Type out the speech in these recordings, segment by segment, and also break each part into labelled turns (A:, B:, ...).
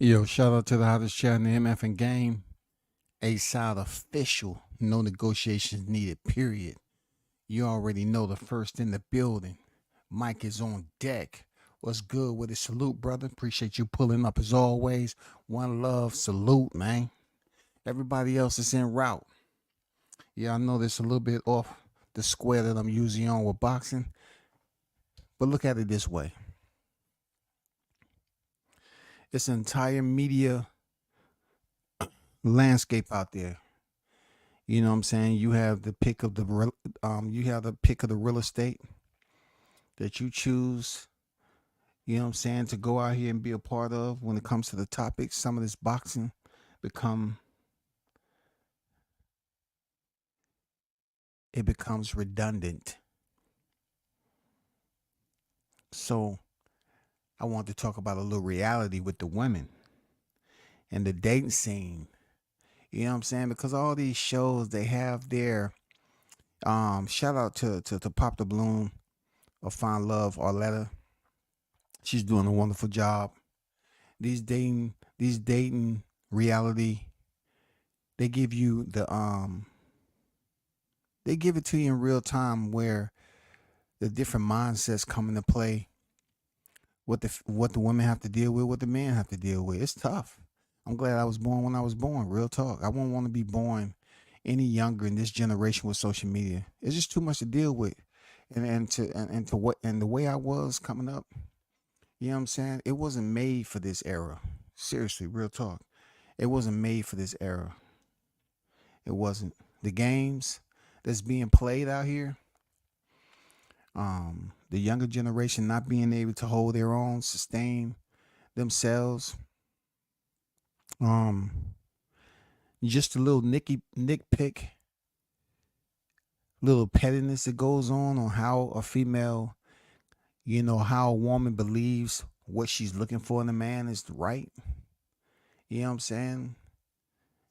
A: Yo, shout out to the hottest chat in the MF and game. A side official. No negotiations needed, period. You already know the first in the building. Mike is on deck. What's good with it? Salute, brother. Appreciate you pulling up as always. One love, salute, man. Everybody else is en route. Yeah, I know this a little bit off the square that I'm usually on with boxing, but look at it this way. It's an entire media landscape out there. You know what I'm saying? You have the pick of the real estate that you choose, you know what I'm saying, to go out here and be a part of when it comes to the topics. Some of this boxing become it becomes redundant. So I want to talk about a little reality with the women and the dating scene. You know what I'm saying? Because all these shows they have their shout out to Pop the Bloom of Fine Love Arletta. She's doing a wonderful job. These dating reality, they give you they give it to you in real time where the different mindsets come into play, what the women have to deal with, what the men have to deal with. It's tough. I'm glad I was born when I was born. Real talk. I won't want to be born any younger in this generation with social media. It's just too much to deal with. And the way I was coming up, you know what I'm saying? It wasn't made for this era. Seriously, real talk. It wasn't made for this era. It wasn't. The games that's being played out here, the younger generation not being able to hold their own, sustain themselves, um, just a little nitpick, little pettiness that goes on how a female, how a woman believes what she's looking for in a man is right. You know what I'm saying?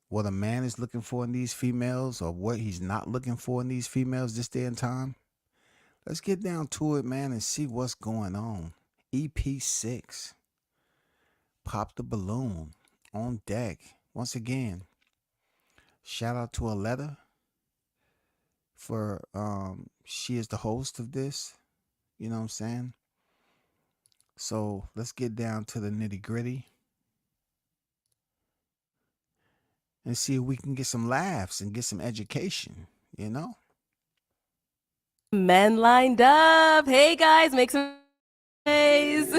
A: What a man is looking for in these females or what he's not looking for in these females this day and time. Let's get down to it, man, and see what's going on. EP6, Pop the Balloon, on deck. Once again, shout out to Aletta for she is the host of this. You know what I'm saying? So let's get down to the nitty gritty and see if we can get some laughs and get some education, you know?
B: Men lined up. Hey guys, make some noise.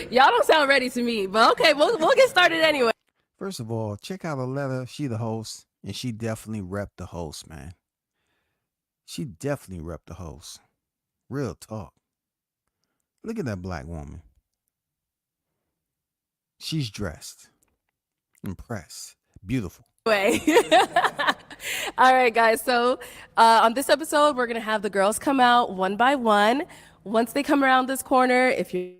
B: Y'all don't sound ready to me, but okay, we'll get started anyway.
A: First of all, check out Aletta. She the host, and she definitely repped the host, man. She definitely repped the host. Real talk. Look at that black woman. She's dressed, impressed, beautiful.
B: Anyway. All right, guys. So on this episode, we're gonna have the girls come out one by one. Once they come around this corner, if you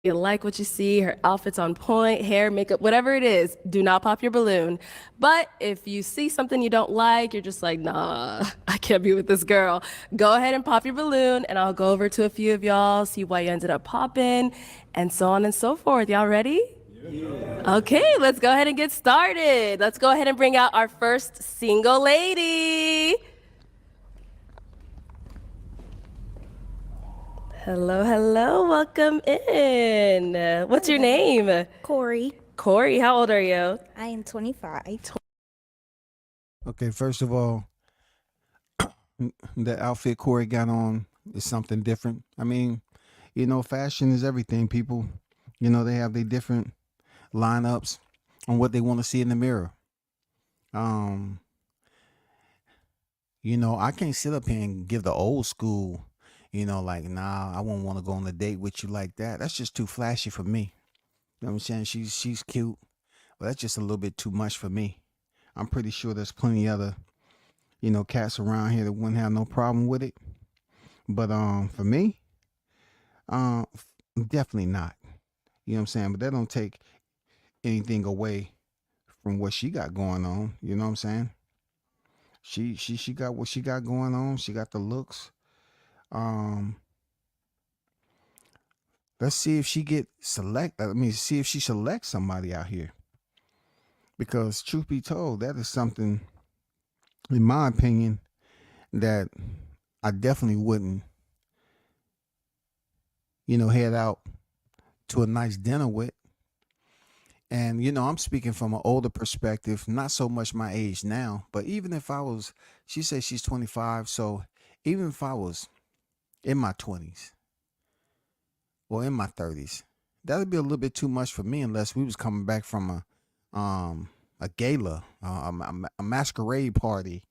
B: like what you see, her outfit's on point, hair, makeup, whatever it is, do not pop your balloon. But if you see something you don't like, you're just like, nah, I can't be with this girl. Go ahead and pop your balloon, and I'll go over to a few of y'all, see why you ended up popping, and so on and so forth. Y'all ready? Okay, let's go ahead and get started. Let's go ahead and bring out our first single lady. Hello, hello, welcome in. What's your name?
C: Corey.
B: Corey, how old are you?
C: I am 25.
A: Okay, first of all, the outfit Corey got on is something different. I mean, fashion is everything, people. They have their different lineups on what they want to see in the mirror. Um, I can't sit up here and give the old school, like, nah, I won't want to go on a date with you like that. That's just too flashy for me. You know what I'm saying? She's cute, but that's just a little bit too much for me. I'm pretty sure there's plenty other, cats around here that wouldn't have no problem with it. But for me, um, definitely not. You know what I'm saying? But that don't take anything away from what she got going on. You know what I'm saying? She got what she got going on. She got the looks. Um, Let's see if she get select. I mean, see if she selects somebody out here. Because truth be told, that is something, in my opinion, that I definitely wouldn't, head out to a nice dinner with. And I'm speaking from an older perspective, not so much my age now, but even if I was, she says she's 25, so even if I was in my 20s or in my 30s, that'd be a little bit too much for me unless we was coming back from a gala, a masquerade party,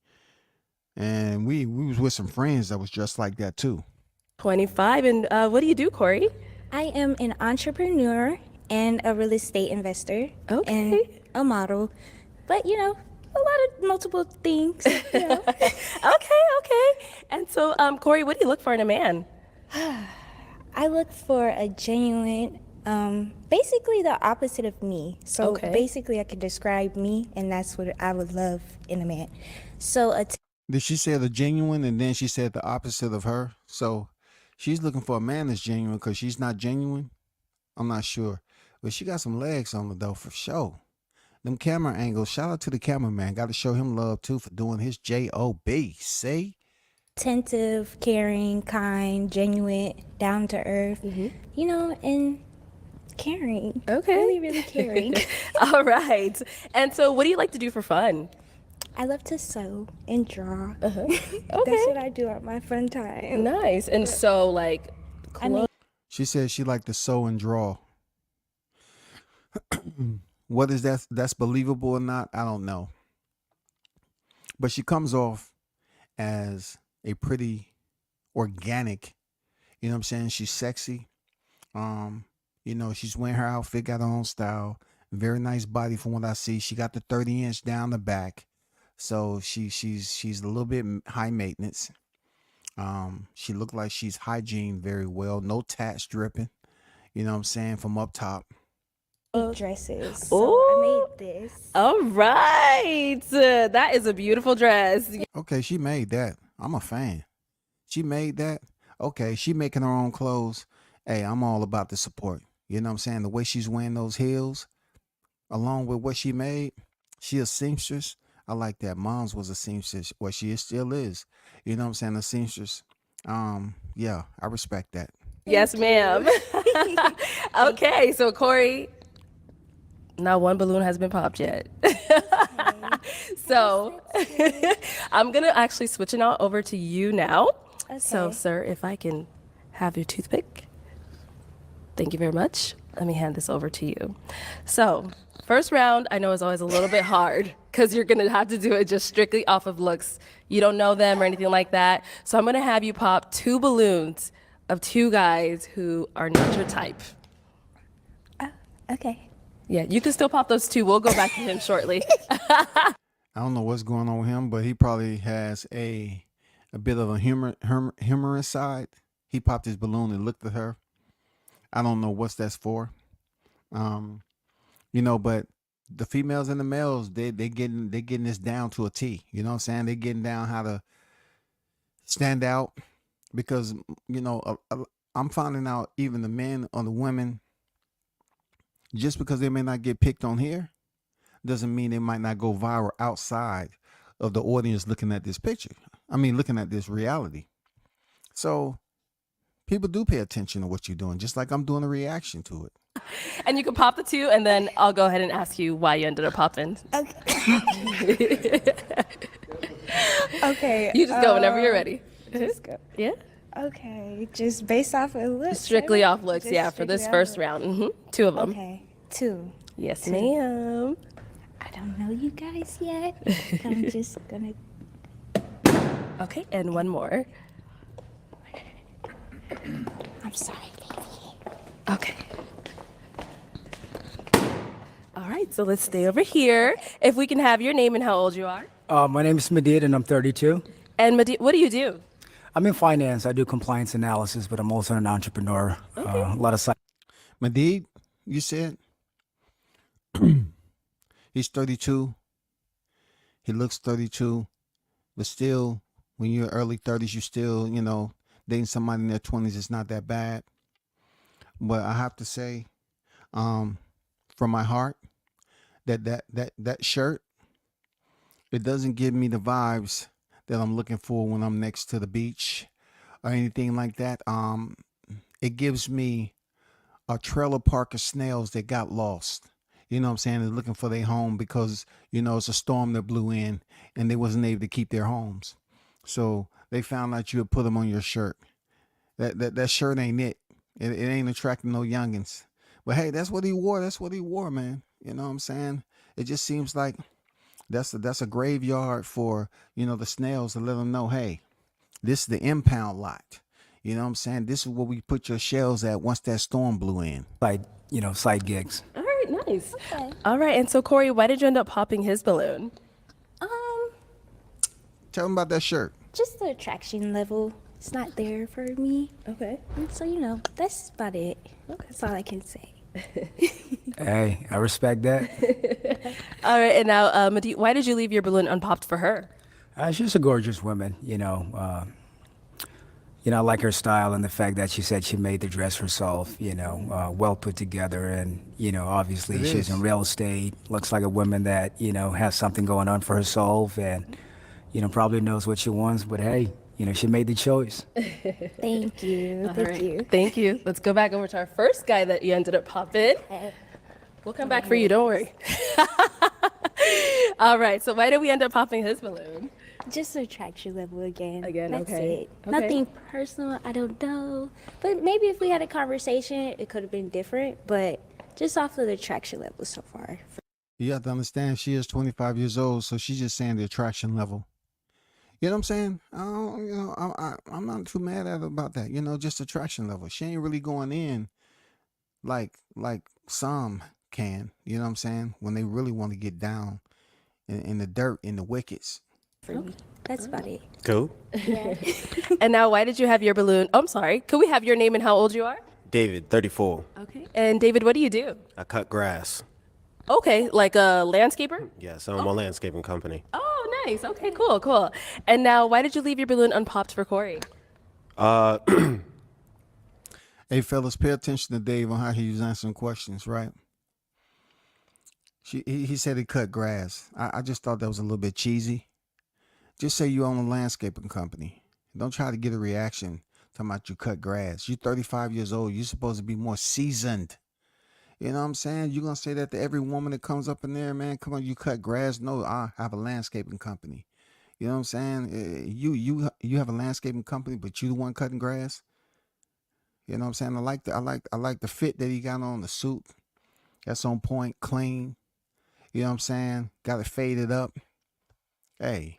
A: and we was with some friends that was just like that too.
B: 25. And what do you do, Corey?
C: I am an entrepreneur and a real estate investor and
B: Okay.
C: a model, but a lot of multiple things.
B: Okay. And so, Corey, what do you look for in a man?
C: I look for a genuine, basically the opposite of me. So
B: Okay.
C: basically, I can describe me, and that's what I would love in a man. So
A: Did she say the genuine and then she said the opposite of her? So she's looking for a man that's genuine because she's not genuine. I'm not sure, but she got some legs on her though for sure. Them camera angles. Shout out to the cameraman. Got to show him love too for doing his job. See.
C: attentive, caring, kind, genuine, down to earth, and caring.
B: Okay.
C: Really, really caring.
B: All right. And so, what do you like to do for fun?
C: I love to sew and draw. That's
B: Okay.
C: what I do at my fun time.
B: Nice. And so, like,
C: I mean,
A: She said she liked to sew and draw. What is that? That's believable or not? I don't know. But she comes off as a pretty organic. You know what I'm saying? She's sexy. She's wearing her outfit, got her own style. Very nice body from what I see. She got the 30-inch down the back. So she's a little bit high maintenance. She looked like she's hygiene very well. No tats dripping. You know what I'm saying? From up top.
C: dresses. So I made this.
B: all right. That is a beautiful dress.
A: Okay, she made that. I'm a fan. She made that. Okay, she making her own clothes. Hey, I'm all about the support. You know what I'm saying? The way she's wearing those heels, along with what she made, she a seamstress. I like that. Mom's was a seamstress. Well, she still is. You know what I'm saying? A seamstress. Yeah, I respect that.
B: Yes, ma'am. Okay. So, Corey, not one balloon has been popped yet. So, I'm going to actually switch it out over to you now. So,
C: Okay.
B: sir, if I can have your toothpick. Thank you very much. Let me hand this over to you. So, first round, I know is always a little bit hard because you're going to have to do it just strictly off of looks. You don't know them or anything like that. So, I'm going to have you pop 2 balloons of 2 guys who are not your type.
C: Okay.
B: Yeah, you can still pop those 2. We'll go back to him shortly.
A: I don't know what's going on with him, but he probably has a bit of a humorous side. He popped his balloon and looked at her. I don't know what's that's for. But the females and the males, they getting this down to a T. You know what I'm saying? They getting down how to stand out because I'm finding out even the men or the women, just because they may not get picked on here, doesn't mean they might not go viral outside of the audience looking at this picture. I mean, looking at this reality. So people do pay attention to what you're doing, just like I'm doing a reaction to it.
B: And you can pop the 2, and then I'll go ahead and ask you why you ended up popping.
C: Okay.
B: You just go whenever you're ready.
C: Just go.
B: Yeah?
C: Okay. Just based off of looks.
B: Strictly
C: right?
B: off looks,
C: Just
B: yeah, for this
C: strictly off
B: first
C: looks.
B: round. 2 of them.
C: Okay. 2.
B: Yes, ma'am.
C: I don't know you guys yet. I'm just gonna.
B: Okay, and 1 more.
C: I'm sorry, baby.
B: Okay. All right, so let's stay over here. If we can have your name and how old you are.
D: My name is Madid and I'm 32.
B: And what do you do?
D: I'm in finance. I do compliance analysis, but I'm also an entrepreneur. A lot of side.
A: Madid, you said he's 32. He looks 32, but still, when you're early 30s, you still, dating somebody in their 20s. It's not that bad. But I have to say, from my heart, that shirt, it doesn't give me the vibes that I'm looking for when I'm next to the beach or anything like that. It gives me a trailer park of snails that got lost. You know what I'm saying? They're looking for their home because, it's a storm that blew in and they wasn't able to keep their homes. So they found out you had put them on your shirt. That shirt ain't it. It ain't attracting no youngins. But hey, that's what he wore. That's what he wore, man. You know what I'm saying? It just seems like that's a graveyard for, the snails to let them know, hey, this is the impound lot. You know what I'm saying? This is where we put your shells at once that storm blew in.
D: Side gigs.
B: All right, nice.
C: Okay.
B: All right, and so Corey, why did you end up popping his balloon?
A: Tell them about that shirt.
C: Just the attraction level. It's not there for me.
B: Okay.
C: And so, that's about it. That's all I can say.
D: Hey, I respect that.
B: All right, and now, why did you leave your balloon unpopped for her?
D: She's a gorgeous woman, I like her style and the fact that she said she made the dress herself, well put together. And, obviously
A: It
D: she's
A: is.
D: in real estate, looks like a woman that, has something going on for herself and, probably knows what she wants. But hey, she made the choice.
C: Thank you.
B: All
C: Thank
B: right,
C: you.
B: Thank you. Let's go back over to our first guy that you ended up popping. We'll come back for you, don't worry. All right, so why did we end up popping his balloon?
C: Just the attraction level again. That's
B: okay.
C: it.
B: Okay.
C: Nothing personal. I don't know. But maybe if we had a conversation, it could have been different. But just off of the attraction level so far.
A: You have to understand she is 25 years old, so she's just saying the attraction level. You know what I'm saying? I don't, I'm not too mad at her about that. Just attraction level. She ain't really going in like some can. You know what I'm saying? When they really want to get down in the dirt, in the wickets.
C: For me. That's about it.
E: Cool.
C: Yeah.
B: And now, why did you have your balloon? Oh, I'm sorry. Could we have your name and how old you are?
E: David, 34.
B: Okay. And David, what do you do?
E: I cut grass.
B: Okay, like a landscaper?
E: Yes, I'm a landscaping company.
B: Oh, nice. Okay, cool. And now, why did you leave your balloon unpopped for Corey?
A: Hey, fellas, pay attention to Dave on how he was answering questions, right? He said he cut grass. I just thought that was a little bit cheesy. Just say you own a landscaping company. Don't try to get a reaction talking about you cut grass. You're 35 years old. You're supposed to be more seasoned. You know what I'm saying? You're going to say that to every woman that comes up in there, man. Come on, you cut grass. No, I have a landscaping company. You know what I'm saying? You have a landscaping company, but you the one cutting grass. You know what I'm saying? I like the fit that he got on, the suit. That's on point, clean. You know what I'm saying? Got it faded up. Hey.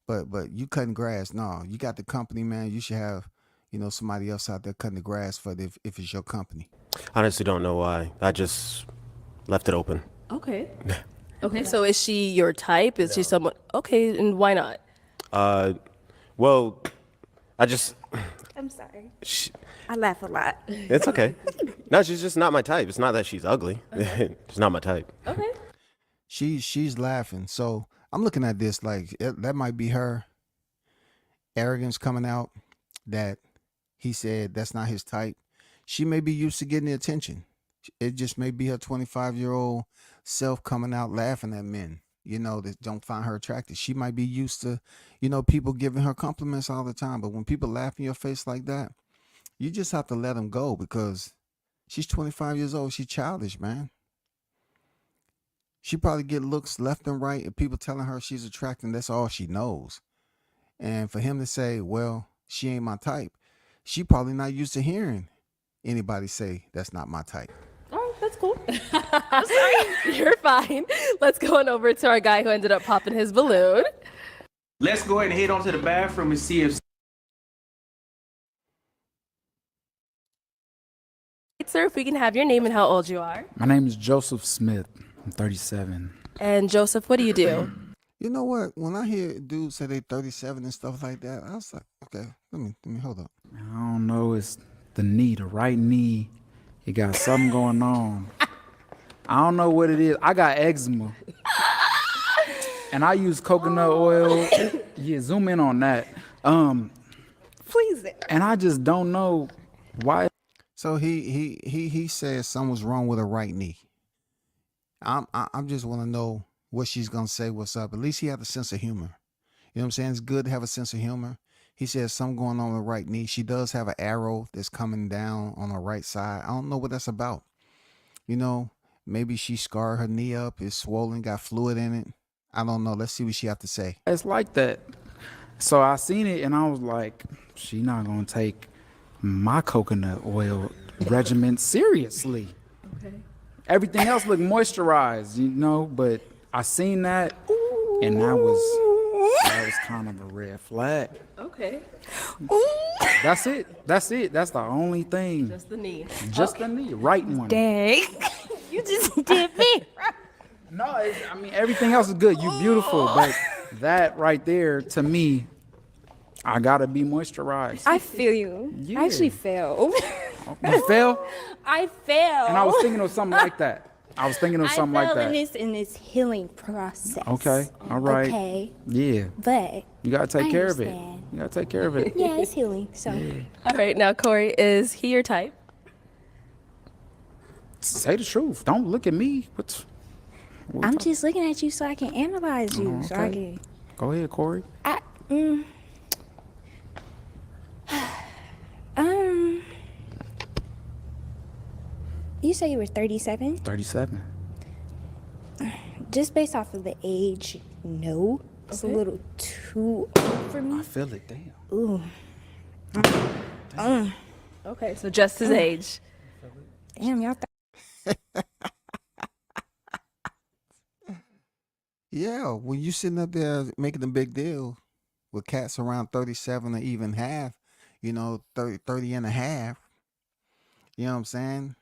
A: But you cutting grass. No, you got the company, man. You should have, somebody else out there cutting the grass for if it's your company.
E: Honestly, don't know why. I just left it open.
B: Okay. Okay, so is she your type? Is she someone? Okay, and why not?
E: Well, I just.
C: I'm sorry.
E: She,
C: I laugh a lot.
E: it's okay. No, she's just not my type. It's not that she's ugly. She's not my type.
B: Okay.
A: She's laughing. So I'm looking at this like that might be her arrogance coming out that he said that's not his type. She may be used to getting the attention. It just may be her 25-year-old self coming out laughing at men, that don't find her attractive. She might be used to, people giving her compliments all the time. But when people laugh in your face like that, you just have to let them go because she's 25 years old. She's childish, man. She probably get looks left and right and people telling her she's attractive. That's all she knows. And for him to say, well, she ain't my type, she probably not used to hearing anybody say that's not my type.
B: All right, that's cool. I'm sorry. You're fine. Let's go on over to our guy who ended up popping his balloon.
F: Let's go ahead and head on to the bathroom and see if.
B: Sir, if we can have your name and how old you are.
G: My name is Joseph Smith. I'm 37.
B: And Joseph, what do you do?
A: You know what? When I hear dudes say they 37 and stuff like that, I was like, okay, let me hold up.
G: I don't know. It's the knee, the right knee. It got something going on. I don't know what it is. I got eczema. And I use coconut oil. Yeah, zoom in on that.
C: Please.
G: And I just don't know why.
A: So he says something's wrong with her right knee. I'm just want to know what she's gonna say. What's up? At least he has a sense of humor. You know what I'm saying? It's good to have a sense of humor. He says something going on with her right knee. She does have an arrow that's coming down on her right side. I don't know what that's about. You know, maybe she scarred her knee up. It's swollen, got fluid in it. I don't know. Let's see what she have to say.
G: It's like that. So I seen it and I was like, she not gonna take my coconut oil regimen seriously.
B: Okay.
G: Everything else looked moisturized, you know, but I seen that and that was kind of a red flag.
B: Okay.
G: That's it. That's the only thing.
B: Just the knee.
G: Just the knee, right one.
C: Dang. You just did me.
G: No, I mean everything else is good. You beautiful, but that right there to me, I gotta be moisturized.
C: I feel you.
G: Yeah.
C: I actually fell.
G: You fell,
C: I fell.
G: and I was thinking of something like that. I was thinking of something like that.
C: in this healing process.
G: Okay, all right.
C: Okay,
G: Yeah,
C: but
G: you gotta take
C: I
G: care of it.
C: understand.
G: You gotta take care of it.
C: yeah, it's healing. So
B: All right, now Corey, is he your type?
G: Say the truth. Don't look at me.
C: I'm just looking at you so I can analyze you. So I
G: okay.
C: can.
G: Go ahead, Corey.
C: You say you were 37?
G: 37.
C: Just based off of the age, no. It's a little too old for me.
G: I feel it. Damn.
C: Ooh.
B: Okay, so just his age.
C: Damn, y'all.
A: Yeah, when you sitting up there making a big deal with cats around 37 or even half, 30 and a half, you know what I'm saying?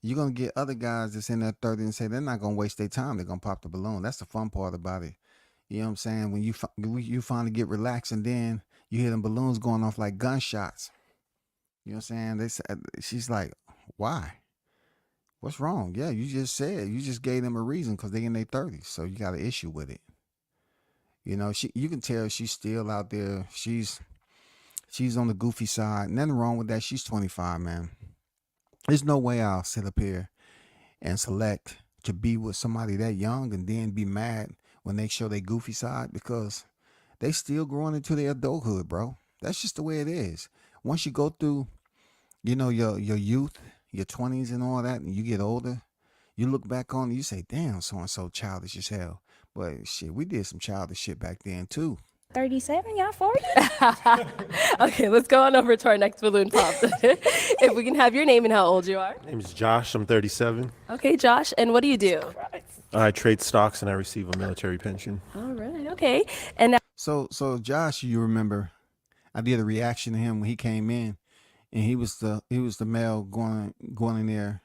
A: You're going to get other guys that's in their 30 and say they're not going to waste their time. They're going to pop the balloon. That's the fun part about it. You know what I'm saying? When you finally get relaxed and then you hear them balloons going off like gunshots. You know what I'm saying? They said, she's like, why? What's wrong? Yeah, you just gave them a reason because they in their 30s. So you got an issue with it. You can tell she's still out there. She's on the goofy side. Nothing wrong with that. She's 25, man. There's no way I'll sit up here and select to be with somebody that young and then be mad when they show their goofy side because they still growing into their adulthood, bro. That's just the way it is. Once you go through, your youth, your 20s and all that, and you get older, you look back on it, you say, damn, so-and-so childish as hell. But shit, we did some childish shit back then too.
C: 37, y'all 40?
B: Okay, let's go on over to our next balloon pop. If we can have your name and how old you are.
E: My name is Josh. I'm 37.
B: Okay, Josh, and what do you do?
E: I trade stocks and I receive a military pension.
B: All right, okay. And now,
A: So Josh, you remember, I did a reaction to him when he came in, and he was the male going in there,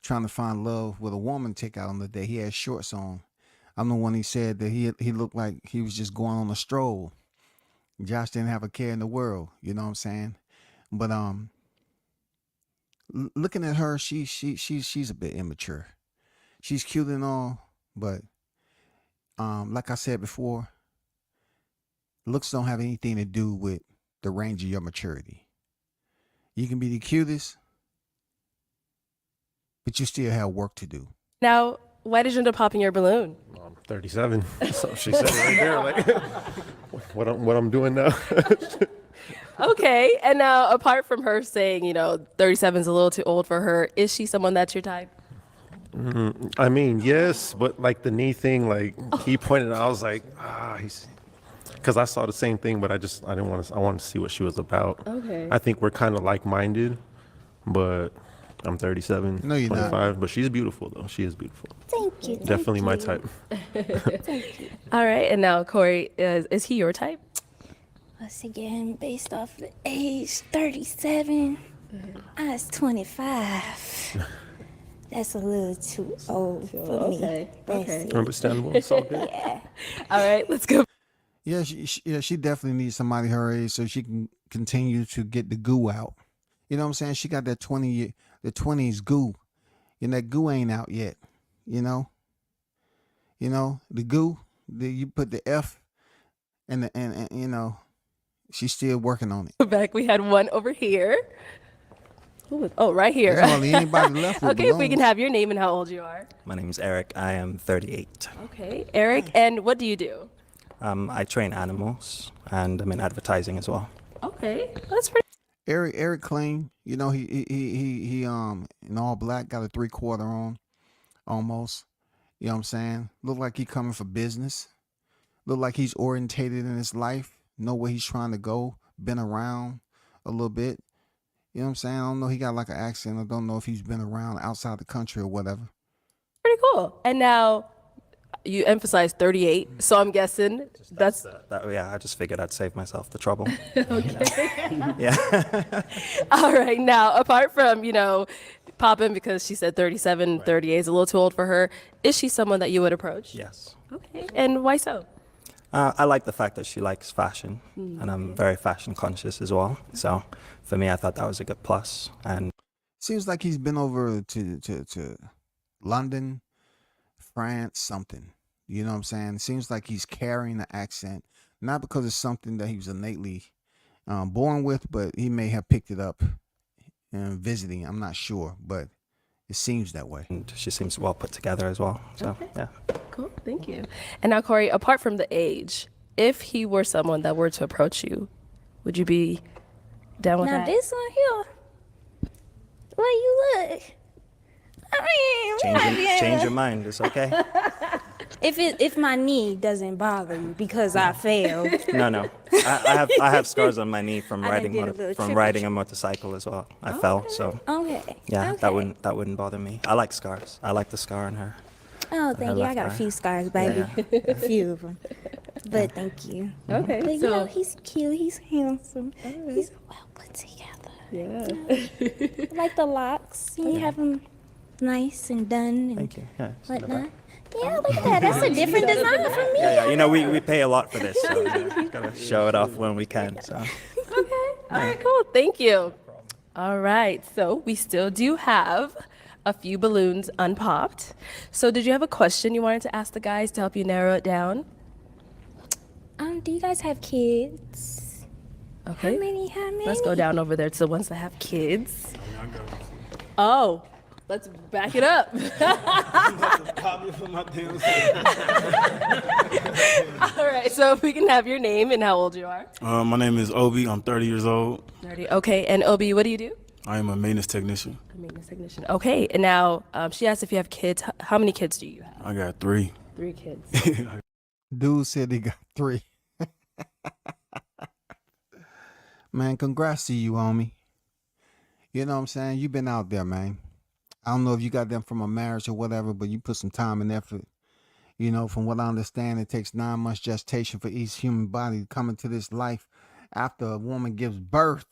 A: trying to find love with a woman. Take out on the day he had shorts on. I'm the one he said that he looked like he was just going on a stroll. Josh didn't have a care in the world, you know what I'm saying? But looking at her, she's a bit immature. She's cute and all, but like I said before, looks don't have anything to do with the range of your maturity. You can be the cutest, but you still have work to do.
B: now, why did you end up popping your balloon?
E: I'm 37. So she said it right there. Like, what I'm doing now.
B: Okay, and now apart from her saying, 37 is a little too old for her, is she someone that's your type?
E: I mean, yes, but like the knee thing, like he pointed out, I was like, because I saw the same thing, but I wanted to see what she was about.
B: Okay.
E: I think we're kind of like-minded, but I'm 37,
A: No, you're not.
E: 25, but she's beautiful though. She is beautiful.
C: Thank you.
E: Definitely my type.
B: All right, and now Corey, is he your type?
C: Once again, based off the age, 37. I was 25. That's a little too old for me.
B: Okay, okay.
E: Understandable. It's all good.
B: All right, let's go.
A: Yeah, she definitely needs somebody her age so she can continue to get the goo out. You know what I'm saying? She got that 20s goo, and that goo ain't out yet. The goo. You put the F, and she's still working on it.
B: Back, we had one over here. Oh, right here.
A: There's hardly anybody left with
B: Okay, if we can
A: balloons.
B: have your name and how old you are.
H: My name is Eric. I am 38.
B: Okay, Eric, and what do you do?
H: I train animals and I'm in advertising as well.
B: Okay, that's pretty.
A: Eric Clean, you know, he in all black, got a 3/4 on, almost. You know what I'm saying? Look like he coming for business. Look like he's orientated in his life. Know where he's trying to go. Been around a little bit. You know what I'm saying? I don't know. He got like an accent. I don't know if he's been around outside the country or whatever.
B: Pretty cool. And now you emphasize 38, so I'm guessing that's
H: Yeah, I just figured I'd save myself the trouble.
B: all right. Now, apart from, popping because she said 37, 38 is a little too old for her, is she someone that you would approach?
H: Yes.
B: Okay. And why so?
H: I like the fact that she likes fashion and I'm very fashion conscious as well. So for me, I thought that was a good plus. And
A: Seems like he's been over to London, France, something. You know what I'm saying? Seems like he's carrying the accent, not because it's something that he was innately born with, but he may have picked it up in visiting. I'm not sure, but it seems that way.
H: and she seems well put together as well. So, yeah.
B: Cool. Thank you. And now, Corey, apart from the age, if he were someone that were to approach you, would you be down with
C: Now
B: that?
C: this one here, the way you look. I mean,
H: Change your mind. It's okay.
C: if my knee doesn't bother you because I failed.
H: No. I have scars on my knee from
C: I done
H: riding
C: did a little
H: from
C: triple
H: riding a motorcycle as well. I fell, so
C: Okay.
H: yeah,
C: okay.
H: that wouldn't bother me. I like scars. I like the scar on her.
C: Oh, thank you. I
H: left
C: got a
H: eye.
C: few scars, baby. A few of them. But thank you.
B: Okay.
C: But
B: So,
C: he's cute. He's handsome. He's well put together.
B: yeah.
C: I like the locks. You have them nice and done and
H: Thank you. Yeah. it's in the
C: whatnot.
H: back.
C: Yeah, look at that. That's a different design from me.
H: Yeah. You know, we pay a lot for this, so gotta show it off when we can. So.
B: Okay. All right, cool. Thank you. All right. So we still do have a few balloons unpopped. So did you have a question you wanted to ask the guys to help you narrow it down?
C: Do you guys have kids?
B: Okay.
C: How many?
B: Let's go down over there to the ones that have kids. Oh, let's back it up. All right. So if we can have your name and how old you are.
I: My name is Obi. I'm 30 years old.
B: 30. Okay. And Obi, what do you do?
I: I am a maintenance technician.
B: A maintenance technician. Okay. And now she asked if you have kids. How many kids do you have?
I: I got 3.
B: 3 kids.
A: Dude said he got 3. Man, congrats to you, homie. You know what I'm saying? You've been out there, man. I don't know if you got them from a marriage or whatever, but you put some time and effort. You know, from what I understand, it takes 9 months gestation for each human body to come into this life after a woman gives birth.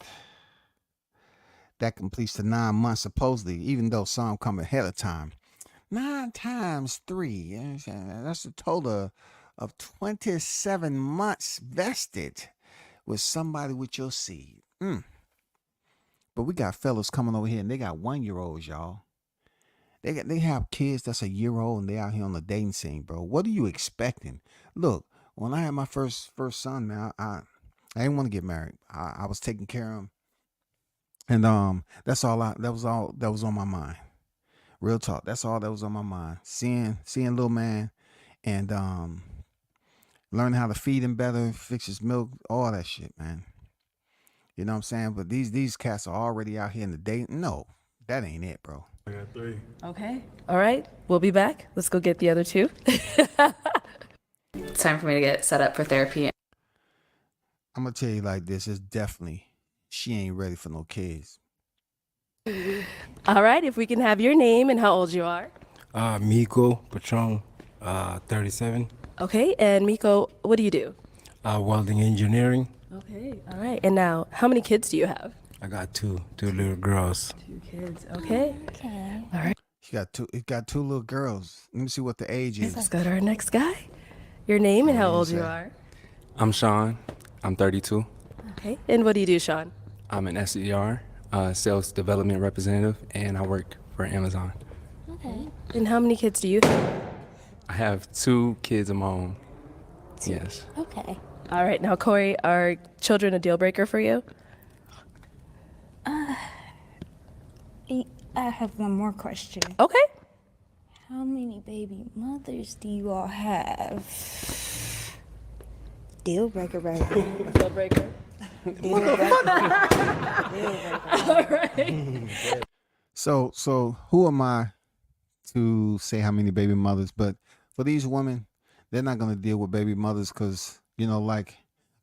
A: That completes the 9 months, supposedly, even though some come ahead of time. 9 times 3. You know what I'm saying? That's a total of 27 months vested with somebody with your seed. But we got fellas coming over here and they got 1-year-olds, y'all. They have kids that's a year old and they out here on the dating scene, bro. What are you expecting? Look, when I had my first son, man, I didn't want to get married. I was taking care of him. And that was all that was on my mind. Real talk. That's all that was on my mind. Seeing little man and learning how to feed him better, fix his milk, all that shit, man. You know what I'm saying? But these cats are already out here in the day. No, that ain't it, bro.
I: I got 3.
B: Okay. All right. We'll be back. Let's go get the other 2.
J: It's time for me to get set up for therapy.
A: I'm gonna tell you like this. It's definitely she ain't ready for no kids.
B: All right. If we can have your name and how old you are.
K: Miko Patron, 37.
B: Okay. And Miko, what do you do?
K: Welding engineering.
B: Okay. All right. And now, how many kids do you have?
K: I got two little girls.
B: 2 kids. Okay. All right.
A: It got 2 little girls. Let me see what the age is.
B: Let's go to our next guy. Your name and how old you are.
K: I'm Sean. I'm 32.
B: Okay. And what do you do, Sean?
K: I'm an SDR, sales development representative, and I work for Amazon.
C: Okay.
B: And how many kids do you have?
K: I have 2 kids of my own. Yes.
C: Okay.
B: All right. Now, Corey, are children a deal breaker for you?
C: I have one more question.
B: Okay.
C: How many baby mothers do you all have? Deal breaker, baby.
B: Deal breaker.
C: Deal breaker.
B: All right.
A: So who am I to say how many baby mothers? But for these women, they're not gonna deal with baby mothers because like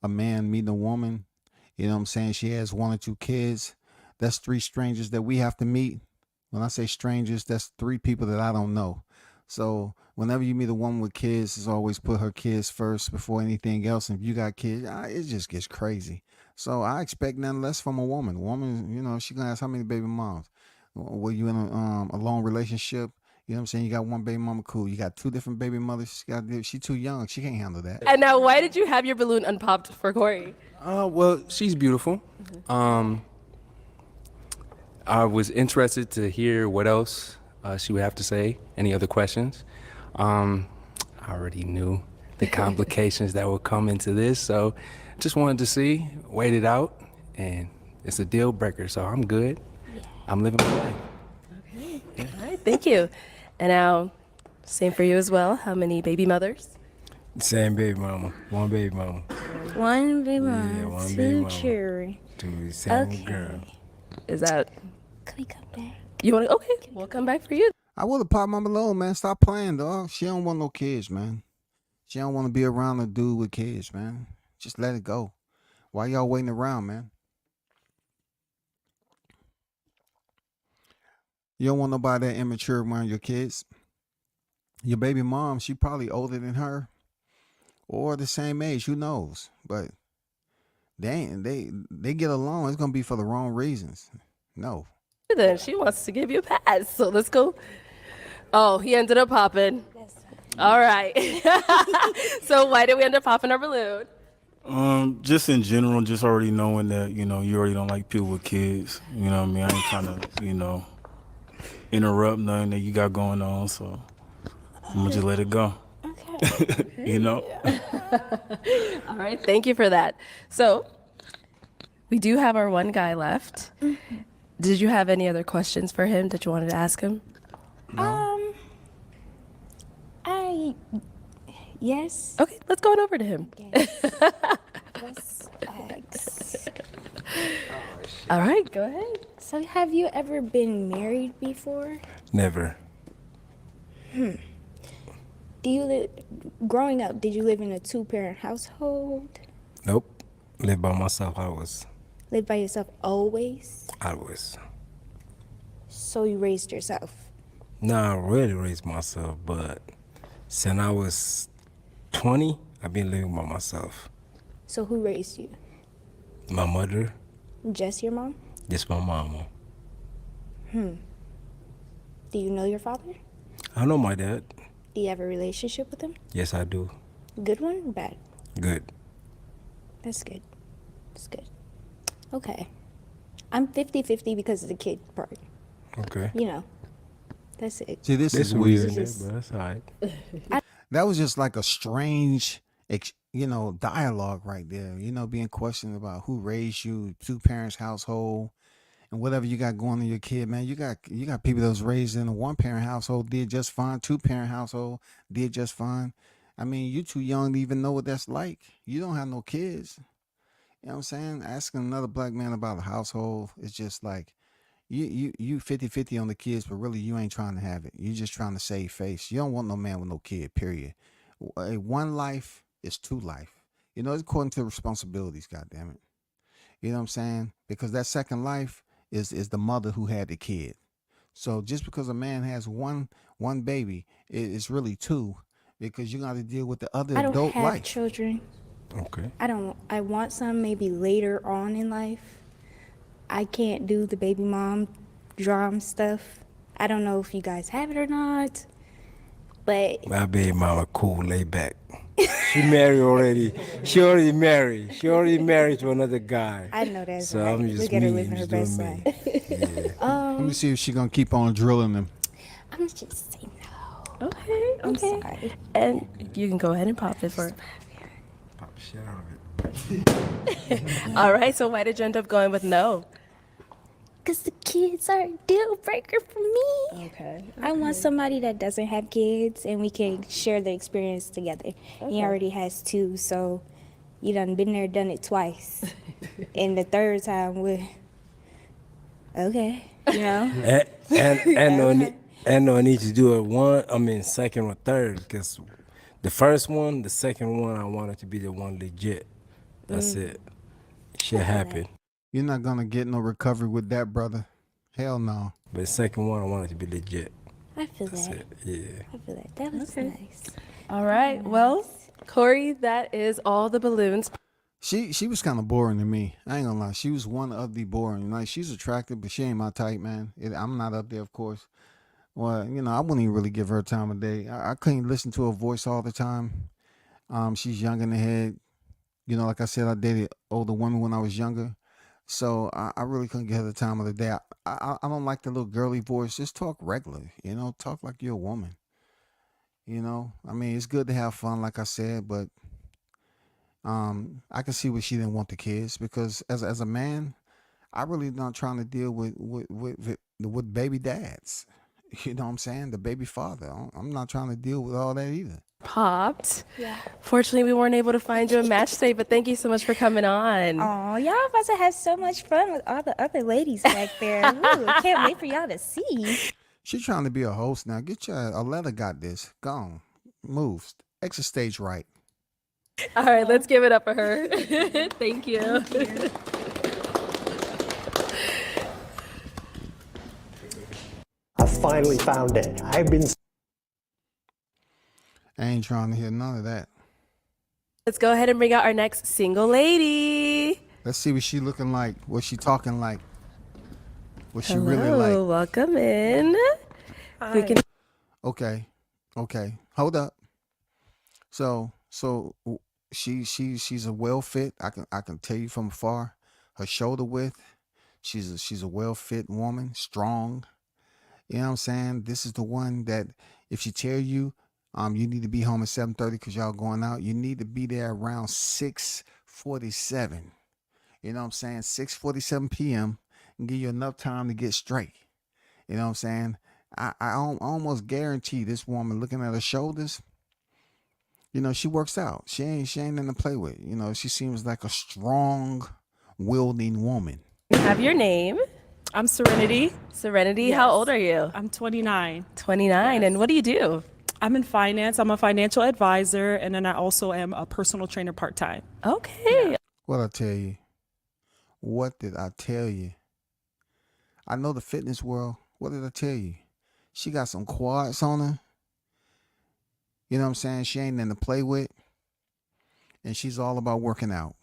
A: a man meeting a woman. You know what I'm saying? She has 1 or 2 kids. That's 3 strangers that we have to meet. When I say strangers, that's 3 people that I don't know. So whenever you meet a woman with kids, it's always put her kids first before anything else. And if you got kids, it just gets crazy. So I expect nothing less from a woman. A woman, she gonna ask how many baby moms. Were you in a long relationship? You know what I'm saying? You got 1 baby mama, cool. You got 2 different baby mothers. She's too young. She can't handle that.
B: And now, why did you have your balloon unpopped for Corey?
K: Well, she's beautiful. I was interested to hear what else she would have to say. Any other questions? I already knew the complications that would come into this, so just wanted to see, wait it out, and it's a deal breaker, so I'm good. I'm living my life.
B: Okay. All right. Thank you. And now, same for you as well. How many baby mothers?
L: Same baby mama. 1 baby mama.
C: 1 baby mama,
L: Yeah, 1 baby
C: 2
L: mama.
C: children.
L: 2 same
C: Okay.
L: girl.
B: Is that?
C: Can we come back?
B: You want to? Okay. We'll come back for you.
A: I would have popped my balloon, man. Stop playing, dog. She don't want no kids, man. She don't want to be around a dude with kids, man. Just let it go. Why y'all waiting around, man? You don't want nobody that immature around your kids. Your baby mom, she probably older than her or the same age, who knows? But they get along. It's gonna be for the wrong reasons. No.
B: Then she wants to give you a pass. So let's go. Oh, he ended up popping. All right. So why did we end up popping our balloon?
I: Just in general, just already knowing that, you already don't like people with kids. You know what I mean? I ain't trying to, interrupt nothing that you got going on, so I'm gonna just let it go. Okay.
B: All right. Thank you for that. So we do have our 1 guy left. Did you have any other questions for him that you wanted to ask him?
C: Yes.
B: Okay, let's go on over to him.
C: Let's ask.
B: All right, go ahead.
C: So, have you ever been married before?
L: Never.
C: Do you growing up, did you live in a 2-parent household?
L: Nope. Live by myself. I was.
C: Live by yourself always?
L: I was.
C: So you raised yourself?
L: No, I really raised myself, but since I was 20, I've been living by myself.
C: So who raised you?
L: My mother.
C: Just your mom?
L: Just my mama.
C: Do you know your father?
L: I know my dad.
C: Do you have a relationship with him?
L: Yes, I do.
C: Good one or bad?
L: Good.
C: That's good. That's good. Okay. I'm 50-50 because of the kid part.
L: Okay.
C: That's it.
A: See, this is
L: weird,
A: weird.
L: but that's all right.
A: That was just like a strange, dialogue right there. Being questioned about who raised you, 2 parents household, and whatever you got going on your kid, man. You got people that was raised in a 1-parent household did just fine. 2-parent household did just fine. I mean, you too young to even know what that's like. You don't have no kids. You know what I'm saying? Asking another black man about a household is just like you 50-50 on the kids, but really you ain't trying to have it. You just trying to save face. You don't want no man with no kid, period. 1 life is 2 life. It's according to responsibilities, goddammit. You know what I'm saying? Because that second life is the mother who had the kid. So just because a man has one baby, it's really 2, because you got to deal with the other
C: I don't
A: adult
C: have
A: life.
C: children.
L: Okay.
C: I want some maybe later on in life. I can't do the baby mom drama stuff. I don't know if you guys have it or not, but
L: My baby mama cool, laid back. She married already. She already married. She already married to another guy.
C: I know that's
L: So
C: right.
L: I'm
C: Look
L: just
C: at her
L: me.
C: living
L: I'm
C: her
L: just
C: best
L: doing
C: life.
L: me. Yeah.
A: Let me see if she gonna keep on drilling them.
C: I'm just saying no.
B: Okay.
C: I'm
B: Okay.
C: sorry.
B: And you can go ahead and pop it for.
L: Pop the shit out of it.
B: All right. So why did you end up going with no?
C: Because the kids are a deal breaker for me.
B: Okay.
C: I want somebody that doesn't have kids and we can share the experience together. He already has 2, so you done been there, done it twice. And the third time, we're okay, you know?
L: And no need to do it second or third, because the first one, the second one, I want it to be the one legit. That's it. Shit happen.
A: You're not gonna get no recovery with that, brother. Hell no.
L: But the second one, I want it to be legit.
C: I feel
L: That's
C: that.
L: it. Yeah.
C: I feel that. That was nice.
B: All right. Well, Corey, that is all the balloons.
A: She was kind of boring to me. I ain't gonna lie. She was one of the boring. Like, she's attractive, but she ain't my type, man. I'm not up there, of course. Well, I wouldn't even really give her time of day. I couldn't listen to her voice all the time. She's young in the head. Like I said, I dated older women when I was younger. So I really couldn't get her the time of the day. I don't like the little girly voice. Just talk regular, talk like you're a woman. It's good to have fun, like I said, but I can see why she didn't want the kids, because as a man, I really not trying to deal with baby dads. You know what I'm saying? The baby father. I'm not trying to deal with all that either.
B: Popped.
C: Yeah.
B: Fortunately, we weren't able to find you a match today, but thank you so much for coming on.
C: Oh, y'all about to have so much fun with all the other ladies back there. Ooh, can't wait for y'all to see.
A: She's trying to be a host now. Get your Aletta got this. Go on. Move. Exit stage right.
B: All right, let's give it up for her. Thank you.
M: I finally found it.
A: I ain't trying to hear none of that.
B: Let's go ahead and bring out our next single lady.
A: Let's see what she looking like. What she talking like. What she
B: Hello,
A: really like.
B: welcome in. We can.
A: Okay. Hold up. So she's a well fit. I can tell you from afar. Her shoulder width. She's a well fit woman, strong. You know what I'm saying? This is the one that if she tell you, you need to be home at 7:30 because y'all going out. You need to be there around 6:47. You know what I'm saying? 6:47 p.m. and give you enough time to get straight. You know what I'm saying? I almost guarantee this woman, looking at her shoulders, she works out. She ain't nothing to play with. She seems like a strong, wielding woman.
B: Have your name.
N: I'm Serenity.
B: Serenity,
N: Yes.
B: how old are you?
N: I'm 29.
B: 29.
N: Yes.
B: And what do you do?
N: I'm in finance. I'm a financial advisor, and then I also am a personal trainer part-time.
B: Okay.
A: What I tell you? What did I tell you? I know the fitness world. What did I tell you? She got some quads on her. You know what I'm saying? She ain't nothing to play with. And she's all about working out.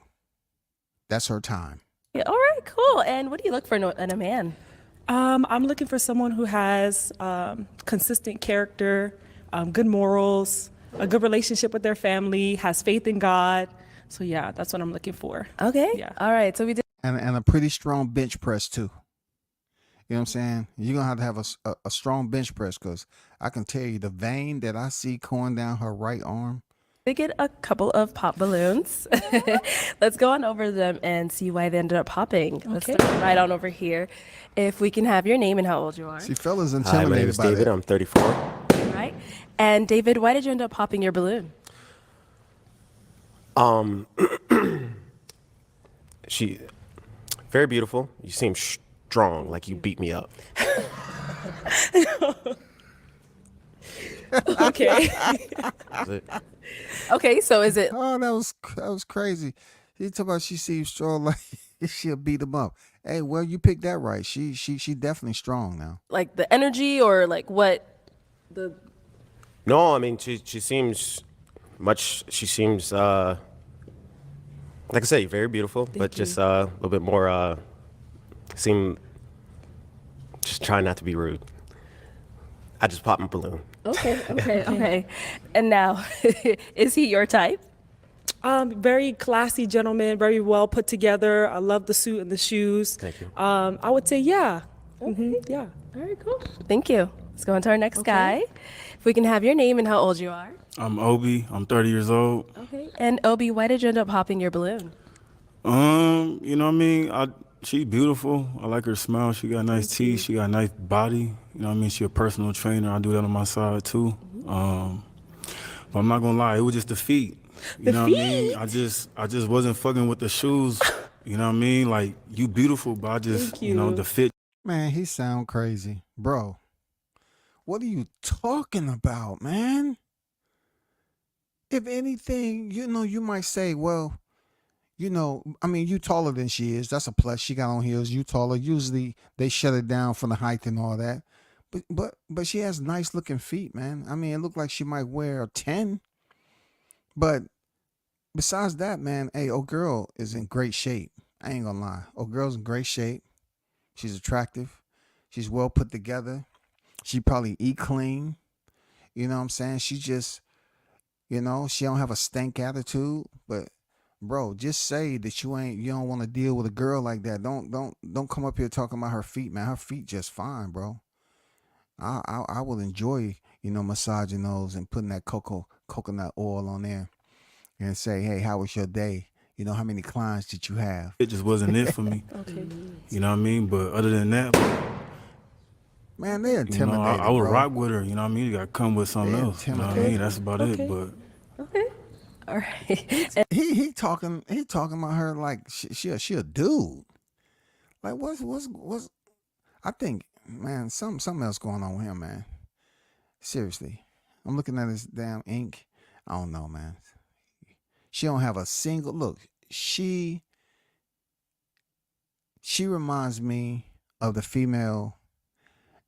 A: That's her time.
B: Yeah, all right, cool. And what do you look for in a man?
N: I'm looking for someone who has consistent character, good morals, a good relationship with their family, has faith in God. So yeah, that's what I'm looking for.
B: Okay.
N: Yeah.
B: All right. So we did.
A: And a pretty strong bench press too. You know what I'm saying? You're going to have a strong bench press, because I can tell you the vein that I see going down her right arm.
B: We get a couple of pop balloons. Let's go on over them and see why they ended up popping. Let's start right on over here. If we can have your name and how old you are.
A: See, fellas
H: Hi,
A: intimidated
H: my name is
A: by
H: David.
A: that.
H: I'm 34.
B: All right. And David, why did you end up popping your balloon?
H: She very beautiful. You seem strong, like you beat me up.
B: Okay.
H: That's it.
B: Okay, so is it?
A: Oh, that was crazy. He talking about she seems strong, like she'll beat him up. Hey, well, you picked that right. She definitely strong now.
B: Like the energy, or like what? The
H: No, I mean she seems much. She seems like I say, very beautiful, but just a little bit more. Just try not to be rude. I just popped my balloon.
B: Okay. And now, is he your type?
N: Very classy gentleman, very well put together. I love the suit and the shoes.
H: Thank you.
N: I would say yeah. Yeah.
B: All right, cool. Thank you. Let's go on to our next guy. If we can have your name and how old you are.
I: I'm Obi. I'm 30 years old.
B: Okay. And Obi, why did you end up popping your balloon?
I: You know what I mean? She beautiful. I like her smile. She got nice teeth. She got a nice body. You know what I mean? She a personal trainer. I do that on my side too. But I'm not gonna lie, it was just the feet. You know what I mean? I just wasn't fucking with the shoes. You know what I mean? Like, you beautiful, but I just, you know, the fit.
A: Man, he sound crazy. Bro, what are you talking about, man? If anything, you know, you might say, well, you know, I mean, you taller than she is. That's a plus. She got on heels. You taller. Usually they shut it down from the height and all that. But she has nice looking feet, man. I mean, it looked like she might wear a 10. But besides that, man, hey, old girl is in great shape. I ain't gonna lie. Old girl's in great shape. She's attractive. She's well put together. She probably eat clean. You know what I'm saying? She just, you know, she don't have a stank attitude. But bro, just say that you don't want to deal with a girl like that. Don't come up here talking about her feet, man. Her feet just fine, bro. I will enjoy, you know, massaging those and putting that coconut oil on there and say, hey, how was your day? You know, how many clients did you have?
I: It just wasn't it for me.
N: Okay.
I: You know what I mean? But other than that,
A: man, they
I: you know,
A: intimidated,
I: I would
A: bro.
I: rock with her. You know what I mean? You got to come with something
A: They
I: else. You know what I mean? That's about it. But
B: All right.
A: He talking about her like she a dude. Like what's I think, man, something else going on with him, man. Seriously. I'm looking at his damn ink. I don't know, man. She don't have a single look. She reminds me of the female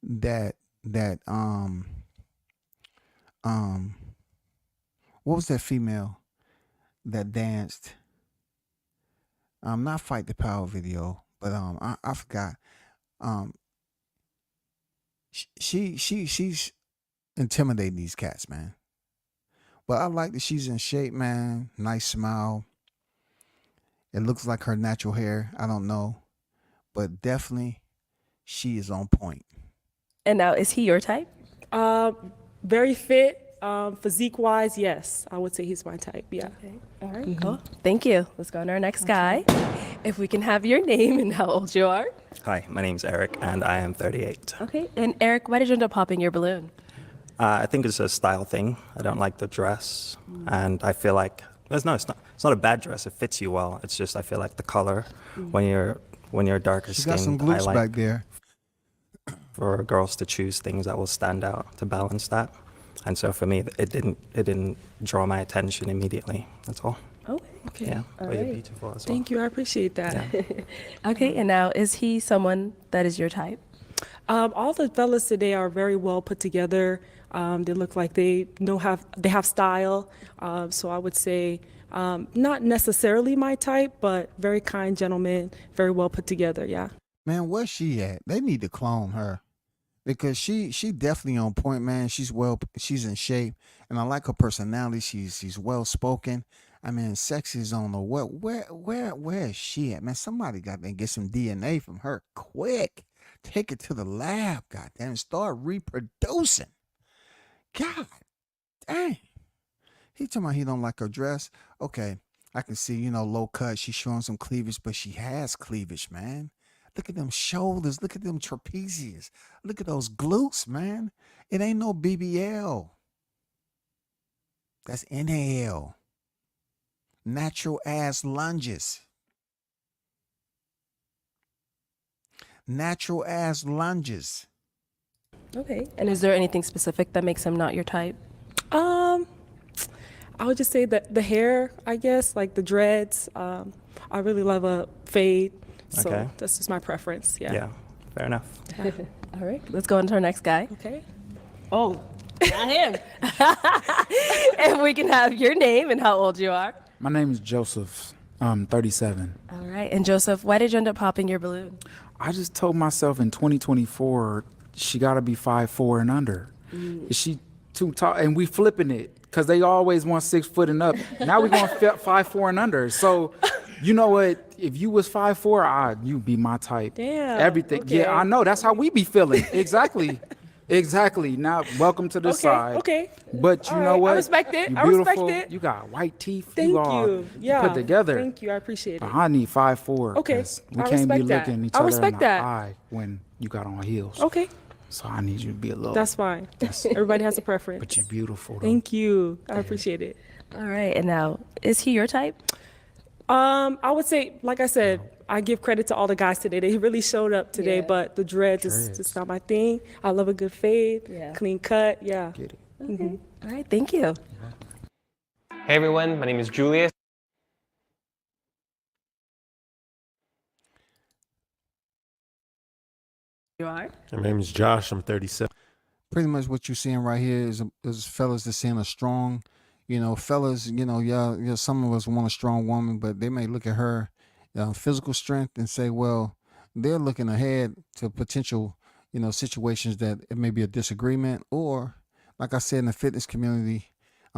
A: that what was that female that danced? Not Fight the Power video, but I forgot. She's intimidating these cats, man. But I like that she's in shape, man. Nice smile. It looks like her natural hair. I don't know, but definitely she is on point.
B: And now, is he your type?
N: Very fit. Physique-wise, yes, I would say he's my type. Yeah.
B: Okay. All right. Cool. Thank you. Let's go on to our next guy. If we can have your name and how old you are.
O: Hi, my name's Eric, and I am 38.
B: Okay. And Eric, why did you end up popping your balloon?
O: I think it's a style thing. I don't like the dress, and I feel like it's not a bad dress. It fits you well. It's just I feel like the color when you're darker
A: She
O: skinned.
A: got some
O: I
A: glutes
O: like
A: back there.
O: for girls to choose things that will stand out to balance that. And so for me, it didn't draw my attention immediately. That's all.
N: Okay.
O: Yeah.
B: All
O: But you're
B: right.
O: beautiful as well.
N: Thank you. I appreciate that.
B: Okay. And now, is he someone that is your type?
N: All the fellas today are very well put together. They look like they have style. So I would say not necessarily my type, but very kind gentlemen, very well put together. Yeah.
A: Man, where's she at? They need to clone her. Because she definitely on point, man. She's in shape, and I like her personality. She's well spoken. I mean, sex is on the where is she at, man? Somebody got to get some DNA from her quick. Take it to the lab, goddamn. Start reproducing. God dang. He talking about he don't like her dress. Okay, I can see, you know, low cut. She's showing some cleavage, but she has cleavage, man. Look at them shoulders. Look at them trapezius. Look at those glutes, man. It ain't no BBL. That's NAL. Natural ass lunges. Natural ass lunges.
B: Okay. And is there anything specific that makes him not your type?
N: I would just say that the hair, I guess, like the dreads. I really love a fade. So
O: Okay.
N: that's just my preference. Yeah.
O: Yeah. Fair enough.
B: All right. Let's go on to our next guy.
N: Okay.
B: Oh, not him. If we can have your name and how old you are.
G: My name is Joseph. I'm 37.
B: All right. And Joseph, why did you end up popping your balloon?
G: I just told myself in 2024, she got to be 5'4" and under. Is she too tall? And we flipping it because they always want 6 foot and up. Now we're going 5'4" and under. So, you know what? If you was 5'4", you'd be my type.
N: Damn.
G: Everything.
N: Okay.
G: Yeah, I know. That's how we be feeling. Exactly. Exactly. Now, welcome to the
N: Okay,
G: side.
N: okay.
G: But you
N: All
G: know
N: right,
G: what?
N: I respect it.
G: You
N: I respect
G: beautiful.
N: it.
G: You got white teeth.
N: Thank
G: are
N: you. Yeah.
G: put together.
N: Thank you. I appreciate it.
G: I need 5'4".
N: Okay,
G: 'Cause we
N: I
G: can't be
N: respect that.
G: looking each
N: I
G: other in
N: respect
G: the
N: that.
G: eye when you got on heels.
N: Okay,
G: So I need you to be a little.
N: that's fine. Everybody has a preference.
G: But you're beautiful. Though.
N: Thank you. I appreciate it.
B: All right. And now, is he your type?
N: I would say, like I said, I give credit to all the guys today. They really showed up today,
B: Yeah.
N: but the dreads is just not my thing. I love a good fade,
B: Yeah.
N: clean cut. Yeah.
G: Get it.
N: Mhm.
B: All right. Thank you.
P: Hey everyone, my name is Julius.
B: You are?
E: My name is Josh. I'm 37.
A: Pretty much what you're seeing right here is fellas that's seeing a strong, fellas, yeah, some of us want a strong woman, but they may look at her physical strength and say, well, they're looking ahead to potential, situations that it may be a disagreement, or like I said, in the fitness community,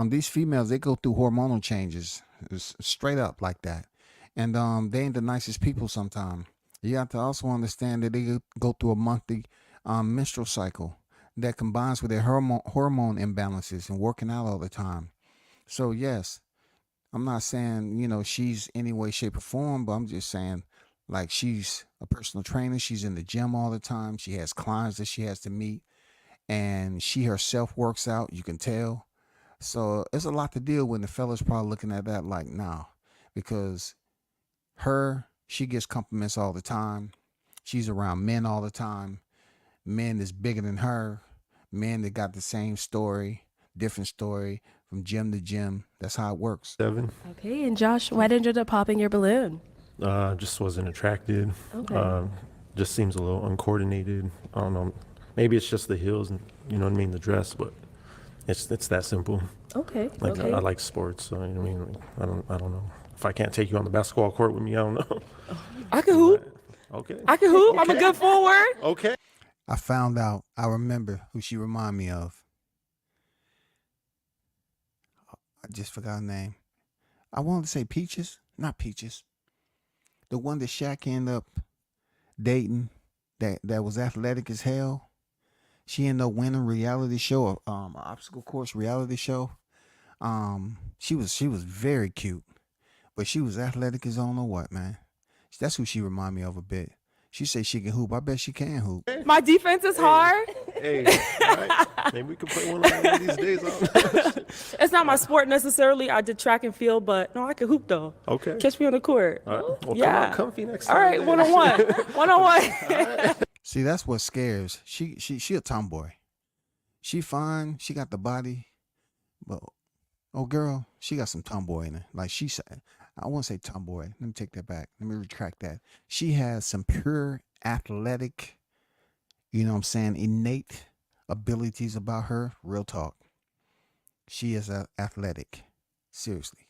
A: these females, they go through hormonal changes. It's straight up like that. And they ain't the nicest people sometimes. You have to also understand that they go through a monthly menstrual cycle that combines with their hormone imbalances and working out all the time. So yes, I'm not saying, she's any way, shape, or form, but I'm just saying like she's a personal trainer. She's in the gym all the time. She has clients that she has to meet, and she herself works out. You can tell. So it's a lot to deal with. And the fella's probably looking at that like, nah, because she gets compliments all the time. She's around men all the time. Men that's bigger than her, men that got the same story, different story from gym to gym. That's how it works.
E: 7.
B: Okay. And Josh, why didn't you end up popping your balloon?
E: Just wasn't attracted.
B: Okay.
E: Just seems a little uncoordinated. I don't know. Maybe it's just the heels and the dress, but it's that simple.
B: Okay.
E: Like
B: okay.
E: I like sports, so you know what I mean. I don't know. If I can't take you on the basketball court with me, I don't know.
N: I can hoop.
E: Okay.
N: I can hoop. I'm a good forward.
E: Okay.
A: I found out. I remember who she remind me of. I just forgot her name. I wanted to say Peaches, not Peaches. The one that Shaq ended up dating, that was athletic as hell. She ended up winning reality show, obstacle course reality show. She was very cute, but she was athletic as I don't know what, man. That's who she remind me of a bit. She said she can hoop. I bet she can hoop.
N: My defense is hard.
E: Hey, all right. Maybe we can play one of these days.
N: It's not my sport necessarily. I did track and field, but no, I can hoop though.
E: Okay.
N: Catch me on the court.
E: All right. Well,
N: Yeah.
E: come out comfy next time.
N: All right,
E: then.
N: 1-on-1. 1-on-1.
A: See, that's what scares. She a tomboy. She fine. She got the body, but oh girl, she got some tomboy in her. Like she said, I won't say tomboy. Let me take that back. Let me retract that. She has some pure athletic, innate abilities about her. Real talk. She is athletic. Seriously.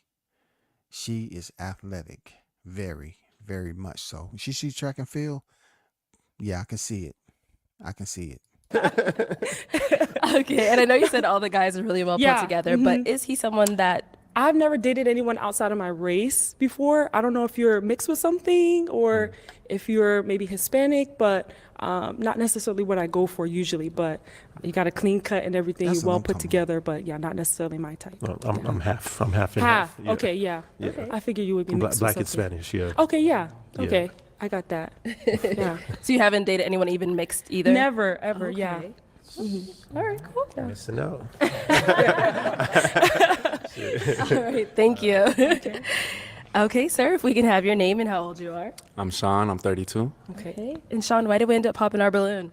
A: She is athletic. Very, very much so. She sees track and field. Yeah, I can see it. I can see it.
B: Okay. And I know you said all the guys are really well
N: Yeah,
B: put together, but is he someone that
N: I've never dated anyone outside of my race before. I don't know if you're mixed with something or if you're maybe Hispanic, but not necessarily what I go for usually. But you got a clean cut and everything,
A: That's
N: you're
A: what
N: well
A: I'm
N: put
A: talking
N: together. But yeah, not necessarily my type.
E: No, I'm half. I'm half and
N: Half.
E: half. Yeah.
N: Okay. Yeah.
E: Yeah.
N: Okay. I figure you would be mixed
E: Black
N: with
E: and
N: something.
E: Spanish. Yeah.
N: Okay. Yeah.
E: Yeah.
N: Okay. I got that. Yeah.
B: so you haven't dated anyone even mixed either?
N: Never ever. Yeah.
B: Okay. All right, cool. Yeah.
E: Missing out.
B: All right, thank you. Okay, sir, if we can have your name and how old you are.
K: I'm Sean. I'm 32.
B: Okay. And Sean, why did we end up popping our balloon?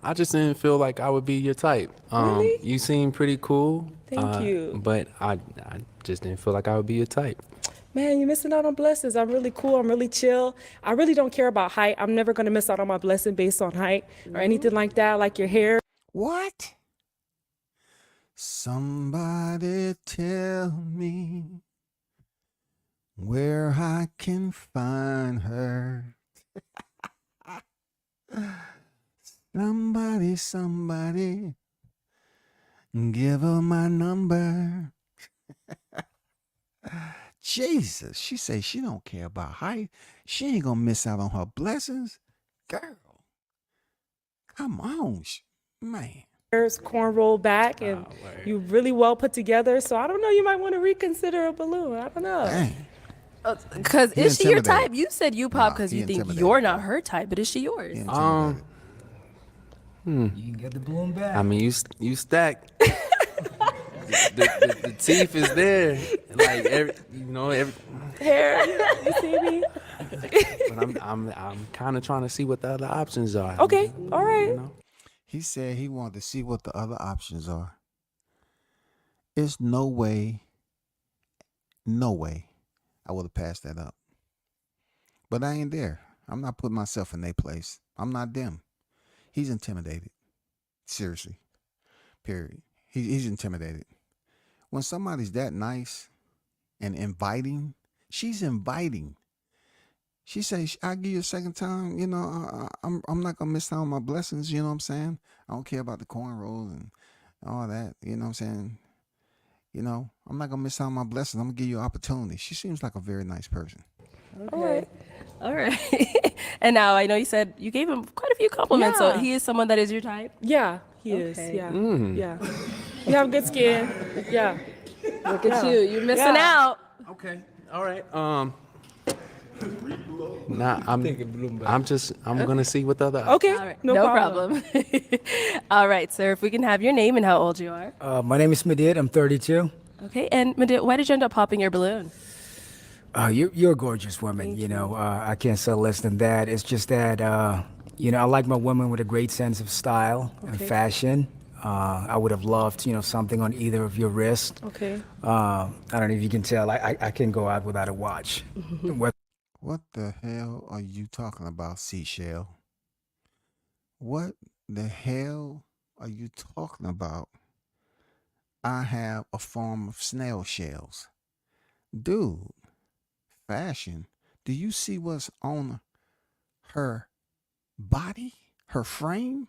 K: I just didn't feel like I would be your type.
N: Really?
K: You seem pretty cool.
N: Thank you.
K: But I just didn't feel like I would be your type.
N: Man, you're missing out on blessings. I'm really cool. I'm really chill. I really don't care about height. I'm never going to miss out on my blessing based on height or anything like that, like your hair.
A: What? Somebody tell me where I can find her. Somebody, give her my number. Jesus, she says she don't care about height. She ain't gonna miss out on her blessings. Girl, come on, man.
N: cornrow back, and you really well put together. So I don't know. You might want to reconsider a balloon. I don't know.
A: Dang.
B: Because
A: He
B: is she your
A: intimidated.
B: type? You said you pop because
A: he
B: you think
A: intimidated.
B: you're not her type, but is she yours?
D: You can get the balloon back.
K: I mean, you stacked. the teeth is there, like every.
N: Hair, you see me?
K: But I'm kind of trying to see what the other options are.
N: Okay, all right.
K: You know?
A: He said he wanted to see what the other options are. It's no way I would have passed that up. But I ain't there. I'm not putting myself in their place. I'm not them. He's intimidated. Seriously. Period. He's intimidated. When somebody's that nice and inviting, she's inviting. She says, "I'll give you a second time. You know, I'm not gonna miss out on my blessings. You know what I'm saying? I don't care about the cornrows and all that. You know what I'm saying? You know, I'm not gonna miss out on my blessings. I'm gonna give you an opportunity." She seems like a very nice person.
B: Okay. All right. And now I know you said you gave him quite a few compliments. So
N: Yeah.
B: he is someone that is your type?
N: Yeah, he is.
B: Okay.
N: Yeah,
K: Mm.
N: yeah. You have good skin. Yeah.
B: Look at you. You're missing
N: Yeah.
B: out.
K: Okay. All right. Nah, I'm gonna see what the other.
N: Okay.
B: All right.
N: No problem.
B: All right, sir. If we can have your name and how old you are.
D: My name is Madid. I'm 32.
B: Okay. And Madid, why did you end up popping your balloon?
D: You're a gorgeous woman. You know, I can't say less than that. It's just that, you know, I like my woman with a great sense of style and fashion. I would have loved, you know, something on either of your wrists.
N: Okay.
D: I don't know if you can tell. I can go out without a watch.
A: What the hell are you talking about, Seashell? What the hell are you talking about? I have a form of snail shells. Dude, fashion. Do you see what's on her body? Her frame?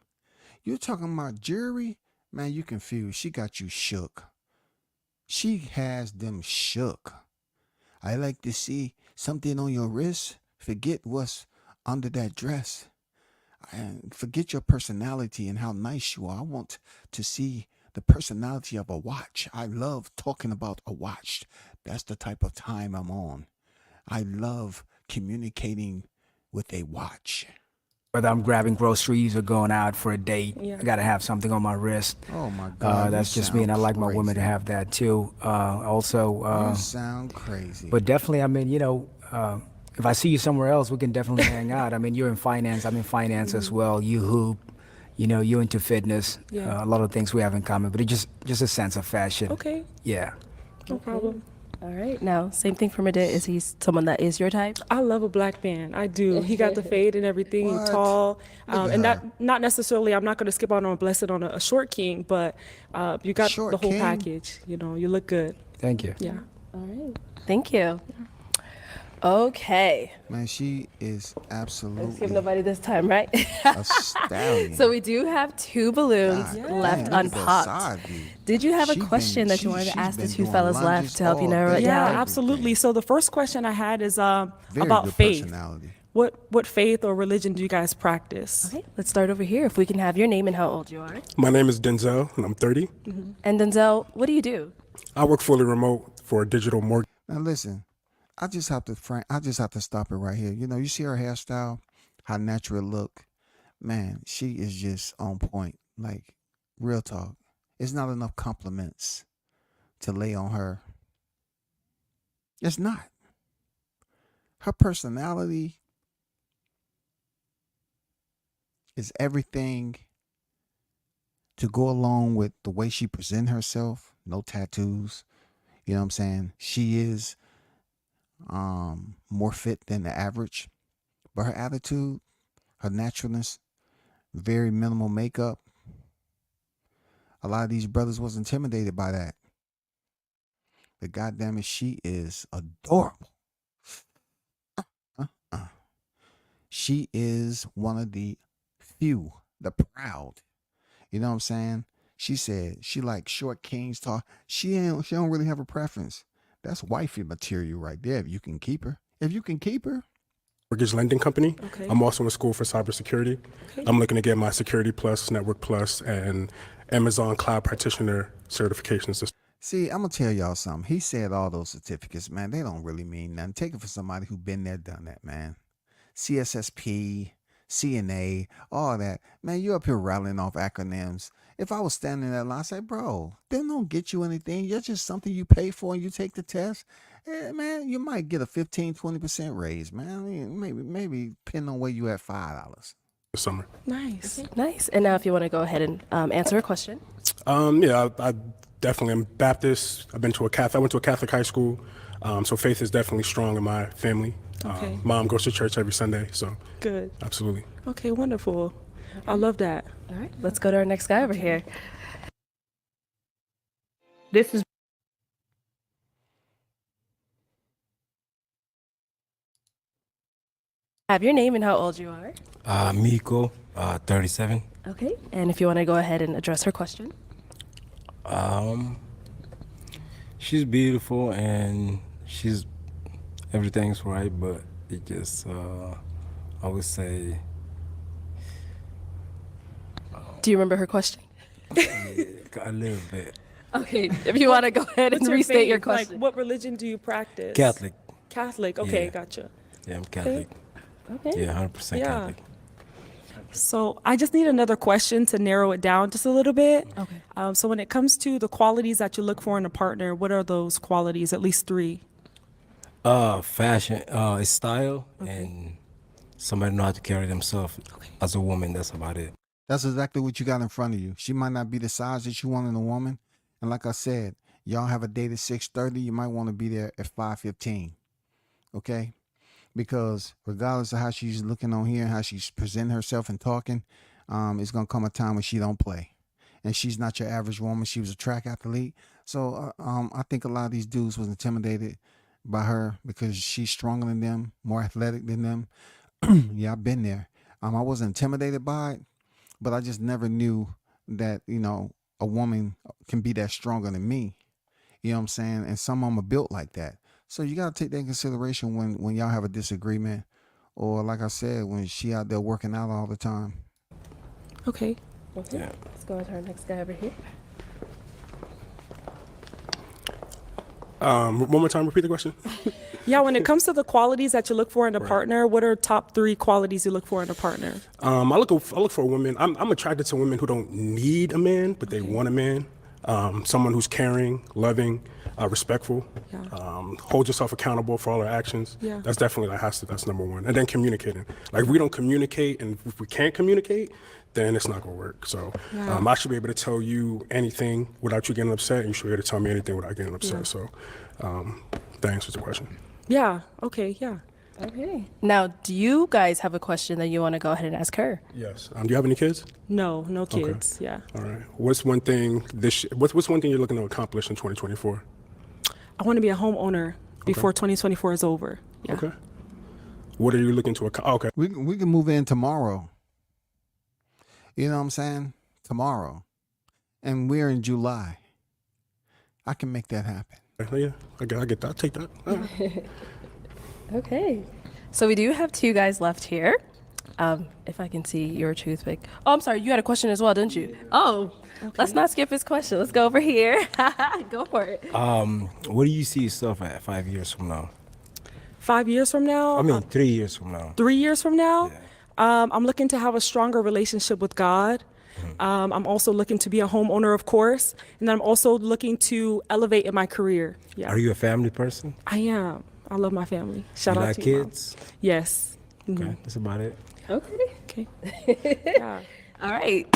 A: You're talking about jewelry? Man, you confused. She got you shook. She has them shook. I like to see something on your wrist. Forget what's under that dress. And forget your personality and how nice you are. I want to see the personality of a watch. I love talking about a watch. That's the type of time I'm on. I love communicating with a watch.
D: Whether I'm grabbing groceries or going out for a date,
N: Yeah.
D: I got to have something on my wrist.
A: Oh my God.
D: That's
A: you
D: just me, and I
A: sound
D: like my women to
A: crazy.
D: have that too. Also,
A: You sound crazy.
D: but definitely, I mean, you know, if I see you somewhere else, we can definitely hang out. I mean, you're in finance, I'm in finance as well. You hoop, you know, you into fitness.
N: Yeah.
D: A lot of things we have in common, but it's just a sense of fashion.
N: Okay.
D: Yeah.
N: No problem.
B: All right. Now, same thing for Madid. Is he someone that is your type?
N: I love a black man. I do. He got the fade and everything. He's
A: What?
N: tall,
A: Look at
N: and
A: her.
N: not necessarily. I'm not going to skip out on a blessed on a short king, but you got
A: Short
N: the whole
A: king?
N: package. You know, you look good.
D: Thank you.
N: Yeah.
B: All right. Thank you. Okay.
A: Man, she is
B: Let's give
A: absolutely
B: nobody this time, right?
A: a stallion.
B: So we do have 2 balloons
A: God
B: left
A: damn, look at that
B: unpopped.
A: side view.
B: Did you have a
A: She
B: question
A: been-
B: that you
A: she-
B: wanted to
A: she's
B: ask the
A: been
B: 2
A: doing
B: fellas
A: lunges
B: left to help you
A: all
B: narrow it
A: day.
N: Yeah,
B: down?
N: absolutely. So the first question I had is
A: Very
N: about
A: good
N: faith.
A: personality.
N: What faith or religion do you guys practice?
B: Okay, let's start over here. If we can have your name and how old you are.
Q: My name is Denzel, and I'm 30.
B: And Denzel, what do you do?
Q: I work fully remote for a digital mortgage.
A: Now listen, I just have to stop it right here. You know, you see her hairstyle, how natural it look. Man, she is just on point. Like, real talk. It's not enough compliments to lay on her. It's not. Her personality is everything to go along with the way she present herself. No tattoos. You know what I'm saying? She is more fit than the average, but her attitude, her naturalness, very minimal makeup. A lot of these brothers was intimidated by that. But goddamn it, she is adorable. She is one of the few, the proud. You know what I'm saying? She said she likes short kings talk. She don't really have a preference. That's wifey material right there. If you can keep her. If you can keep her.
Q: Mortgage lending company.
N: Okay.
Q: I'm also in school for cybersecurity.
N: Okay.
Q: I'm looking to get my Security Plus, Network Plus, and Amazon Cloud Practitioner certification system.
A: See, I'm gonna tell y'all something. He said all those certificates, man. They don't really mean nothing. Take it for somebody who been there, done that, man. CSSP, CNA, all that. Man, you up here rattling off acronyms. If I was standing in that line, I'd say, bro, they don't get you anything. You're just something you pay for and you take the test. Man, you might get a 15-20% raise, man. I mean, maybe depending on where you at, $5.
Q: Summer.
B: Nice. Nice. And now if you want to go ahead and answer a question.
Q: Yeah, I definitely am Baptist. I went to a Catholic high school. So faith is definitely strong in my family.
N: Okay.
Q: Mom goes to church every Sunday, so
N: Good.
Q: absolutely.
N: Okay, wonderful. I love that.
B: All right, let's go to our next guy over here. This is have your name and how old you are.
L: Miko, 37.
B: Okay. And if you want to go ahead and address her question.
L: She's beautiful and everything's right, but it just, I would say,
B: Do you remember her question?
L: a little bit.
B: Okay. If you want to go ahead and
N: What's your
B: restate your
N: faith?
B: question.
N: Like, what religion do you practice?
L: Catholic.
N: Catholic. Okay,
L: Yeah.
N: gotcha.
L: Yeah, I'm Catholic.
B: Okay.
L: Yeah, 100%
N: Yeah.
L: Catholic.
N: So I just need another question to narrow it down just a little bit.
B: Okay.
N: So when it comes to the qualities that you look for in a partner, what are those qualities? At least 3.
L: Fashion, style, and somebody know how to carry themselves as a woman. That's about it.
A: That's exactly what you got in front of you. She might not be the size that you want in a woman. And like I said, y'all have a date at 6:30. You might want to be there at 5:15. Okay? Because regardless of how she's looking on here and how she's presenting herself and talking, it's going to come a time when she don't play. And she's not your average woman. She was a track athlete. So I think a lot of these dudes was intimidated by her because she's stronger than them, more athletic than them. Yeah, I've been there. I wasn't intimidated by it, but I just never knew that, a woman can be that stronger than me. You know what I'm saying? And some of them are built like that. So you got to take that in consideration when y'all have a disagreement, or like I said, when she out there working out all the time.
N: Okay.
L: Yeah.
B: Let's go to our next guy over here.
Q: One more time, repeat the question.
N: Yeah, when it comes to the qualities that you look for in a partner, what are top 3 qualities you look for in a partner?
Q: I look for a woman. I'm attracted to women who don't need a man, but they want a man. Someone who's caring, loving, respectful, holds yourself accountable for all her actions.
N: Yeah.
Q: That's definitely that's number 1. And then communicating. Like if we don't communicate, and if we can't communicate, then it's not gonna work. So I should be able to tell you anything without you getting upset, and you should be able to tell me anything without getting upset.
N: Yeah.
Q: So that answers the question.
N: Yeah. Okay. Yeah.
B: Okay. Now, do you guys have a question that you want to go ahead and ask her?
Q: Yes. Do you have any kids?
N: No kids. Yeah.
Q: All right. What's one thing what's one thing you're looking to accomplish in 2024?
N: I want to be a homeowner before 2024 is over. Yeah.
Q: Okay. What are you looking to accomplish? Okay.
A: We can move in tomorrow. You know what I'm saying? Tomorrow. And we're in July. I can make that happen.
Q: Yeah, I get that. I'll take that. All right.
B: Okay. So we do have 2 guys left here. If I can see your toothpick. Oh, I'm sorry. You had a question as well, didn't you? Oh, let's not skip his question. Let's go over here. Go for it.
L: Where do you see yourself at 5 years from now?
N: 5 years from now?
L: I mean, 3 years from now.
N: 3 years from now? I'm looking to have a stronger relationship with God. I'm also looking to be a homeowner, of course. And then I'm also looking to elevate in my career. Yeah.
L: Are you a family person?
N: I am. I love my family. Shout
L: you
N: out
L: like
N: to you, Mom.
L: kids?
N: Yes.
L: Okay, that's about it.
B: Okay.
N: Yeah.
B: All right.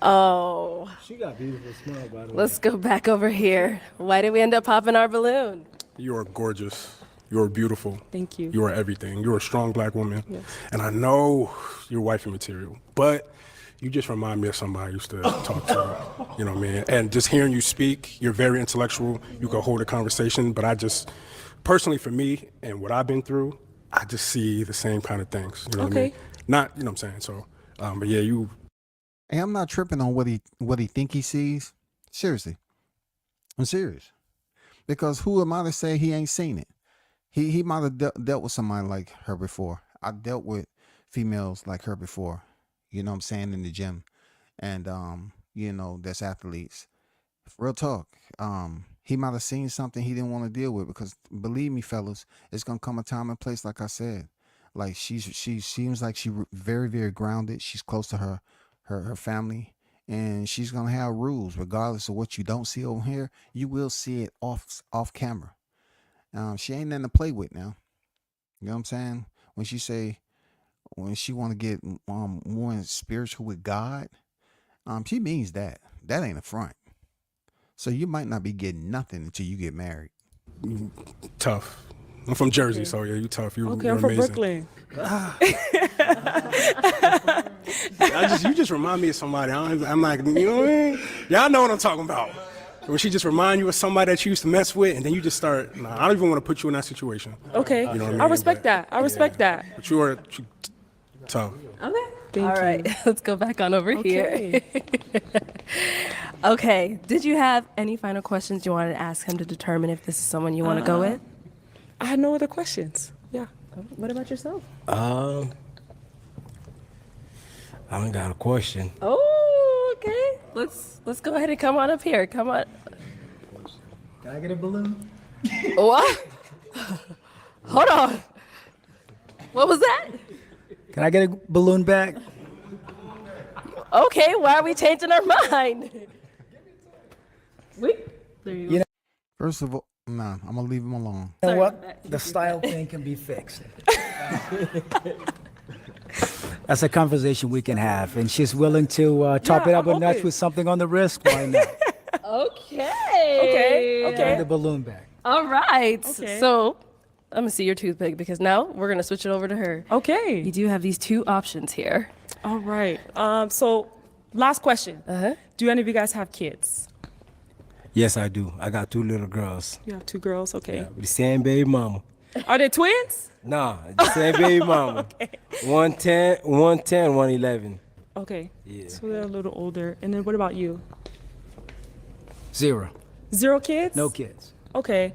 B: Oh.
L: She got beautiful smile, by the way.
B: Let's go back over here. Why did we end up popping our balloon?
Q: You are gorgeous. You are beautiful.
N: Thank you.
Q: You are everything. You're a strong black woman.
N: Yes.
Q: And I know you're wifey material, but you just remind me of somebody I used to talk to, you know what I mean? And just hearing you speak, you're very intellectual. You can hold a conversation, but I just, personally for me and what I've been through, I just see the same kind of things. You know what I mean? Not, you know what I'm saying? So, but yeah, you.
A: Hey, I'm not tripping on what he think he sees. Seriously. I'm serious. Because who am I to say he ain't seen it? He might have dealt with somebody like her before. I dealt with females like her before, you know what I'm saying, in the gym. And, that's athletes. Real talk. He might have seen something he didn't want to deal with, because believe me, fellas, it's gonna come a time and place. Like I said, like she seems like she very, very grounded. She's close to her family, and she's gonna have rules regardless of what you don't see over here. You will see it off camera. She ain't nothing to play with now. You know what I'm saying? When she want to get more spiritual with God, she means that. That ain't a front. So you might not be getting nothing until you get married.
Q: Tough. I'm from Jersey, so yeah, you tough. You're
N: I'm from
Q: amazing.
N: Brooklyn.
Q: You just remind me of somebody. I'm like, you know what I mean? Y'all know what I'm talking about. When she just remind you of somebody that you used to mess with, and then you just start. Nah, I don't even want to put you in that situation.
N: Okay.
Q: You know what I mean?
N: I respect that. I respect that.
Q: But you are tough.
B: Okay. All right. Let's go back on over here. Okay. Did you have any final questions you wanted to ask him to determine if this is someone you want to go with?
N: I had no other questions. Yeah.
B: What about yourself?
L: I don't got a question.
B: Oh, okay. Let's go ahead and come on up here. Come on.
D: Can I get a balloon?
B: What? Hold on. What was that?
D: Can I get a balloon back?
B: Okay, why are we changing our mind? There you go.
A: First of all, nah, I'm gonna leave him alone.
D: You know what? The style thing can be fixed. That's a conversation we can have, and she's willing to top it up a notch with something on the wrist. Why not?
B: Okay.
D: Get the balloon back.
B: All right.
N: Okay.
B: So I'm gonna see your toothpick, because now we're gonna switch it over to her.
N: Okay.
B: You do have these two options here.
N: All right. So last question. Do any of you guys have kids?
L: Yes, I do. I got 2 little girls.
N: You have 2 girls. Okay.
L: With the same baby mama.
N: Are they twins?
L: Nah, the same baby mama.
N: Okay.
L: 110, 111.
N: Okay.
L: Yeah.
N: So they're a little older. And then what about you?
D: 0.
N: 0 kids?
D: No kids.
N: Okay.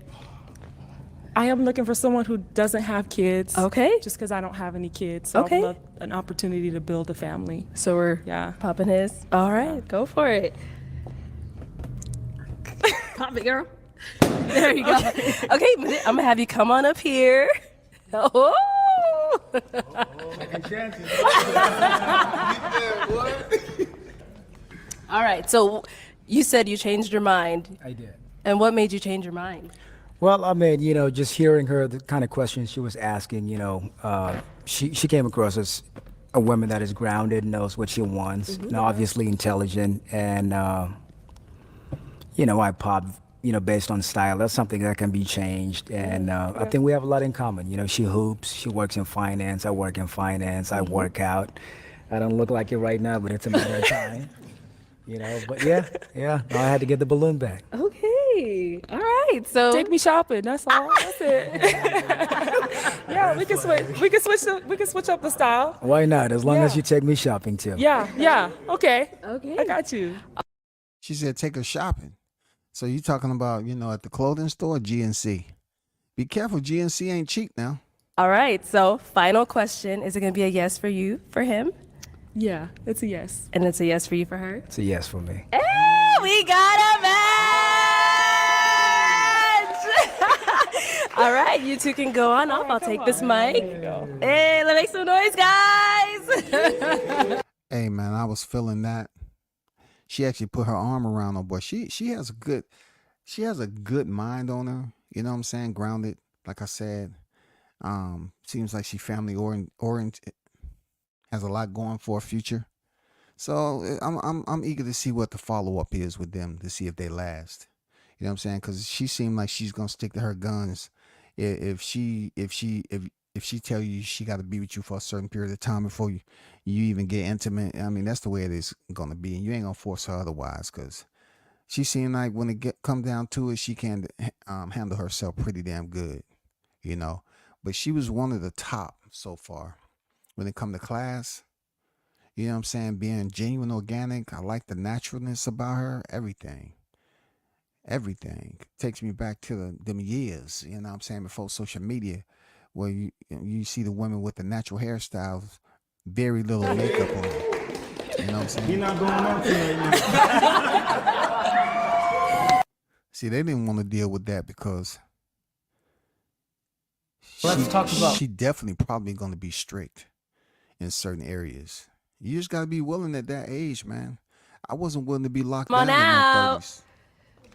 N: I am looking for someone who doesn't have kids.
B: Okay.
N: Just because I don't have any kids. So
B: Okay.
N: I'd love an opportunity to build a family.
B: So we're popping his. All right, go for it. Pop it, girl. There you go. Okay, I'm gonna have you come on up here. Oh. All right. So you said you changed your mind.
D: I did.
B: And what made you change your mind?
D: Well, I mean, just hearing her, the kind of questions she was asking, she came across as a woman that is grounded, knows what she wants, obviously intelligent, and, I pop, based on style. That's something that can be changed, and I think we have a lot in common. She hoops, she works in finance, I work in finance, I work out. I don't look like it right now, but it's a matter of time. But yeah, I had to get the balloon back.
B: Okay. All right. So
N: Take me shopping. That's all. That's it. Yeah, we can switch up the style.
D: Why not? As long as
N: Yeah.
D: you take me shopping too.
N: Yeah. Okay.
B: Okay.
N: I got you.
A: She said take her shopping. So you talking about, at the clothing store, GNC. Be careful, GNC ain't cheap now.
B: All right. So final question: is it gonna be a yes for you for him,
N: Yeah, it's a yes.
B: and it's a yes for you for her?
D: It's a yes for me.
B: Hey, we got a match! All right, you two can go on up. I'll take this mic. Hey, let's make some noise, guys!
A: Hey man, I was feeling that. She actually put her arm around her boy. She has a good mind on her. You know what I'm saying? Grounded, like I said. Seems like she family oriented, has a lot going for a future. So I'm eager to see what the follow up is with them, to see if they last. You know what I'm saying? Because she seemed like she's gonna stick to her guns. If she tell you she got to be with you for a certain period of time before you even get intimate, I mean that's the way it is gonna be, and you ain't gonna force her otherwise. Because she seemed like when it come down to it, she can handle herself pretty damn good, But she was one of the top so far when it come to class. You know what I'm saying? Being genuine, organic. I like the naturalness about her. Everything takes me back to them years. You know what I'm saying? Before social media, where you see the women with the natural hairstyles, very little makeup on. You know what I'm saying?
G: You're not going out tonight now.
A: See, they didn't want to deal with that because
D: Let's talk about.
A: she definitely probably going to be strict in certain areas. You just got to be willing at that age, man. I wasn't willing to be locked
B: Come on
A: down in my
B: out.
A: 30s. You know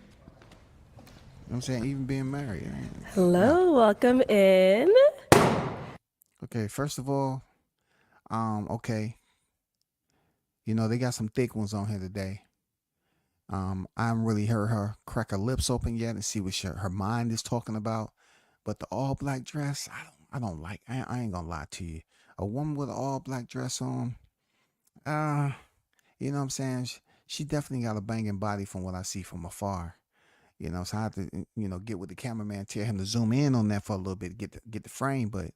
A: what I'm saying? Even being married. Man.
B: Hello, welcome in.
A: Okay, first of all, okay. You know, they got some thick ones on here today. I haven't really heard her crack her lips open yet and see what her mind is talking about. But the all black dress, I don't like. I ain't gonna lie to you. A woman with an all black dress on, you know what I'm saying? She definitely got a banging body from what I see from afar. You know, so I have to, get with the cameraman, tell him to zoom in on that for a little bit, get the frame. But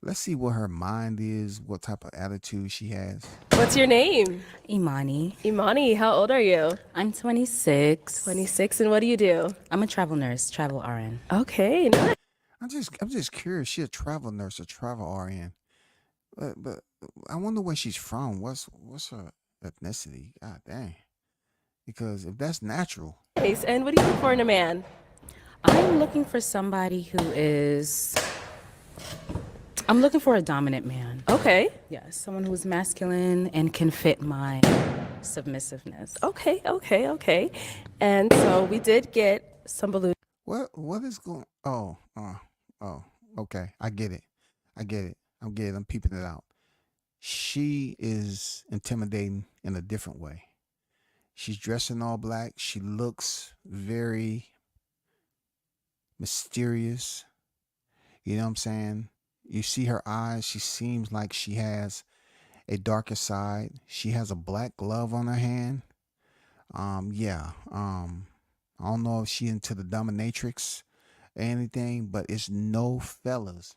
A: let's see what her mind is, what type of attitude she has.
B: What's your name?
R: Imani.
B: Imani, how old are you?
R: I'm 26.
B: 26, and what do you do?
R: I'm a travel nurse, travel RN.
B: Okay, nice.
A: I'm just curious. She a travel nurse, a travel RN. But I wonder where she's from. What's her ethnicity? God dang. Because if that's natural.
B: Nice. And what do you look for in a man?
R: I'm looking for somebody who is. I'm looking for a dominant man.
B: Okay.
R: Yes, someone who's masculine and can fit my submissiveness.
B: Okay. And so we did get some balloons.
A: What is going? Oh, okay. I get it. I'm peeping it out. She is intimidating in a different way. She's dressed in all black. She looks very mysterious. You know what I'm saying? You see her eyes. She seems like she has a darker side. She has a black glove on her hand. Yeah. I don't know if she into the dominatrix or anything, but it's no fellas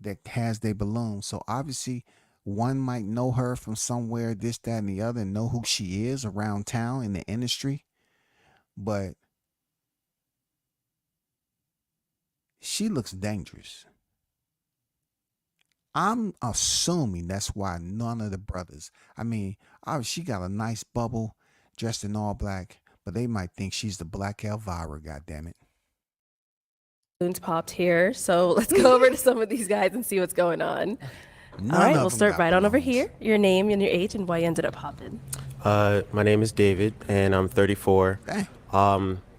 A: that has their balloon. So obviously one might know her from somewhere, this, that, and the other, and know who she is around town in the industry. But she looks dangerous. I'm assuming that's why none of the brothers, she got a nice bubble dressed in all black, but they might think she's the Black Elvira, goddammit.
B: Balloons popped here, so let's go over to some of these guys and see what's going on. All right, we'll start right on over here. Your name and your age and why you ended up popping.
H: My name is David, and I'm 34.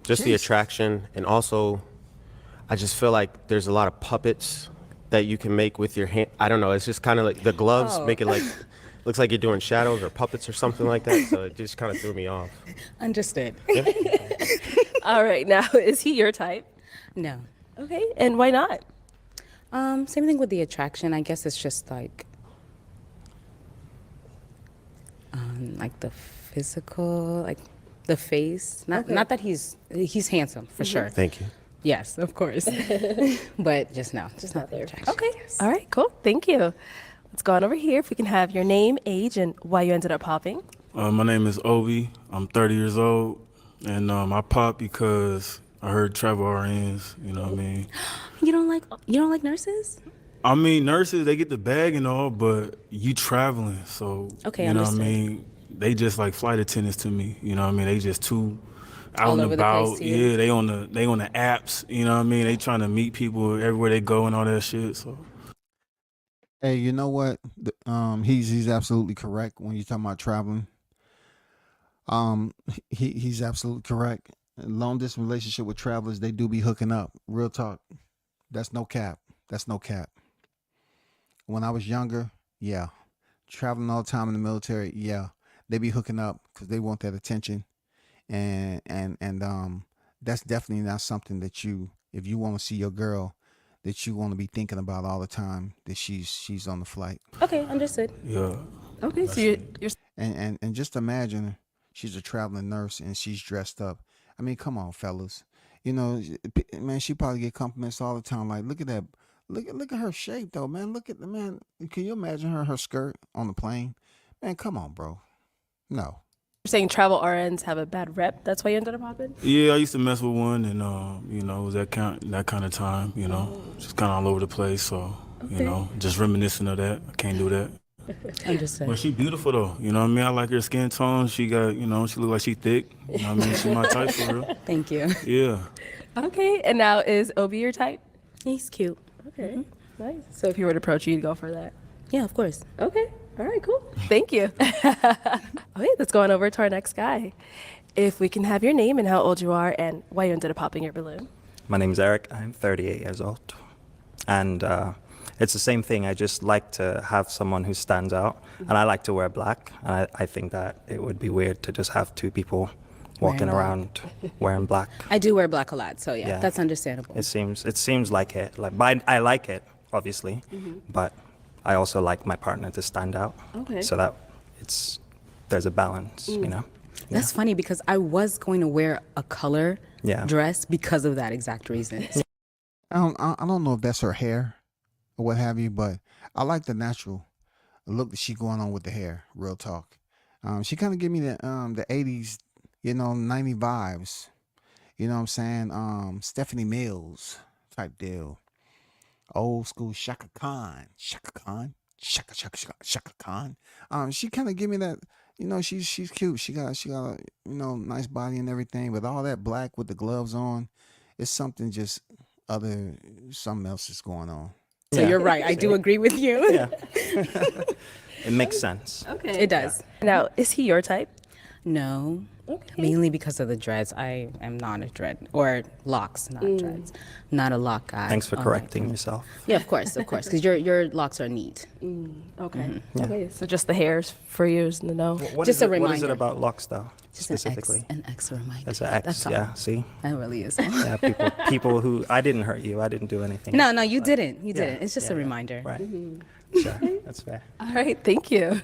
H: Just the attraction, and also, I just feel like there's a lot of puppets that you can make with your hand. I don't know. It's just kind of like the gloves make it like looks like you're doing shadows or puppets or something like that. So it just kind of threw me off.
R: Understood.
H: Yeah.
B: All right, now is he your type?
R: No.
B: Okay, and why not?
R: Same thing with the attraction. I guess it's just like the physical, like the face. Not that he's handsome for sure.
H: Thank you.
R: Yes, of course. But just not the attraction.
B: Okay. All right, cool. Thank you. Let's go on over here. If we can have your name, age, and why you ended up popping.
I: My name is Obi. I'm 30 years old, and I popped because I heard travel RNs. You know what I mean?
R: You don't like nurses?
I: I mean, nurses, they get the bag and all, but you traveling, so
R: okay,
I: you know
R: understood.
I: what I mean? They just like flight attendants to me. You know what I mean? They just too out
R: All
I: and
R: over the
I: about.
R: place to you?
I: Yeah, they on the apps. You know what I mean? They trying to meet people everywhere they go and all that shit. So.
A: Hey, you know what? He's absolutely correct when you're talking about traveling. He's absolutely correct. Long distance relationship with travelers, they do be hooking up. Real talk. That's no cap. When I was younger, yeah. Traveling all the time in the military, yeah. They be hooking up because they want that attention. And that's definitely not something that if you want to see your girl, that you want to be thinking about all the time, that she's on the flight.
R: Okay, understood.
I: Yeah.
B: Okay, so you're
A: and just imagine she's a traveling nurse and she's dressed up. I mean, come on, fellas. You know, man, she probably get compliments all the time. Like, look at that. Look at her shape, though, man. Look at the man. Can you imagine her skirt on the plane? Man, come on, bro. No.
B: You're saying travel RNs have a bad rep. That's why you ended up popping?
I: Yeah, I used to mess with one, and you know, it was that kind of time. You know, just kind of all over the place. So you know, just reminiscing of that. I can't do that
R: Understood.
I: But she beautiful though. You know what I mean? I like her skin tone. She got, you know, she look like she thick. You know what I mean? She my type for real.
R: Thank you.
I: Yeah.
B: Okay, and now is Obi your type?
R: He's cute.
B: Okay, nice. So if you were to approach you, you'd go for that?
R: Yeah, of course.
B: Okay, all right, cool. Thank you. Okay, let's go on over to our next guy. If we can have your name and how old you are and why you ended up popping your balloon.
O: My name's Eric. I'm 38 years old. And it's the same thing. I just like to have someone who stands out. And I like to wear black. And I think that it would be weird to just have two people walking around wearing black.
R: I do wear black a lot, so yeah, that's understandable.
O: It seems like it. Like, but I like it, obviously. But I also like my partner to stand out.
B: Okay.
O: So that there's a balance, you know?
R: That's funny because I was going to wear a color
O: Yeah.
R: dress because of that exact reason.
A: I don't know if that's her hair or what have you, but I like the natural look that she going on with the hair. Real talk. She kind of give me the 80s, 90 vibes. You know what I'm saying? Stephanie Mills type deal. Old school Shaka Khan. Shaka Khan. She kind of give me that. She's cute. She got a nice body and everything, but all that black with the gloves on, it's something something else is going on.
R: So you're right. I do agree with you.
O: Yeah. It makes sense.
B: Okay.
R: It does.
B: Now, is he your type?
R: No.
B: Okay.
R: Mainly because of the dreads. I am not a dread or locks, not dreads. Not a lock guy.
O: Thanks for
R: Oh,
O: correcting yourself.
R: Yeah, of course, because your locks are neat.
B: Okay.
O: Yeah.
B: Okay. So just the hairs for you is the no.
O: What
R: Just
O: is
R: a
O: it, What is it
R: reminder.
O: about locks, though,
R: Just
O: specifically?
R: an X reminder.
O: There's an X,
R: That's all.
O: yeah, see?
R: That really is.
O: Yeah, people who, I didn't hurt you, I didn't do anything.
R: No, you didn't. You
O: Yeah,
R: didn't. It's just a
O: yeah,
R: reminder.
O: Right. Sure, that's fair.
B: All right. Thank you.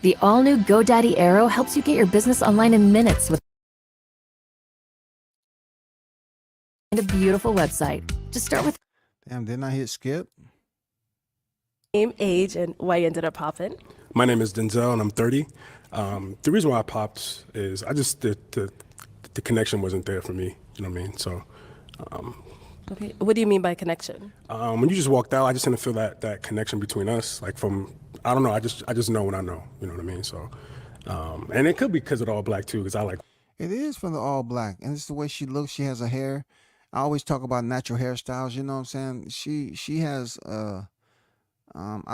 S: The all-new GoDaddy Arrow helps you get your business online in minutes with a beautiful website. Just start with
A: Damn, didn't I hit skip?
B: Name, age, and why you ended up popping.
Q: My name is Denzel, and I'm 30. The reason why I popped is I just the connection wasn't there for me. You know what I mean? So
B: Okay. What do you mean by connection?
Q: when you just walked out, I just didn't feel that connection between us. Like I don't know. I just know what I know. You know what I mean? So and it could be because of the all black too, because I like.
A: It is from the all black, and it's the way she looks. She has her hair. I always talk about natural hairstyles. You know what I'm saying? She has I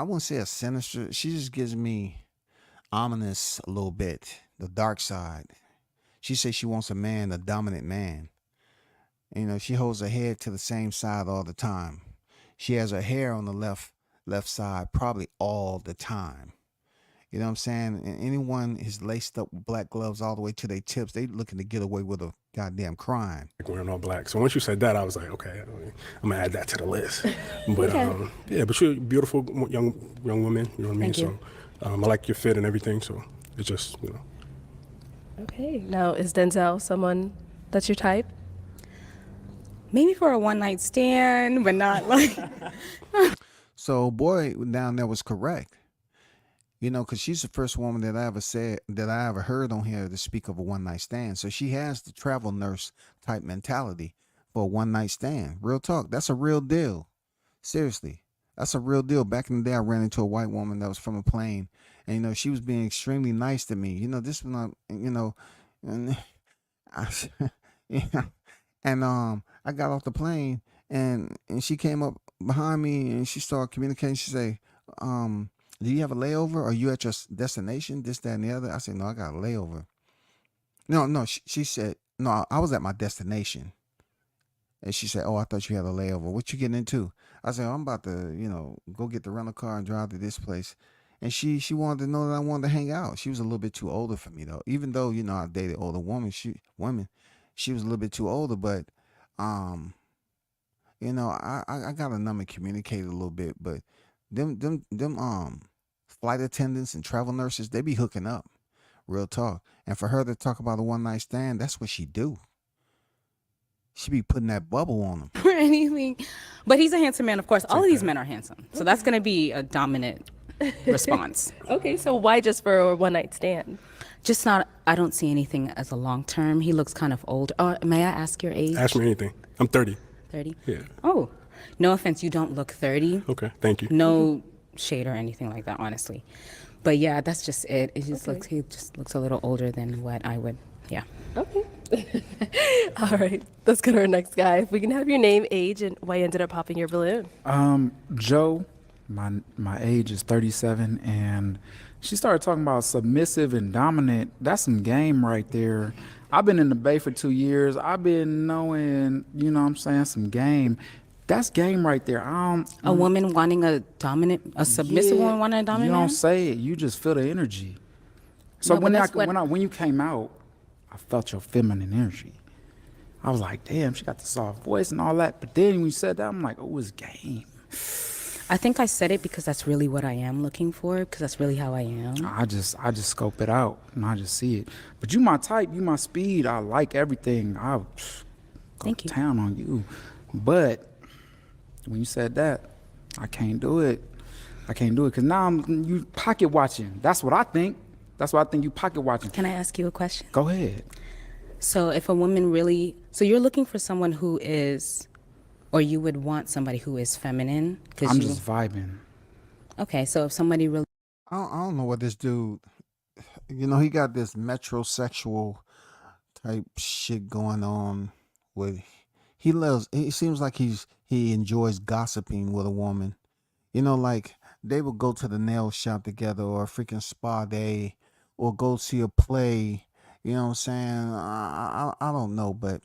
A: wouldn't say a sinister. She just gives me ominous a little bit. The dark side. She says she wants a dominant man. She holds her head to the same side all the time. She has her hair on the left side probably all the time. You know what I'm saying? And anyone is laced up with black gloves all the way to their tips, they looking to get away with a goddamn crime.
Q: Like wearing all black. So once you said that, I was like, okay, I'm gonna add that to the list. But yeah, but you're a beautiful young woman. You know what I mean?
R: Thank you.
Q: So I like your fit and everything. So it's just
B: Okay. Now, is Denzel someone that's your type?
R: Maybe for a one-night stand, but not like.
A: So boy down there was correct. Because she's the first woman that I ever heard on here to speak of a one night stand. So she has the travel nurse type mentality for a one night stand. Real talk. That's a real deal. Seriously. That's a real deal. Back in the day, I ran into a white woman that was from a plane, and she was being extremely nice to me. This was not, and I got off the plane, and she came up behind me, and she started communicating. She say, do you have a layover? Are you at your destination? This, that, and the other. I said, no, I got a layover. No. She said, no, I was at my destination. And she said, oh, I thought you had a layover. What you getting into? I said, I'm about to, go get the rental car and drive to this place. And she wanted to know that I wanted to hang out. She was a little bit too older for me, though. Even though, I dated older women, she was a little bit too older. But, I got to numb and communicate a little bit. But them flight attendants and travel nurses, they be hooking up. Real talk. And for her to talk about a one night stand, that's what she do. She be putting that bubble on him.
R: Or anything. But he's a handsome man, of course. All of these men are handsome. So that's going to be a dominant response.
B: Okay, so why just for a one night stand?
R: Just not, I don't see anything as a long term. He looks kind of old. May I ask your age?
Q: ask me anything. I'm 30.
R: 30?
Q: Yeah.
R: Oh, no offense, you don't look 30.
Q: Okay, thank you.
R: No shade or anything like that, honestly. But yeah, that's just it. It just looks, he just looks a little older than what I would, yeah.
B: Okay. All right. Let's go to our next guy. If we can have your name, age, and why you ended up popping your balloon.
G: Joe, my age is 37, and she started talking about submissive and dominant. That's some game right there. I've been in the Bay for 2 years. I've been knowing, you know what I'm saying, some game. That's game right there.
R: A woman wanting a submissive woman wanting a dominant
G: You don't
R: man?
G: say it. You just feel the energy. So
R: No, but that's
G: when you came out, I felt your feminine energy. I was like, damn, she got the soft voice and all that. But then when you said that, I'm like, oh, it's game.
R: I think I said it because that's really what I am looking for, because that's really how I am.
G: I just scope it out and I just see it. But you my type, you my speed. I like everything. I go
R: Thank
G: to
R: you.
G: town on you. But when you said that, I can't do it. I can't do it because now you pocket watching. That's what I think. That's what I think, you pocket watching.
R: Can I ask you a question?
G: Go ahead.
R: So if a woman really, so you're looking for someone who is, or you would want somebody who is feminine?
G: I'm just vibing.
R: Okay, so if somebody really.
A: I don't know what this dude, you know, he got this metrosexual type shit going on with, he seems like he enjoys gossiping with a woman. You know, like they would go to the nail shop together or a freaking spa day or go see a play. You know what I'm saying? I don't know, but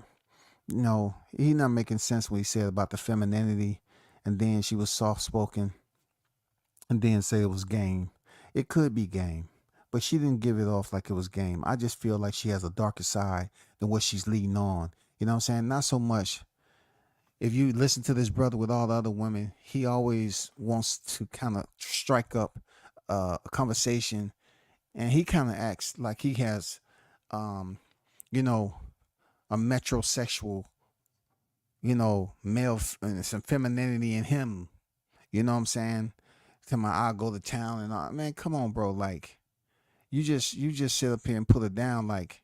A: you know, he not making sense what he said about the femininity, and then she was soft spoken, and then say it was game. It could be game, but she didn't give it off like it was game. I just feel like she has a darker side than what she's leading on. You know what I'm saying? Not so much. If you listen to this brother with all the other women, he always wants to kind of strike up a conversation, and he kind of acts like he has, you know, a metrosexual, you know, male and some femininity in him. You know what I'm saying? Tell my I go to town and all. Man, come on, bro. Like, you just sit up here and put it down like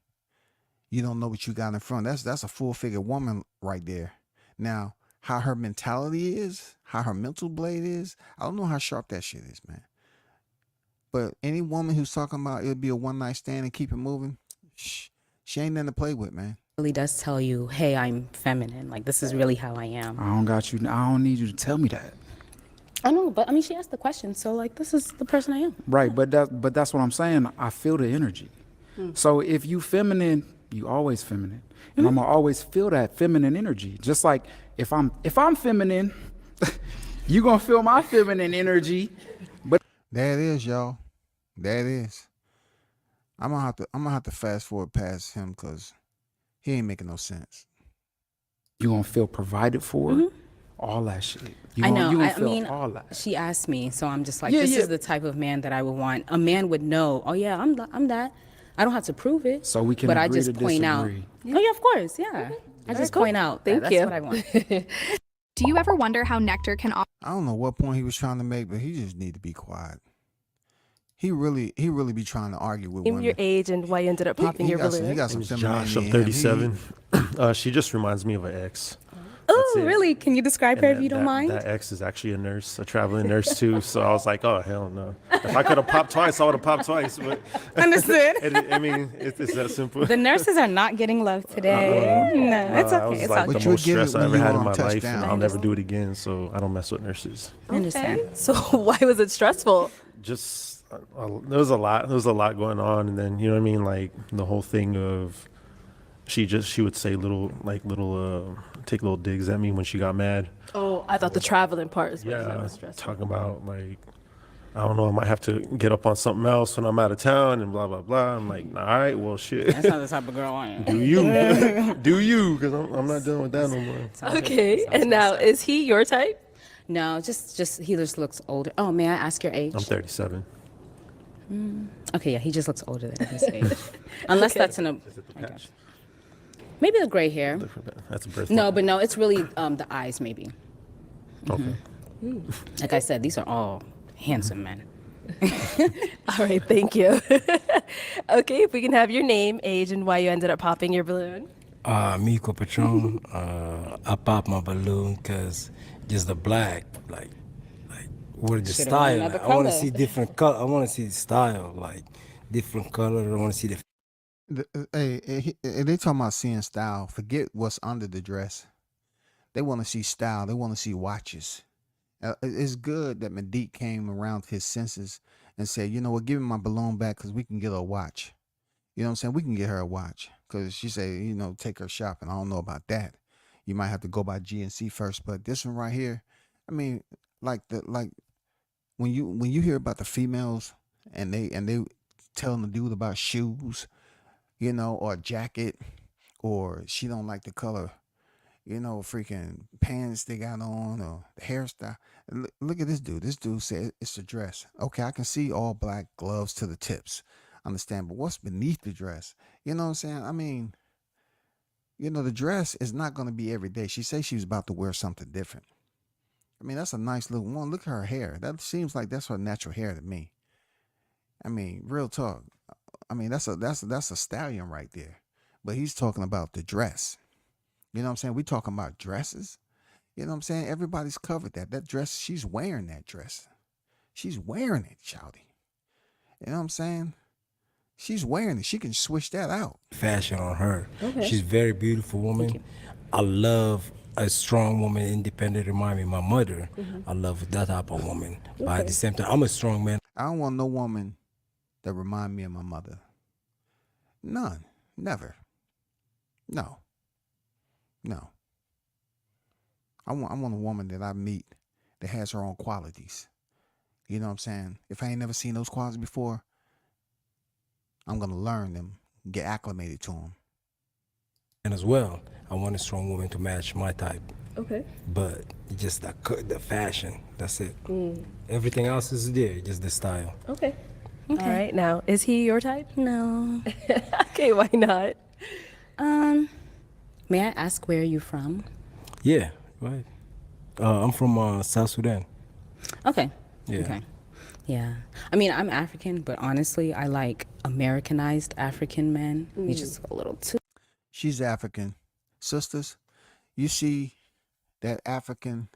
A: you don't know what you got in front. That's a full figure woman right there. Now, how her mentality is, how her mental blade is, I don't know how sharp that shit is, man. But any woman who's talking about it'll be a one night stand and keep it moving, she ain't nothing to play with, man.
R: Really does tell you, hey, I'm feminine. Like, this is really how I am.
G: I don't need you to tell me that.
R: I know, but I mean, she asked the question, so like, this is the person I am.
G: Right, but that's what I'm saying. I feel the energy. So if you feminine, you always feminine, and I'm gonna always feel that feminine energy. Just like if I'm feminine, you gonna feel my feminine energy. But
A: there it is, y'all. There it is. I'm gonna have to fast forward past him because he ain't making no sense.
G: You gonna feel provided for, all that shit.
R: I know.
G: You
R: I
G: feel
R: mean,
G: all that.
R: she asked me, so I'm just like,
G: Yeah,
R: this
G: yeah.
R: is the type of man that I would want. A man would know. Oh yeah, I'm that. I don't have to prove it.
G: So we can
R: but I
G: agree
R: just
G: to
R: point out.
G: disagree.
R: Oh yeah, of course, yeah. I just point out.
B: Thank
R: that's
B: you.
R: what I want.
T: Do you ever wonder how nectar can
A: I don't know what point he was trying to make, but he just need to be quiet. He really be trying to argue with
B: Name
A: women.
B: your age and why you ended up popping your balloon.
A: He got some
E: My name is
A: femininity
E: Josh.
A: in
E: I'm
A: him.
E: 37. She just reminds me of an ex.
R: Oh,
E: it.
R: really? Can you describe her if you don't mind?
E: That ex is actually a nurse, a traveling nurse too. So I was like, oh hell no. If I could have popped twice, I would have popped twice. But
R: Understood.
E: I mean, it's that simple.
R: The nurses are not getting love today. No, it's
E: I was
R: okay. It's
E: like
R: all
E: the
R: good.
E: most stress I ever had in my
A: touchdown.
E: life, and I'll never do it again. So I don't mess with nurses.
R: I understand.
B: So why was it stressful?
E: Just there was a lot going on, and then you know what I mean, like the whole thing of she would say take little digs at me when she got mad.
B: Oh, I thought the traveling part is what
E: Yeah,
B: was stressful.
E: talking about like I don't know, I might have to get up on something else when I'm out of town and blah blah blah. I'm like, all right, well shit.
R: That's not the type of girl I am.
E: Do you? Do you? Because I'm not dealing with that no more.
B: Okay, and now is he your type?
R: No, just he just looks older. Oh, may I ask your age?
E: I'm 37.
R: Okay, yeah, he just looks older than his age. Unless that's in a. I guess. Maybe the gray hair.
E: That's a birthday.
R: No, but no, it's really the eyes, maybe.
E: Okay.
R: Like I said, these are all handsome men.
B: All right, thank you. Okay, if we can have your name, age, and why you ended up popping your balloon.
L: Miko Patron. I popped my balloon because just the black, like Where the
R: Should've worn
L: style
R: another
L: at. I want to
R: color.
L: see different color. I want to see the style, like different color. I want to see the
A: They talking about seeing style. Forget what's under the dress. They want to see style. They want to see watches. It's good that Medique came around to his senses and said, you know what, give me my balloon back because we can get her a watch. You know what I'm saying? We can get her a watch because she said, you know, take her shopping. I don't know about that. You might have to go by GNC first, but this one right here, I mean, like when you hear about the females and they telling the dude about shoes, you know, or a jacket, or she don't like the color, you know, freaking pants they got on or the hairstyle. Look at this dude. This dude said it's a dress. Okay, I can see all black gloves to the tips. Understand, but what's beneath the dress? You know what I'm saying? I mean, you know, the dress is not going to be every day. She said she was about to wear something different. I mean, that's a nice little one. Look at her hair. That seems like that's her natural hair to me. I mean, real talk. I mean, that's a stallion right there. But he's talking about the dress. You know what I'm saying? We talking about dresses. You know what I'm saying? Everybody's covered that. That dress, she's wearing that dress. She's wearing it, shouty. You know what I'm saying? She's wearing it. She can switch that out.
L: fashion on her.
B: Okay.
L: She's a very beautiful woman. I love a strong woman, independent. Remind me of my mother. I love that type of woman. But at the same time, I'm a strong man.
A: I don't want no woman that remind me of my mother. None. Never. No. No. I want a woman that I meet that has her own qualities. You know what I'm saying? If I ain't never seen those qualities before, I'm going to learn them, get acclimated to them.
L: And as well, I want a strong woman to match my type.
B: Okay.
L: But just the fashion, that's it. Everything else is there, just the style.
B: Okay. All right. Now, is he your type? No. Okay. Why not?
R: May I ask where you're from?
L: Yeah, right. I'm from South Sudan.
R: Okay.
L: Yeah.
R: Okay. Yeah. I mean, I'm African, but honestly, I like Americanized African men. He's just a little too.
A: She's African. Sisters, you see that African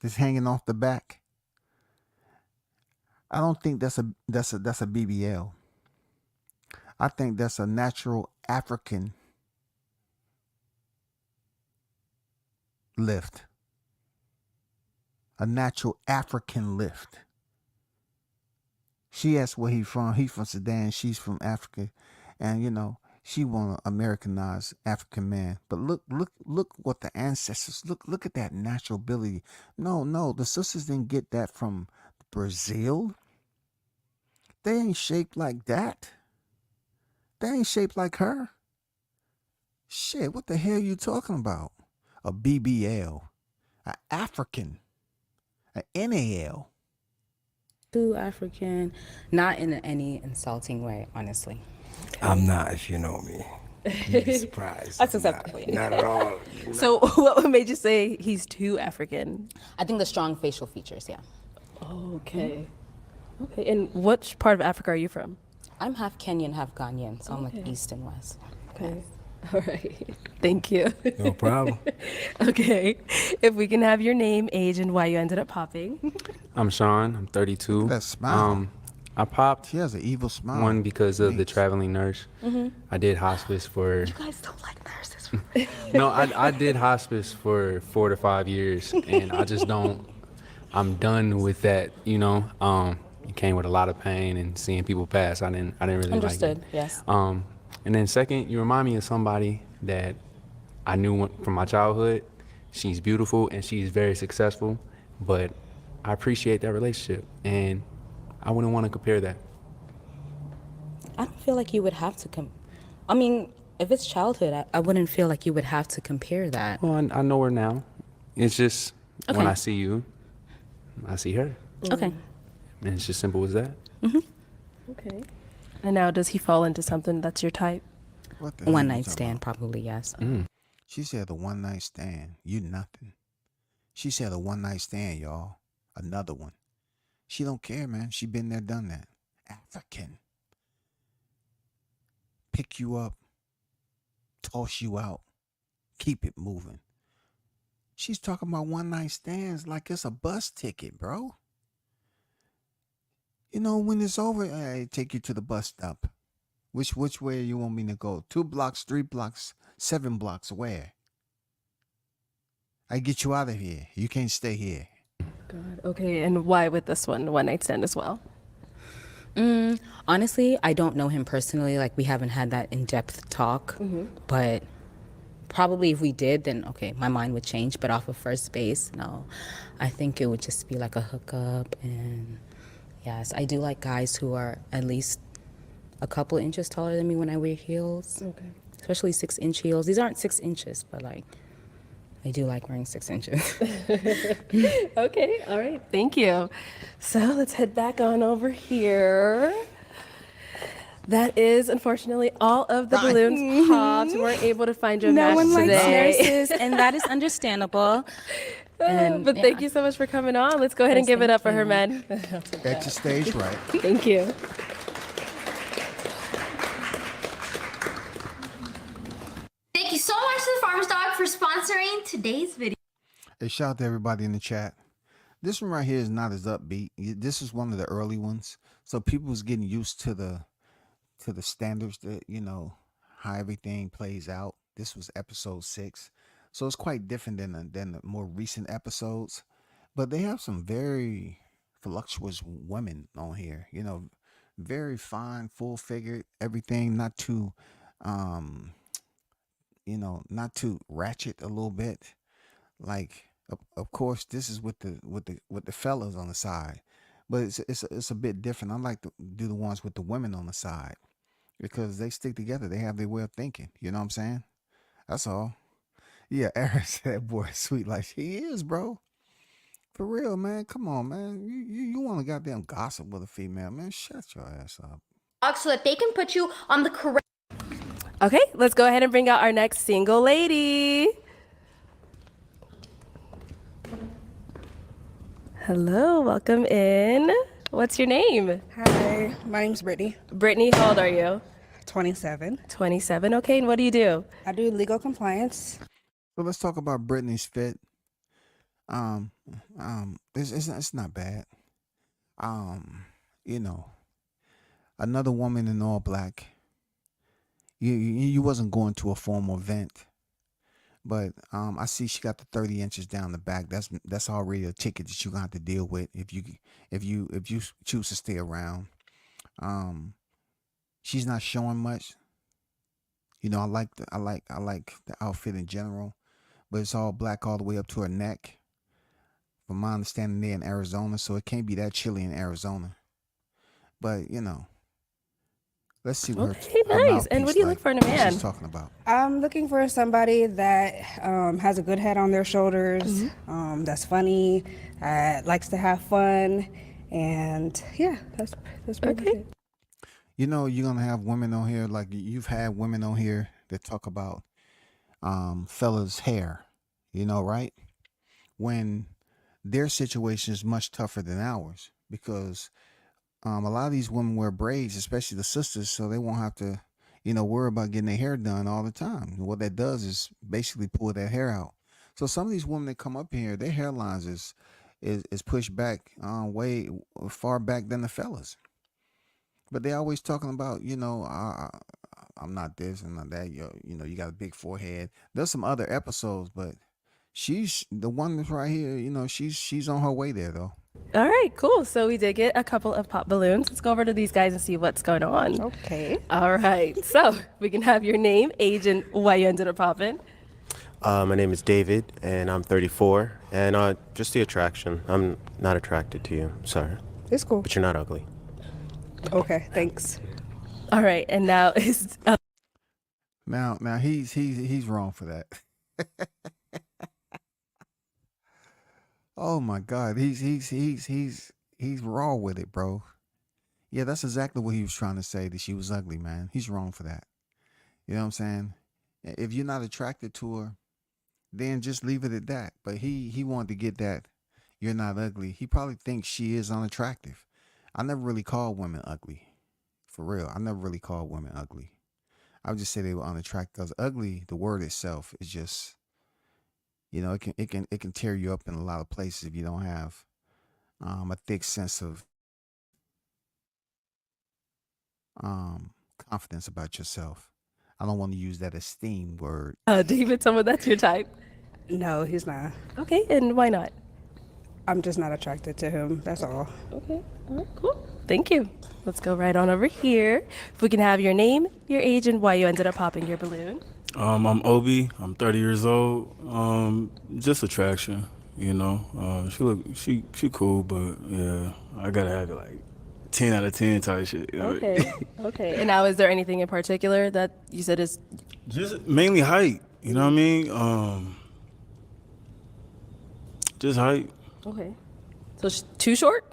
A: that's hanging off the back? I don't think that's a BBL. I think that's a natural African lift. A natural African lift. She asked where he from. He's from Sudan. She's from Africa. And, you know, she want an Americanized African man. But look what the ancestors, look at that natural ability. No, the sisters didn't get that from Brazil. They ain't shaped like that. They ain't shaped like her. Shit, what the hell you talking about? A BBL, a African, a NAL.
R: Too African, not in any insulting way, honestly.
L: I'm not, if you know me. You'd be surprised.
R: That's acceptable.
L: Not at all.
B: So, what made you say he's too African?
R: I think the strong facial features, yeah.
B: Okay. Okay. And which part of Africa are you from?
R: I'm half Kenyan, half Ghanaian, so I'm like east and west.
B: Okay. All right. Thank you.
L: No problem.
B: Okay. If we can have your name, age, and why you ended up popping.
K: I'm Sean. I'm 32.
A: That smile.
K: I popped.
A: She has an evil smile.
K: One because of the traveling nurse. I did hospice for.
B: You guys don't like nurses.
K: No, I did hospice for 4 to 5 years, and I just don't. I'm done with that. You know, it came with a lot of pain and seeing people pass. I didn't really
R: Understood,
K: like it.
R: yes.
K: And then second, you remind me of somebody that I knew from my childhood. She's beautiful and she's very successful, but I appreciate that relationship, and I wouldn't want to compare that.
R: I don't feel like you would have to I mean, if it's childhood, I wouldn't feel like you would have to compare that.
K: Well, I know her now. It's just when
R: Okay.
K: I see you, I see her.
R: Okay.
K: And it's just simple as that.
B: Okay. And now, does he fall into something that's your type?
A: What the hell
R: One
A: you
R: night
A: talking
R: stand,
A: about?
R: probably, yes.
A: She said a one night stand. You nothing. She said a one night stand, y'all. Another one. She don't care, man. She been there, done that. African. Pick you up, toss you out, Keep it moving. She's talking about one night stands like it's a bus ticket, bro. You know, when it's over, I take you to the bus stop. Which way you want me to go? 2 blocks, 3 blocks, 7 blocks, where? I get you out of here. You can't stay here.
B: God. Okay, and why with this one night stand as well?
R: Honestly, I don't know him personally. Like, we haven't had that in-depth talk. But probably if we did, then okay, my mind would change. But off of first base, no. I think it would just be like a hookup. And yes, I do like guys who are at least a couple inches taller than me when I wear heels.
B: Okay.
R: Especially 6-inch heels. These aren't 6 inches, but like, I do like wearing 6 inches.
B: Okay, all right, thank you. So let's head back on over here. That is unfortunately all of the balloons popped. We weren't able to find your
R: No
B: match
R: one likes
B: today.
R: nurses, and that is understandable.
B: But thank you so much for coming on. Let's go ahead and give it up for her, men.
A: At your stage right.
B: Thank you.
U: Thank you so much to the Farmer's Dog for sponsoring today's video.
A: Hey, shout out to everybody in the chat. This one right here is not as upbeat. This is one of the early ones, so people was getting used to the standards that, you know, how everything plays out. This was episode 6, so it's quite different than the more recent episodes. But they have some very voluptuous women on here. You know, very fine, full figured, everything. Not too, you know, not too ratchet. A little bit, like. Of course, this is with the fellas on the side, but it's a bit different. I like to do the ones with the women on the side because they stick together. They have their way of thinking. You know what I'm saying? That's all. Yeah, Aaron said, "Boy, sweet like he is, bro. For real, man. Come on, man. You want to goddamn gossip with a female, man? Shut your ass up."
U: So that they can put you on the correct.
B: Okay, let's go ahead and bring out our next single lady. Hello, welcome in. What's your name?
V: Hi, my name's Brittany.
B: Brittany, how old are you?
V: 27.
B: 27, okay, and what do you do?
V: I do legal compliance.
A: So let's talk about Brittany's fit. It's not bad. You know, another woman in all black. You wasn't going to a formal event, but I see she got the 30 inches down the back. That's already a ticket that you're gonna have to deal with if you choose to stay around. She's not showing much. You know, I like the outfit in general, but it's all black all the way up to her neck. From my understanding, they're in Arizona, so it can't be that chilly in Arizona. But you know, let's see what
B: Okay,
A: her
B: nice. And what do you look for in a
A: what
B: man?
A: she's talking about.
V: I'm looking for somebody that has a good head on their shoulders, that's funny, likes to have fun, and yeah, that's pretty much it.
A: You know, you're gonna have women on here, like you've had women on here that talk about fellas' hair, you know, right? When their situation is much tougher than ours because a lot of these women wear braids, especially the sisters, so they won't have to, you know, worry about getting their hair done all the time. And what that does is basically pull their hair out. So some of these women that come up here, their hairlines is pushed back way far back than the fellas. But they always talking about, you know, I'm not this and not that. You know, you got a big forehead. There's some other episodes, but she's the one that's right here. You know, she's on her way there though.
B: All right, cool. So we did get a couple of pop balloons. Let's go over to these guys and see what's going on.
V: Okay.
B: All right. So we can have your name, age, and why you ended up popping.
H: My name is David, and I'm 34. And just the attraction. I'm not attracted to you. Sorry.
V: It's cool.
H: But you're not ugly.
V: Okay, thanks.
B: All right, and now is
A: Now he's wrong for that. Oh my God, he's raw with it, bro. Yeah, that's exactly what he was trying to say, that she was ugly, man. He's wrong for that. You know what I'm saying? If you're not attracted to her, then just leave it at that. But he wanted to get that you're not ugly. He probably thinks she is unattractive. I never really called women ugly. For real. I never really called women ugly. I would just say they were unattractive because ugly, the word itself is just, it can tear you up in a lot of places if you don't have a thick sense of confidence about yourself. I don't want to use that esteem word.
B: David, someone that's your type.
V: No, he's not.
B: Okay, and why not?
V: I'm just not attracted to him. That's all.
B: Okay. All right, cool. Thank you. Let's go right on over here. If we can have your name, your age, and why you ended up popping your balloon.
I: I'm Obi. I'm 30 years old. Just attraction, you know. She cool, but yeah, I gotta have it like 10 out of 10 type shit. You know?
B: Okay. Okay. And now, is there anything in particular that you said is
I: Just mainly height. You know what I mean? Just height.
B: okay? So too short?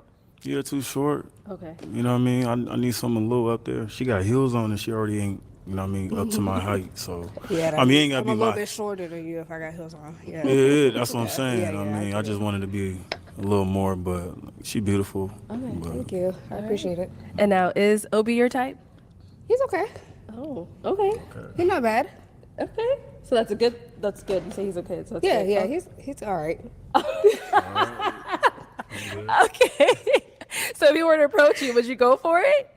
I: Yeah, too short.
B: Okay.
I: You know what I mean? I need something a little up there. She got heels on and she already ain't, you know what I mean, up to my height. So
V: Yeah,
I: I mean, ain't gotta
V: I'm
I: be
V: a little
I: my.
V: bit shorter than you if I got heels on. Yeah.
I: Yeah, that's what I'm saying.
V: Yeah,
I: I
V: yeah,
I: mean, I just wanted to be a little more, but she beautiful.
B: Okay.
I: But
V: Thank you. I appreciate it.
B: And now, is Obi your type?
V: He's okay.
B: Oh, okay.
V: He's not bad.
B: Okay. So that's good. You say he's okay. So that's
V: Yeah,
B: good.
V: yeah,
B: Okay.
V: he's all right.
B: Okay. So if he were to approach you, would you go for it?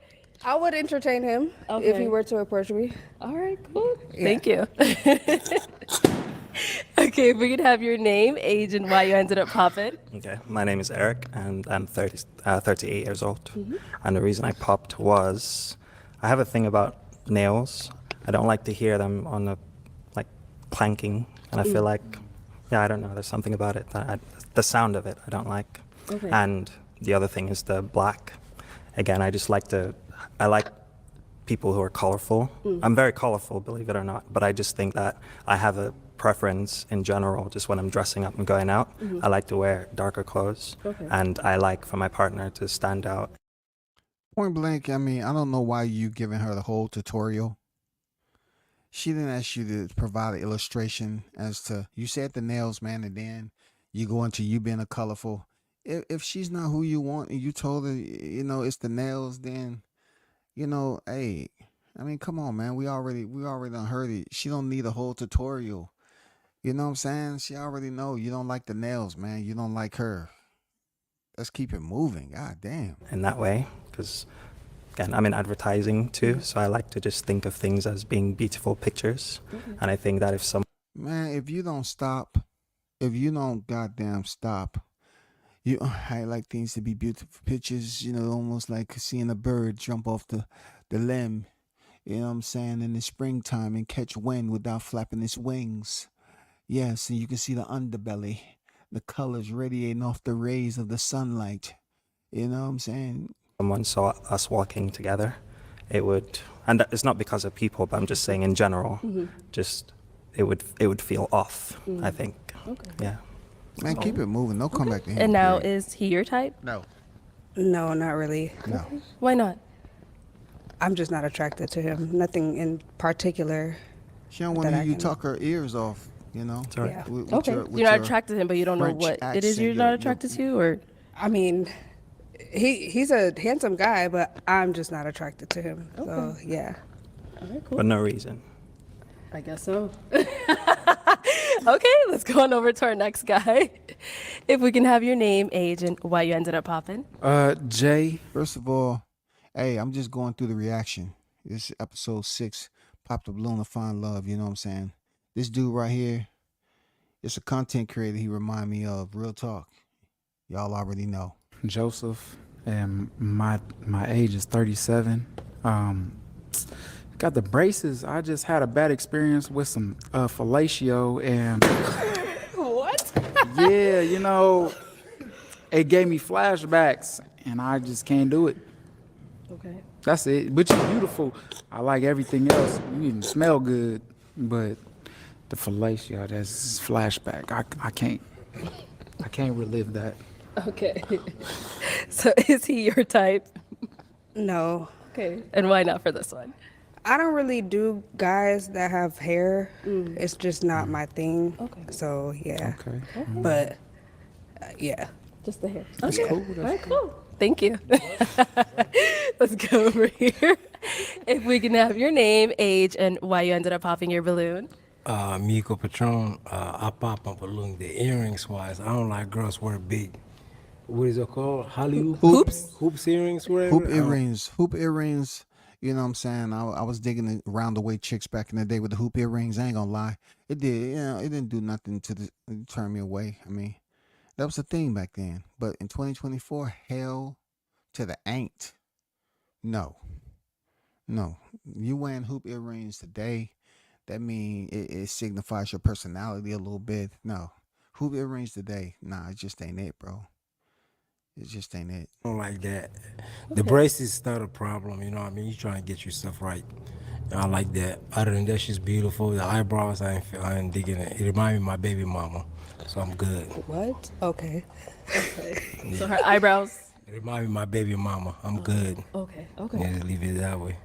V: I would entertain him if he
B: Okay.
V: were to approach me.
B: All right, cool.
V: Yeah.
B: Thank you. Okay, if we could have your name, age, and why you ended up popping.
O: Okay, my name is Eric, and I'm 38 years old. And the reason I popped was I have a thing about nails. I don't like to hear them on the clanking, and I feel like, I don't know, there's something about it the sound of it I don't like.
B: Okay.
O: And the other thing is the black. Again, I like people who are colorful. I'm very colorful, believe it or not, but I just think that I have a preference in general, just when I'm dressing up and going out. I like to wear darker clothes,
B: Okay.
O: and I like for my partner to stand out.
A: Point blank, I mean, I don't know why you giving her the whole tutorial. She didn't ask you to provide an illustration as to, you said the nails, man, and then you go into you being a colorful. If she's not who you want and you told her, it's the nails, then, hey, I mean, come on, man. We already done heard it. She don't need a whole tutorial. You know what I'm saying? She already know you don't like the nails, man. You don't like her. Let's keep it moving. God damn.
O: In that way, because again, I'm in advertising too, so I like to just think of things as being beautiful pictures. And I think that if someone
A: Man, if you don't goddamn stop, I like things to be beautiful pictures, almost like seeing a bird jump off the limb, you know what I'm saying, in the springtime and catch wind without flapping its wings. Yes, and you can see the underbelly, the colors radiating off the rays of the sunlight. You know what I'm saying?
O: someone saw us walking together, it would, and it's not because of people, but I'm just saying in general, just it would feel off. I think.
B: Okay.
O: Yeah.
A: Man, keep it moving. Don't come back to him.
B: And now,
A: period.
B: is he your type?
A: No.
V: No, not really.
A: No.
B: Why not?
V: I'm just not attracted to him. Nothing in particular.
A: She don't want
V: that
A: to
V: I
A: hear you
V: can-
A: talk her ears off,
O: Sorry.
V: Yeah.
B: Okay. You're not attracted to him, but you don't know
A: French
B: what it
A: accent,
B: is you're not
A: your-
B: attracted to, or
V: I mean, he's a handsome guy, but I'm just not attracted to him. So
B: Okay.
V: yeah.
B: all right, cool.
O: For no reason.
B: I guess so. Okay, let's go on over to our next guy. If we can have your name, age, and why you ended up popping.
G: Jay.
A: First of all, hey, I'm just going through the reaction. This is episode 6, Pop the Balloon to Find Love, you know what I'm saying? This dude right here, it's a content creator he remind me of, real talk. Y'all already know.
G: Joseph, and my age is 37. Got the braces. I just had a bad experience with some fellatio, and
B: What?
G: yeah, it gave me flashbacks, and I just can't do it.
B: Okay.
G: That's it. But you're beautiful. I like everything else. You even smell good, but the fellatio, that's flashback. I can't relive that.
B: Okay. So is he your type?
V: No.
B: Okay. And why not for this one?
V: I don't really do guys that have hair. It's just not my thing.
B: Okay.
V: So yeah.
G: Okay.
V: But yeah.
B: Just the hair.
G: That's
B: Okay.
G: cool. That's
B: All right, cool. Thank you. Let's go over here. If we can have your name, age, and why you ended up popping your balloon.
L: Miko Patron, I pop my balloon. The earrings wise, I don't like girls wear big. What is it called? Hollywood
B: Hoops?
L: Hoops earrings, whatever.
A: Hoop earrings. You know what I'm saying? I was digging it around the way chicks back in the day with the hoop earrings. I ain't gonna lie, it did. You know, it didn't do nothing to turn me away. I mean, that was a thing back then. But in 2024, hell to the ain't. No, no. You wearing hoop earrings today, that mean it signifies your personality a little bit. No, hoop earrings today, nah, it just ain't it, bro. It just ain't it.
L: I don't like that. The brace is not a problem, you know what I mean? You trying to get yourself right. I like that. Other than that, she's beautiful. The eyebrows, I ain't digging it. It reminds me of my baby mama, so I'm good.
V: What? Okay.
L: Yeah.
B: So her eyebrows.
L: It reminds me of my baby mama. I'm good.
B: Okay.
L: Yeah, just leave it that way.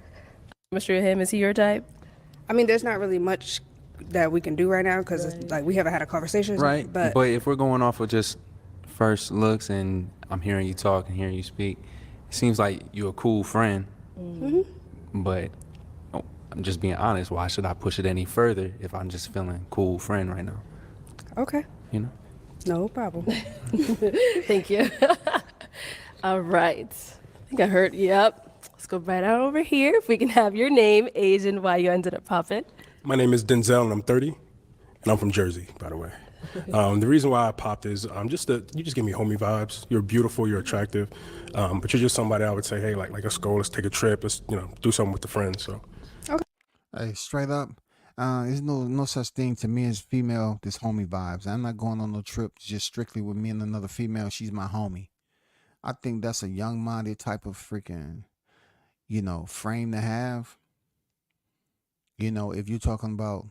B: Mr. Him, is he your type?
V: I mean, there's not really much that we can do right now because like we haven't had a conversation.
K: Right.
V: But
K: if we're going off of just first looks and I'm hearing you talk and hearing you speak, it seems like you're a cool friend. But I'm just being honest. Why should I push it any further if I'm just feeling cool friend right now?
V: okay,
K: You know.
V: no problem.
B: Thank you. All right. I think I heard. Yep. Let's go right on over here. If we can have your name, age, and why you ended up popping.
Q: My name is Denzel, and I'm 30, and I'm from Jersey, by the way. The reason why I popped is you just give me homie vibes. You're beautiful, you're attractive, but you're just somebody I would say, hey, like let's go, let's take a trip, let's do something with the friends. So
A: Hey, straight up, there's no such thing to me as female. This homie vibes. I'm not going on no trip just strictly with me and another female. She's my homie. I think that's a young-minded type of freaking, frame to have. If you're talking about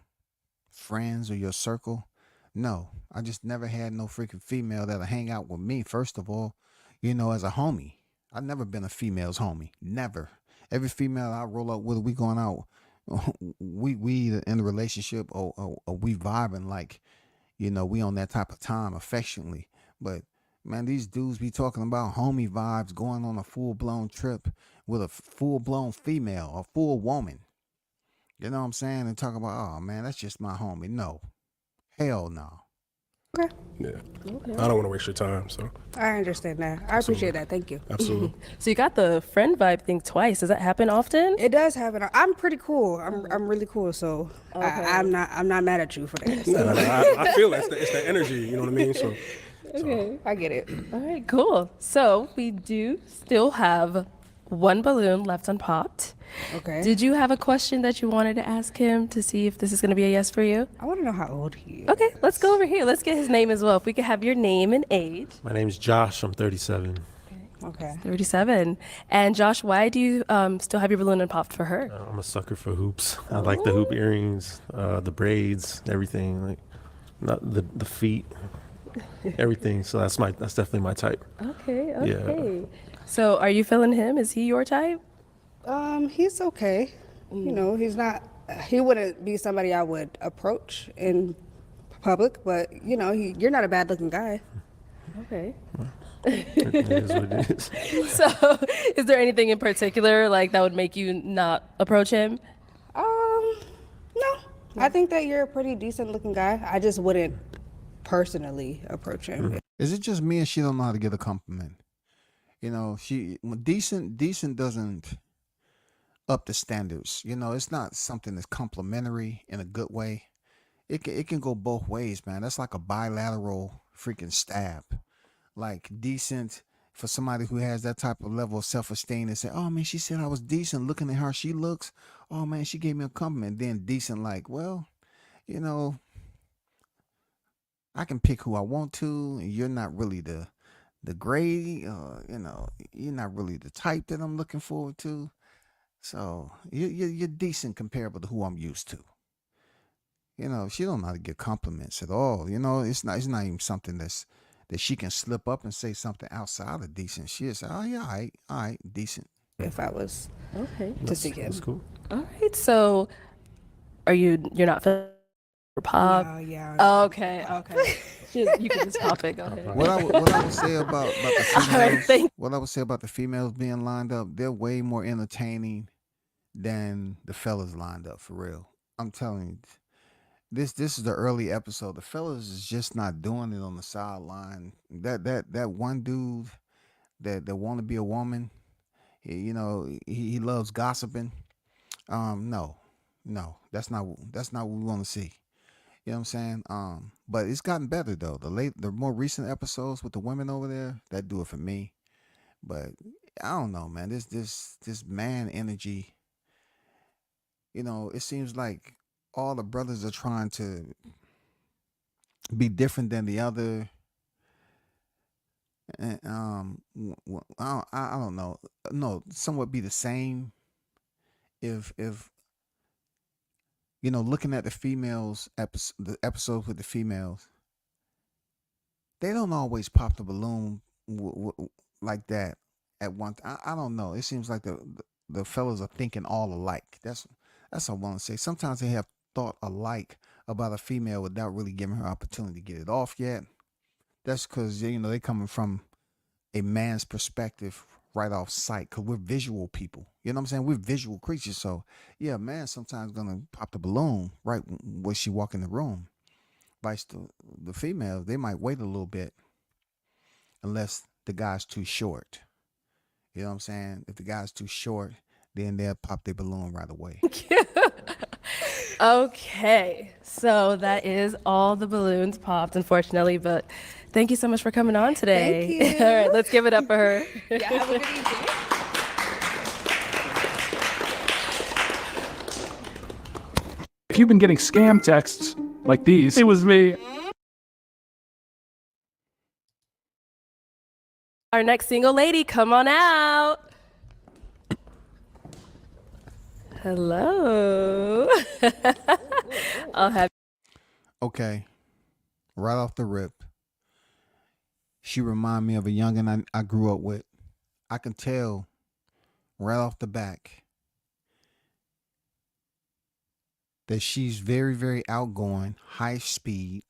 A: friends or your circle, no, I just never had no freaking female that'll hang out with me. First of all, as a homie, I've never been a female's homie. Never. Every female I roll up with, we going out. We either in a relationship or we vibing like, we on that type of time affectionately. But man, these dudes be talking about homie vibes, going on a full-blown trip with a full-blown female, a full woman. You know what I'm saying? And talk about, oh man, that's just my homie. No. Hell no.
V: Okay.
Q: yeah, I don't want to waste your time. So
V: I understand that. I appreciate that. Thank you.
Q: absolutely.
B: So you got the friend vibe thing twice. Does that happen often?
V: It does happen. I'm pretty cool. I'm really cool. So I'm not mad at you for that. So.
Q: I feel it's the energy. You know what I mean? So
B: Okay.
V: I get it.
B: All right, cool. So we do still have one balloon left unpopped.
V: Okay.
B: Did you have a question that you wanted to ask him to see if this is going to be a yes for you?
V: I want to know how old he is.
B: Okay, let's go over here. Let's get his name as well. If we could have your name and age.
E: My name's Josh. I'm 37.
V: Okay.
B: 37. And Josh, why do you still have your balloon unpopped for her?
E: I'm a sucker for hoops. I like the hoop earrings, the braids, everything. Like, not the feet, everything. So that's definitely my type.
B: Okay.
E: Yeah.
B: So are you feeling him? Is he your type?
V: He's okay. He's not. He wouldn't be somebody I would approach in public, but you're not a bad-looking guy.
B: Okay.
E: It is what it is.
B: So is there anything in particular like that would make you not approach him?
V: No. I think that you're a pretty decent-looking guy. I just wouldn't personally approach him.
A: Is it just me and she don't know how to get a compliment? She decent doesn't up the standards. It's not something that's complimentary in a good way. It can go both ways, man. That's like a bilateral freaking stab. Like decent for somebody who has that type of level of self-esteem and say, oh man, she said I was decent. Looking at how she looks, oh man, she gave me a compliment. Then decent, like, well, I can pick who I want to, and you're not really the grade, you're not really the type that I'm looking forward to. So you're decent comparable to who I'm used to. She don't know how to give compliments at all. It's not even something that she can slip up and say something outside of decent. She'll say, oh yeah, all right, decent.
V: If I was to see him.
E: That's cool.
B: All right. So you're not feeling pop?
V: No, yeah.
B: Okay. You can just pop it. Go ahead.
A: What I would say about the
B: All right,
A: females, what I would say about the females being lined up, they're way more entertaining than the fellas lined up for real. I'm telling you, this is the early episode. The fellas is just not doing it on the sideline. That one dude that want to be a woman, he loves gossiping. No, no, that's not what we want to see. You know what I'm saying? But it's gotten better though. The more recent episodes with the women over there, that do it for me. But I don't know, man. This man energy, it seems like all the brothers are trying to be different than the other. And I don't know. No, some would be the same if looking at the females the episodes with the females, they don't always pop the balloon like that at one. I don't know. It seems like the fellas are thinking all alike. That's what I want to say. Sometimes they have thought alike about a female without really giving her opportunity to get it off yet. That's because they coming from a man's perspective right off sight, because we're visual people. You know what I'm saying? We're visual creatures. So yeah, man sometimes gonna pop the balloon right when she walk in the room. Vice the females, they might wait a little bit unless the guy's too short. You know what I'm saying? If the guy's too short, then they'll pop their balloon right away.
B: Okay, so that is all the balloons popped, unfortunately, but thank you so much for coming on today.
V: Thank you.
B: All right, let's give it up for her.
V: Yeah, have a good evening.
F: If you've been getting scam texts like these, it was me.
B: Our next single lady, come on out. Hello. I'll have.
A: Okay, right off the rip, she remind me of a youngin' I grew up with. I can tell right off the back that she's very, very outgoing, high speed.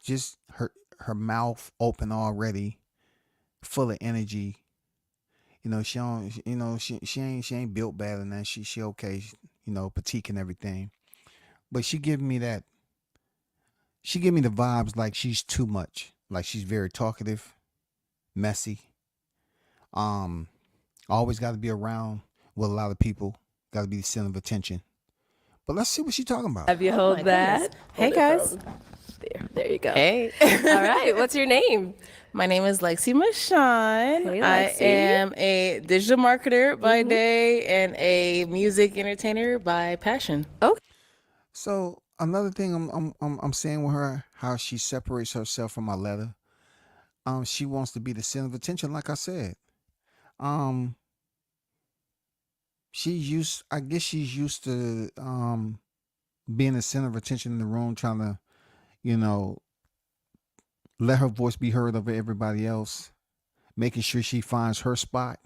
A: Just her mouth open already, full of energy. She don't, she ain't built bad and that. She okay, petite and everything. But she give me the vibes like she's too much. Like she's very talkative, messy. Always got to be around with a lot of people. Got to be the center of attention. But let's see what she's talking about.
B: Have you hold that?
J: Hey, guys.
B: There you go.
J: Hey.
B: All right, what's your name?
J: My name is Lexi Michon.
B: Hey,
J: I
B: Lexi.
J: am a digital marketer by day and a music entertainer by passion.
B: Okay.
A: So another thing I'm saying with her, how she separates herself from my letter. She wants to be the center of attention, like I said. I guess she's used to being the center of attention in the room, trying to, let her voice be heard over everybody else, making sure she finds her spot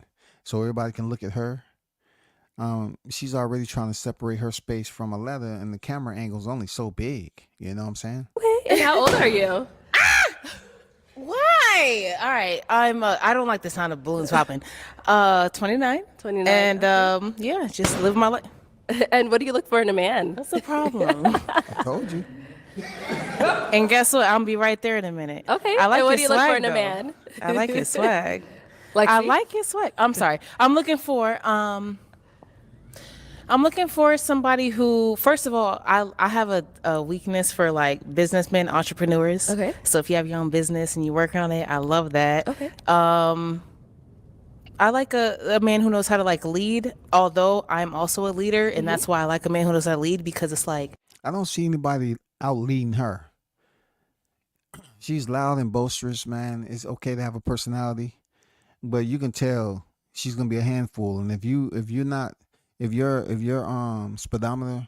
A: so everybody can look at her. She's already trying to separate her space from a leather, and the camera angle's only so big. You know what I'm saying?
B: Okay. And how old are you?
J: Why? All right. I don't like the sound of balloons popping. 29.
B: 29.
J: And yeah, just live my life.
B: And what do you look for in a man?
J: That's the problem.
A: I told you.
J: And guess what? I'll be right there in a minute.
B: Okay.
J: I like
B: and what
J: his
B: do you look for
J: swag,
B: in a
J: though.
B: man?
J: I like his swag.
B: Like
J: I like his swag. I'm sorry. I'm looking for somebody who, first of all, I have a weakness for like businessmen, entrepreneurs.
B: Okay.
J: So if you have your own business and you work on it, I love that.
B: Okay.
J: I like a man who knows how to like lead, although I'm also a leader, and that's why I like a man who knows how to lead, because it's like,
A: I don't see anybody out leading her. She's loud and boisterous, man. It's okay to have a personality, but you can tell she's gonna be a handful. And if your speedometer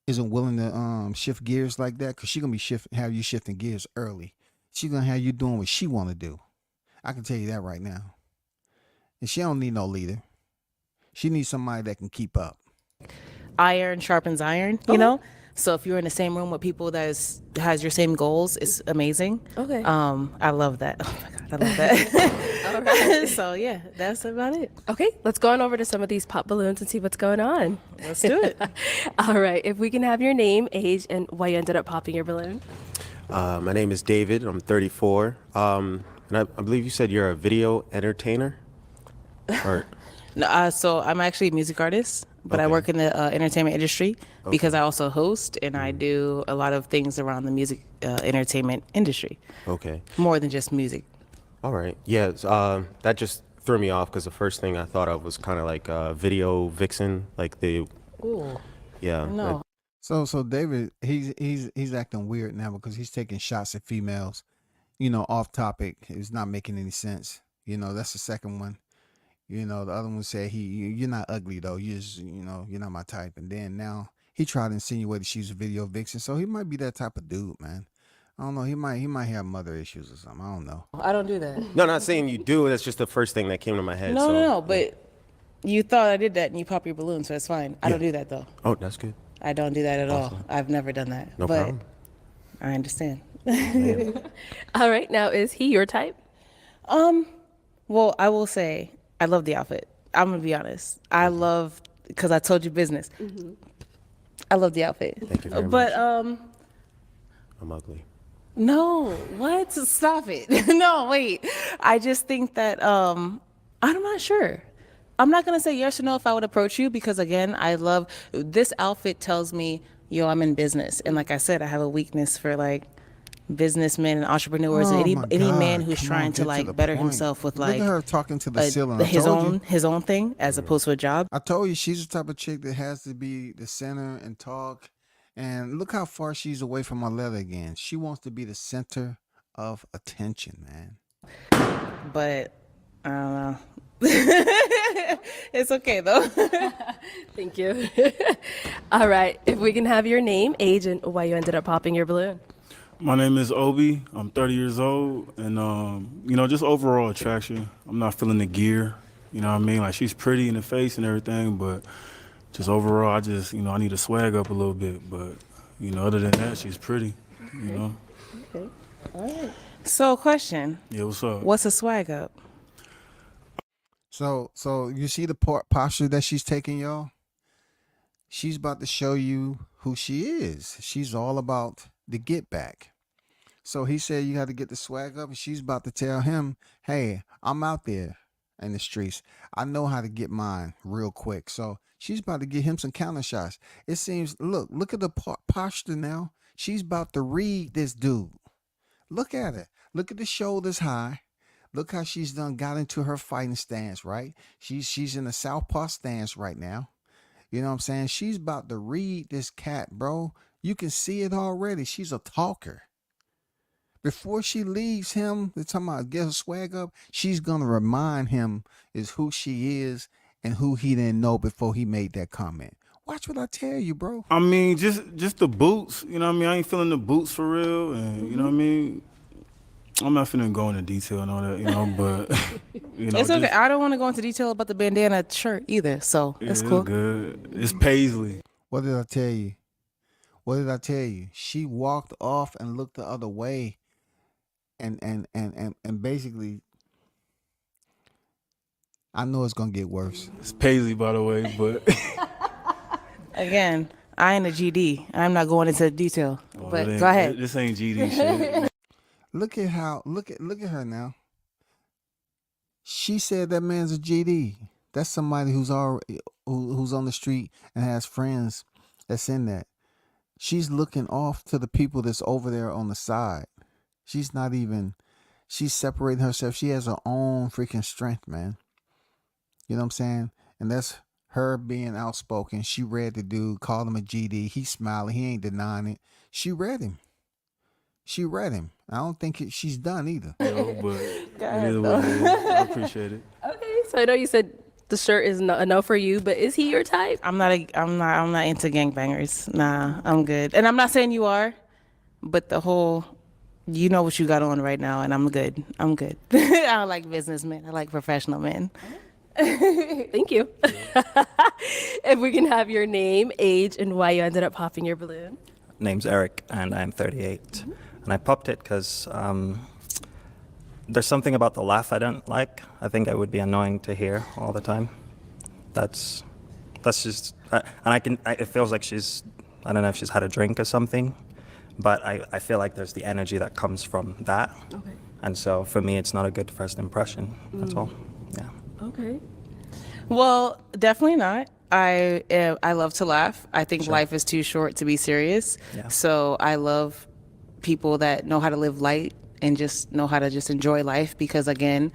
A: isn't willing to shift gears like that, because she's gonna be have you shifting gears early. She's gonna have you doing what she want to do. I can tell you that right now. And she don't need no leader. She needs somebody that can keep up.
J: iron sharpens iron, you know? So if you're in the same room with people that has your same goals, it's amazing.
B: Okay.
J: I love that. Oh my God, I love that.
B: All right.
J: So yeah, that's about it.
B: Okay, let's go on over to some of these pop balloons and see what's going on.
J: Let's do it.
B: All right, if we can have your name, age, and why you ended up popping your balloon.
H: My name is David. I'm 34. And I believe you said you're a video entertainer? Or
J: No, so I'm actually a music artist, but I
H: Okay.
J: work in the entertainment industry because I also host and I do a lot of things around the music entertainment industry,
H: okay.
J: more than just music.
H: All right. Yeah, that just threw me off because the first thing I thought of was kind of like video vixen, like the
J: Ooh.
H: yeah.
J: No.
A: So David, he's acting weird now because he's taking shots at females, off topic. It's not making any sense. That's the second one. The other one said you're not ugly though. You just, you're not my type. And then now he tried to insinuate that she's a video vixen. So he might be that type of dude, man. I don't know. He might have mother issues or something. I don't know.
J: I don't do that.
H: No, not saying you do. That's just the first thing that came to my head.
J: No,
H: so.
J: no, but you thought I did that and you pop your balloon, so it's fine. I don't
H: Yeah.
J: do that though.
H: Oh, that's good.
J: I don't do that at all.
H: Awesome.
J: I've never done that.
H: No
J: but
H: problem.
J: I understand.
B: All right, now is he your type?
J: Well, I will say I love the outfit. I'm gonna be honest. I love because I told you business. I love the outfit.
H: Thank you very
J: but
H: I'm ugly.
J: no, what? Stop it. No, wait. I just think that I'm not sure. I'm not gonna say yes or no if I would approach you because again, I love this outfit tells me, yo, I'm in business. And like I said, I have a weakness for like businessmen and entrepreneurs and
A: Oh
J: any
A: my
J: man
A: God,
J: who's
A: come
J: trying
A: on,
J: to
A: get
J: like
A: the
J: better
A: point.
J: himself with
A: Look
J: like
A: at her talking to the ceiling. I
J: his
A: told you.
J: his own thing as opposed to a job.
A: I told you she's the type of chick that has to be the center and talk. And look how far she's away from my leather again. She wants to be the center of attention, man.
J: But I don't know. It's okay though.
B: Thank you. All right, if we can have your name, age, and why you ended up popping your balloon.
I: My name is Obi. I'm 30 years old, and just overall attraction. I'm not feeling the gear. You know what I mean? Like she's pretty in the face and everything, but just overall, I just I need to swag up a little bit. But other than that, she's pretty.
J: Okay. All right. So, question.
I: Yeah, what's up?
J: What's a swag up?
A: So you see the posture that she's taking, y'all? She's about to show you who she is. She's all about the get back. So he said you got to get the swag up, and she's about to tell him, hey, I'm out there in the streets. I know how to get mine real quick. So she's about to get him some counter shots. It seems, look at the posture now. She's about to read this dude. Look at it. Look at the shoulders high. Look how she's got into her fighting stance, right? She's in a southpaw stance right now. You know what I'm saying? She's about to read this cat, bro. You can see it already. She's a talker. Before she leaves him, they're talking about get her swag up, she's going to remind him is who she is and who he didn't know before he made that comment. Watch what I tell you, bro.
I: I mean, just the boots. You know what I mean? I ain't feeling the boots for real, and you know what I mean. I'm not finna go into detail and all that, but
J: It's okay. I don't want to go into detail about the bandana shirt either, so it's cool.
I: It's good. It's paisley.
A: What did I tell you? What did I tell you? She walked off and looked the other way, and basically, I know it's gonna get worse.
I: It's paisley, by the way, but
J: Again, I ain't a GD. I'm not going into detail, but
I: it ain't-
J: go ahead.
I: This ain't GD shit.
A: Look at her now. She said that man's a GD. That's somebody who's on the street and has friends that's in that. She's looking off to the people that's over there on the side. She's separating herself. She has her own freaking strength, man. You know what I'm saying? And that's her being outspoken. She read the dude, called him a GD. He's smiling. He ain't denying it. She read him. I don't think she's done either.
I: But it is what it is. I appreciate it.
B: Okay, so I know you said the shirt is a no for you, but is he your type?
J: I'm not into gangbangers. Nah, I'm good. And I'm not saying you are, but the whole, you know what you got on right now, and I'm good. I'm good. I don't like businessmen. I like professional men.
B: Thank you. If we can have your name, age, and why you ended up popping your balloon.
O: Name's Eric, and I'm 38. And I popped it because there's something about the laugh I don't like. I think it would be annoying to hear all the time. That's just, and it feels like I don't know if she's had a drink or something, but I feel like there's the energy that comes from that.
B: Okay.
O: And so for me, it's not a good first impression. That's all. Yeah.
B: Okay.
J: Well, definitely not. I love to laugh. I think life is too short to be serious.
O: Yeah.
J: So I love people that know how to live light and just know how to just enjoy life, because again,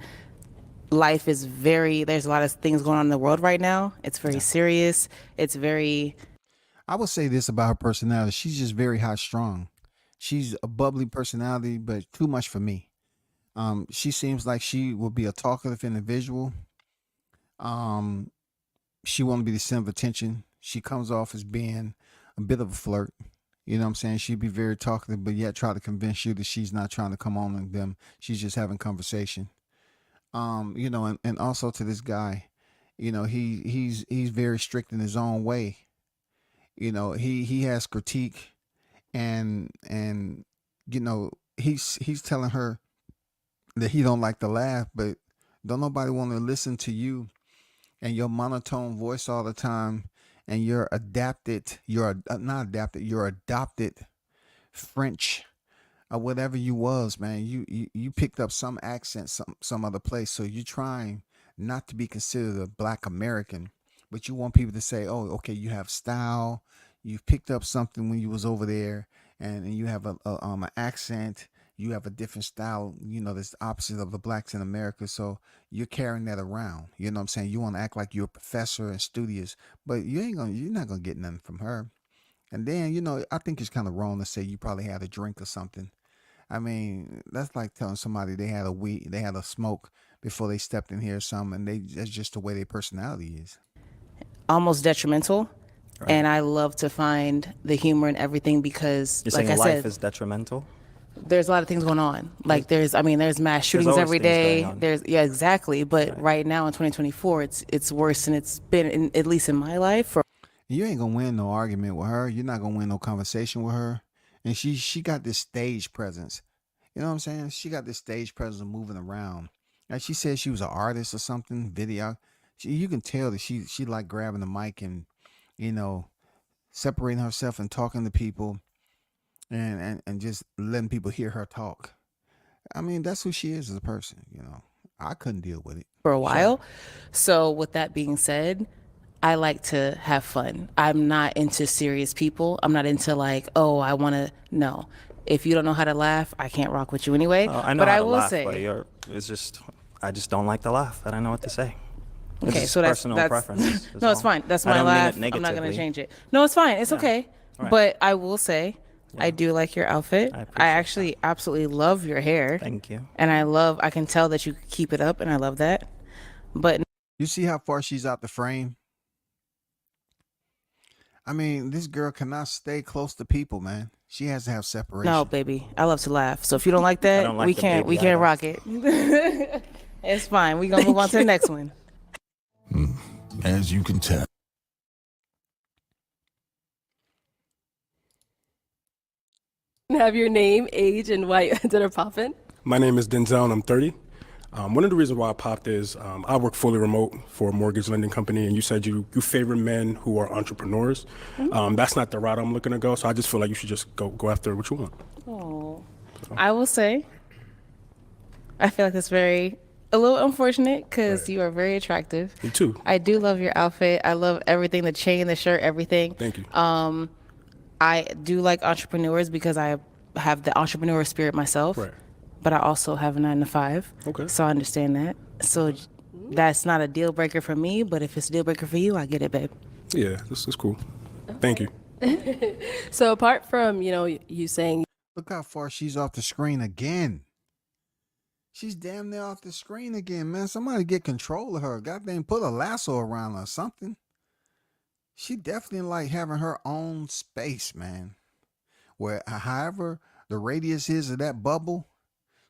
J: life is there's a lot of things going on in the world right now. It's very serious. It's very.
A: I would say this about her personality. She's just very high strung. She's a bubbly personality, but too much for me. She seems like she will be a talkative individual. She won't be the center of attention. She comes off as being a bit of a flirt. You know what I'm saying? She'd be very talkative, but yet try to convince you that she's not trying to come on with them. She's just having conversation. And also to this guy, he's very strict in his own way. He has critique, and he's telling her that he don't like to laugh, but don't nobody want to listen to you and your monotone voice all the time, and you're not adapted, you're adopted French or whatever you was, man. You picked up some accent some other place, so you're trying not to be considered a Black American, but you want people to say, oh, okay, you have style, you've picked up something when you was over there, and you have an accent, you have a different style, that's opposite of the blacks in America. So you're carrying that around. You know what I'm saying? You want to act like you're a professor and studious, but you're not gonna get nothing from her. And then, I think it's kind of wrong to say you probably had a drink or something. I mean, that's like telling somebody they had a smoke before they stepped in here or something, and that's just the way their personality is.
J: Almost detrimental. Right. And I love to find the humor in everything, because
O: You're
J: like
O: saying
J: I
O: life
J: said,
O: is detrimental?
J: there's a lot of things going on. Like there's mass shootings every day. Exactly. But right now in 2024, it's worse than it's been at least in my life.
A: You ain't gonna win no argument with her. You're not gonna win no conversation with her. And she got this stage presence. You know what I'm saying? She got this stage presence of moving around. And she said she was an artist or something, video. You can tell that she like grabbing the mic and, separating herself and talking to people and just letting people hear her talk. I mean, that's who she is as a person, I couldn't deal with it.
J: For a while. So with that being said, I like to have fun. I'm not into serious people. I'm not into like, oh, I want to. No, if you don't know how to laugh, I can't rock with you anyway.
O: I know
J: but
O: how
J: I
O: to
J: will
O: laugh,
J: say,
O: but I just don't like to laugh. I don't know what to say.
J: Okay,
O: It's
J: so that's
O: personal preference.
J: no, it's fine. That's my laugh. I'm not gonna
O: negatively.
J: change it. No, it's fine. It's okay.
O: Right.
J: But I will say, I do like your outfit. I actually absolutely love your hair.
O: Thank you.
J: And I can tell that you keep it up, and I love that. But
A: you see how far she's out the frame? I mean, this girl cannot stay close to people, man. She has to have separation.
J: No, baby, I love to laugh. So if you don't like that, we can't rock it. It's fine. We're gonna move on to the next one.
C: As you can tell.
B: Have your name, age, and why you ended up popping.
Q: My name is Denzel and I'm 30. One of the reasons why I popped is I work fully remote for a mortgage lending company, and you said you favor men who are entrepreneurs. That's not the route I'm looking to go, so I just feel like you should just go after what you want.
J: Oh, I will say, I feel like that's a little unfortunate, because you are very attractive.
Q: You too.
J: I do love your outfit. I love everything, the chain, the shirt, everything.
Q: Thank you.
J: I do like entrepreneurs because I have the entrepreneur spirit myself.
Q: Right.
J: But I also have a 9-to-5. Okay. So I understand that. So that's not a deal breaker for me, but if it's a deal breaker for you, I get it, babe.
Q: Yeah, this is cool. Thank you.
B: So apart from, you saying.
A: Look how far she's off the screen again. She's damn near off the screen again, man. Somebody get control of her. Goddamn, put a lasso around her or something. She definitely like having her own space, man. Where however the radius is of that bubble,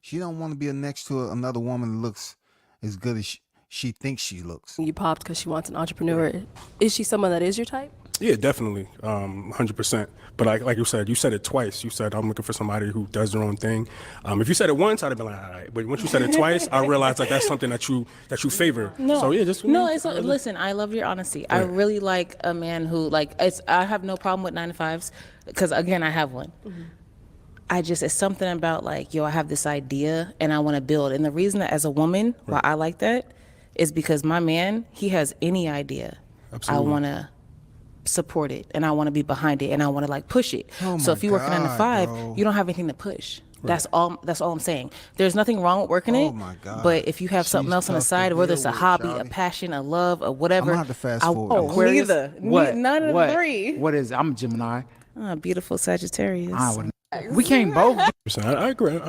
A: she don't want to be next to another woman that looks as good as she thinks she looks.
B: You popped because she wants an entrepreneur. Is she someone that is your type?
Q: Yeah, definitely, 100%. But like you said it twice. You said I'm looking for somebody who does their own thing. If you said it once, I'd have been like, all right. But once you said it twice, I realized like that's something that you favor.
J: No,
Q: So yeah, just
J: no. It's listen. I love your honesty. I really like a man who I have no problem with 9 to 5s because again, I have one. It's something about like, yo, I have this idea and I want to build. And the reason that as a woman, why I like that is because my man, he has any idea.
Q: Absolutely.
J: I want to support it and I want to be behind it and I want to like push it.
A: Oh
J: So
A: my
J: if you work a 9 to
A: God,
J: 5,
A: bro.
J: you don't have anything to push. That's all I'm saying. There's nothing wrong with working
A: Oh
J: it.
A: my God.
J: But if you have something
A: She's
J: else on the
A: tough to
J: side, whether it's a
A: deal with,
J: hobby, a
A: shawty.
J: passion, a love, or whatever.
A: I'm gonna have to fast forward.
J: Oh,
A: Aquarius?
J: neither.
D: What?
J: None of
D: what?
J: the three.
D: What is? I'm a Gemini.
J: Beautiful Sagittarius.
D: We can't both.
Q: I agree.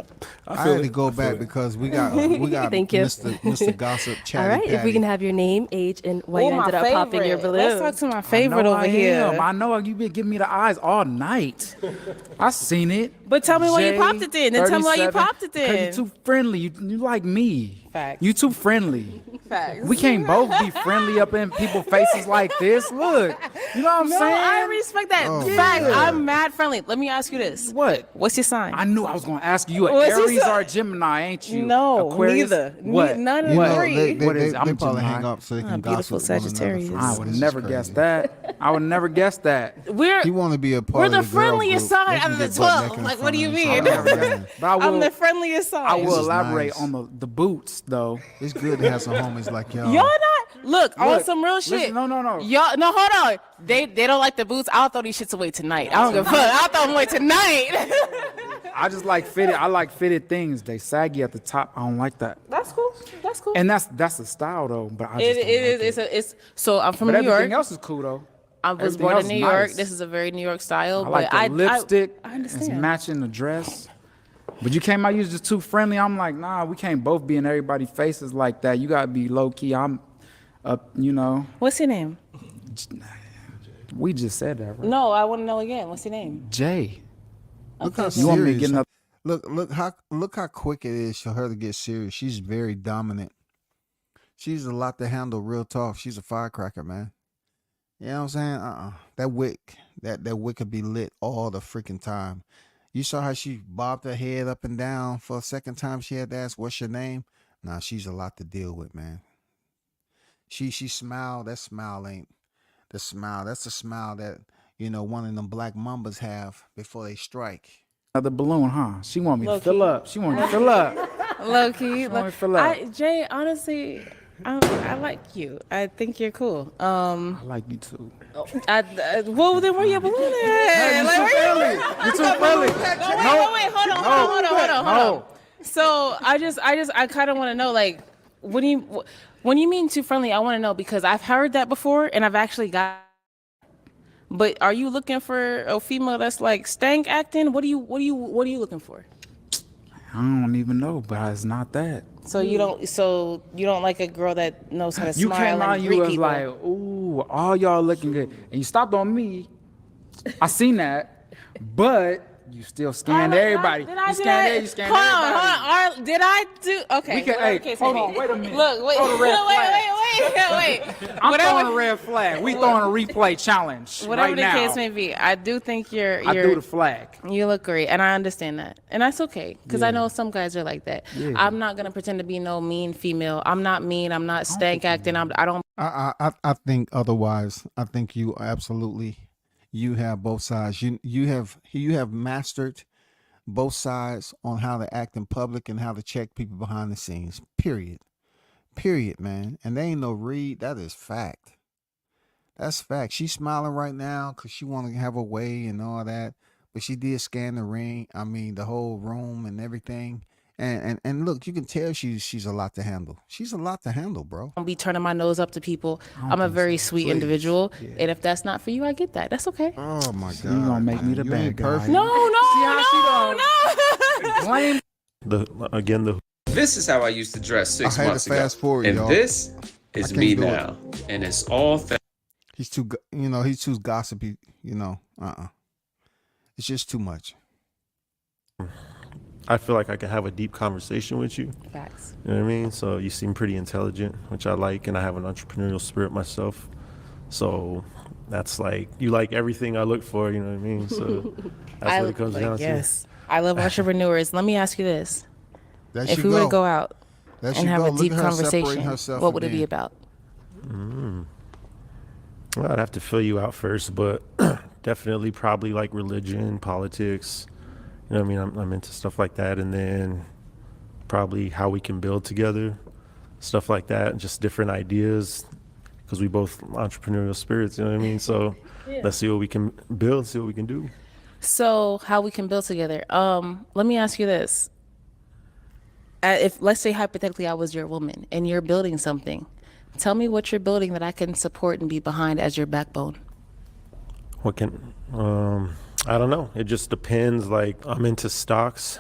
A: I had to go back because we got
B: Thank you.
A: Mr. Gossip Chatty
B: All right, if we
A: Patty.
B: can have your name, age, and why
J: Oh,
B: you
J: my
B: ended up popping your
J: favorite.
B: balloon.
J: Let's talk to my favorite over here.
D: I know you've been giving me the eyes all night. I seen it.
J: But tell me why you
D: Jay,
J: popped it then. Then tell me why you
D: 37.
J: popped it then.
D: Because you too friendly. You like me.
J: Facts.
D: You too friendly.
J: Facts.
D: We can't both be friendly up in people's faces like this. Look, you know what I'm
J: No,
D: saying?
J: I respect that.
A: Oh,
J: Fact,
A: yeah.
J: I'm mad friendly. Let me ask you this.
D: What?
J: What's your sign?
D: I knew I was gonna ask you.
J: What's your
D: Aries
J: sign?
D: or a Gemini, ain't you?
J: No,
D: Aquarius?
J: neither.
D: What?
J: None of the
D: What?
J: three.
D: What is?
A: They
D: I'm a
A: probably
D: Gemini.
A: hang up so they can
J: beautiful
A: gossip one another
J: Sagittarius.
A: for
D: I
A: real.
D: would
A: This is
D: never
A: crazy.
D: guess that. I would never guess that.
A: He want to be a part
J: We're
A: of
J: the
A: girl
J: friendliest
A: group.
J: sign
A: They
J: out
A: can
J: of the
A: get butt
J: 12.
A: naked in
J: Like,
A: front
J: what do you
A: of
J: mean?
A: each other, man.
D: But I will,
J: I'm the friendliest sign.
D: I
A: This
D: will
A: is
D: elaborate
A: nice.
D: on the boots though.
A: It's good to have some homies like y'all.
J: Y'all not look on
D: Look,
J: some real
D: listen,
J: shit.
D: no.
J: Y'all no, hold on. They don't like the boots. I'll throw these shits away tonight. I don't give a fuck. I'll throw them away tonight.
D: I just like fitted. I like fitted things. They saggy at the top. I don't like that.
J: That's cool. That's cool.
D: And that's the style though. But I just
J: It
D: don't
J: is.
D: like it.
J: It's so I'm from
D: But
J: New
D: everything
J: York.
D: else is cool though.
J: I was
D: everything
J: born
D: else
J: in
D: is
J: New York.
D: nice.
J: This is a very New York style.
D: I like the
J: but
D: lipstick.
J: I
D: It's
J: understand.
D: matching the dress. But you came out, you was just too friendly. I'm like, nah, we can't both be in everybody's faces like that. You gotta be low key. I'm up, you know.
J: What's your name?
D: We just said that, right?
J: No, I want to know again. What's your name?
D: Jay.
A: Look how
D: You want me to
A: serious.
D: get another?
A: Look how quick it is for her to get serious. She's very dominant. She's a lot to handle. Real talk. She's a firecracker, man. You know what I'm saying? That wick could be lit all the freaking time. You saw how she bobbed her head up and down for a second time. She had to ask, "What's your name?" Nah, she's a lot to deal with, man. She smiled. That smile ain't the smile. That's the smile that one of them black mambas have before they strike.
D: Another balloon, huh? She want me to
J: Low
D: fill
J: key.
D: up. She want me to fill up.
J: Low key.
D: She want me to fill up.
J: Jay, honestly, I like you. I think you're cool.
D: I like you too.
J: Well, then where your balloon at?
D: You too friendly. You too friendly.
J: No, wait. Hold on. So I kind of want to know, like, when you mean too friendly, I want to know because I've heard that before and I've actually got. But are you looking for a female that's like stank acting? What are you looking for?
D: I don't even know, but it's not that.
J: So you don't like a girl that knows how to
D: You
J: smile
D: came out,
J: and
D: you
J: greet
D: was
J: people.
D: like, ooh, all y'all looking good. And you stopped on me. I seen that, but you still scanned everybody. You scanned everybody.
J: Hold on. Did I do? Okay.
D: We can,
J: whatever
D: hey,
J: the case
D: hold
J: may
D: on,
J: be.
D: wait a minute.
J: Look, wait,
D: Throw the red
J: wait.
D: I'm
J: Whatever-
D: throwing a red flag. We throwing a replay challenge
J: Whatever
D: right
J: the
D: now.
J: case may be, I do think you're.
D: I do the flag.
J: You look great, and I understand that, and that's okay because I know some guys are like that.
A: Yeah.
J: I'm not gonna pretend to be no mean female. I'm not mean. I'm not stank acting. I don't.
A: I think otherwise. I think you absolutely. You have both sides. You have mastered both sides on how to act in public and how to check people behind the scenes. Period, man. And there ain't no read. That is fact. That's fact. She's smiling right now because she want to have a way and all that. But she did scan the ring. I mean, the whole room and everything. And look, you can tell she's a lot to handle. She's a lot to handle, bro.
J: Be turning my nose up to people. I'm a very sweet individial, and if that's not for you, I get that. That's okay.
A: Oh my God!
D: You gonna make me the bad guy?
A: Perfect.
J: No.
D: Blame.
M: This is how I used to dress 6
A: I had to
M: months ago.
A: fast forward,
M: and
A: y'all.
M: this
A: I
M: is
A: can't
M: me
A: do it.
M: now. And it's all
A: He's too gossipy. It's just too much.
E: I feel like I could have a deep conversation with you.
J: Facts.
E: You know what I mean? So you seem pretty intelligent, which I like, and I have an entrepreneurial spirit myself. So that's like you like everything I look for. You know what I mean? So that's what it comes down to.
J: Yes, I love entrepreneurs. Let me ask you this:
A: There
J: if
A: she
J: we were to
A: go.
J: go out
A: There
J: and
A: she
J: have
A: go.
J: a
A: Look
J: deep
A: at her separating
J: conversation,
A: herself
J: what would it be
A: again.
J: about?
E: Well, I'd have to fill you out first, but definitely probably like religion, politics. You know what I mean? I'm into stuff like that, and then probably how we can build together, stuff like that, and just different ideas because we both entrepreneurial spirits. You know what I mean? So let's see what we can build, see what we can do.
J: So, how we can build together? Let me ask you this: if let's say hypothetically I was your woman and you're building something, tell me what you're building that I can support and be behind as your backbone.
E: What can I don't know. It just depends. Like I'm into stocks,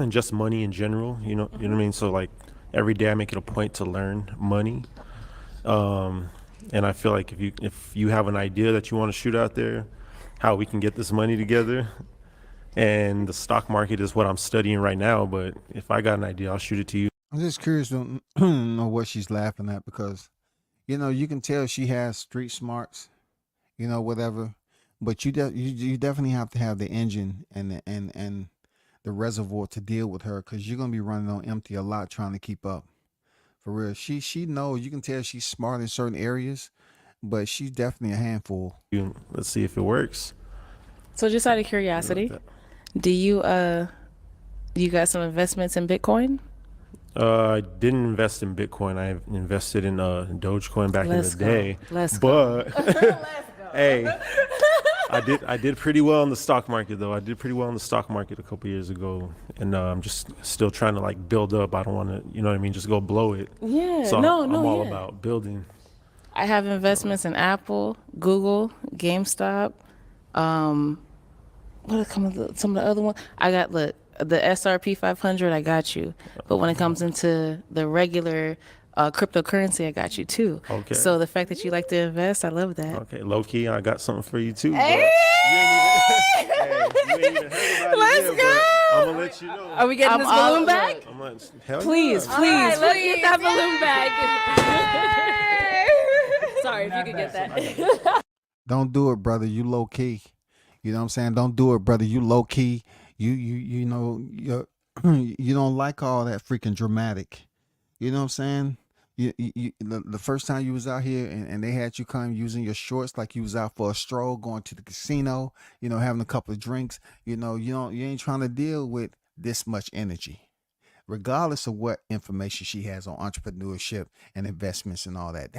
E: just money in general. You know what I mean. So like every day I make it a point to learn money, and I feel like if you have an idea that you want to shoot out there, how we can get this money together, and the stock market is what I'm studying right now. But if I got an idea, I'll shoot it to you.
A: I'm just curious to know what she's laughing at because, you can tell she has street smarts, whatever. But you definitely have to have the engine and the reservoir to deal with her because you're gonna be running on empty a lot trying to keep up. For real, she knows. You can tell she's smart in certain areas, but she's definitely a handful.
E: Let's see if it works.
J: So, just out of curiosity, do you got some investments in Bitcoin?
E: I didn't invest in Bitcoin. I invested in Dogecoin back in the day.
J: Let's go.
E: Hey, I did pretty well in the stock market though. I did pretty well in the stock market a couple years ago, and I'm just still trying to like build up. I don't want to, you know what I mean, just go blow it.
J: Yeah,
E: So I'm all
J: yeah.
E: about building.
J: I have investments in Apple, Google, GameStop. What are some of the other ones? I got the SRP 500. I got you, but when it comes into the regular cryptocurrency, I got you too.
E: Okay.
J: So the fact that you like to invest, I love that.
E: Okay, low key, I got something for you too.
J: Hey!
E: You ain't even heard about
J: Let's
E: it yet,
J: go!
E: but I'm gonna let you know.
B: Are we getting this balloon back?
E: I'm like, hell
J: Please,
E: yeah.
J: please,
B: Let's get that balloon back. Sorry if you could get that.
A: Don't do it, brother. You low key. You know what I'm saying? Don't do it, brother. You low key. You know you don't like all that freaking dramatic. You know what I'm saying? The first time you was out here and they had you come using your shorts like you was out for a stroll, going to the casino, having a couple of drinks, you ain't trying to deal with this much energy. Regardless of what information she has on entrepreneurship and investments and all that,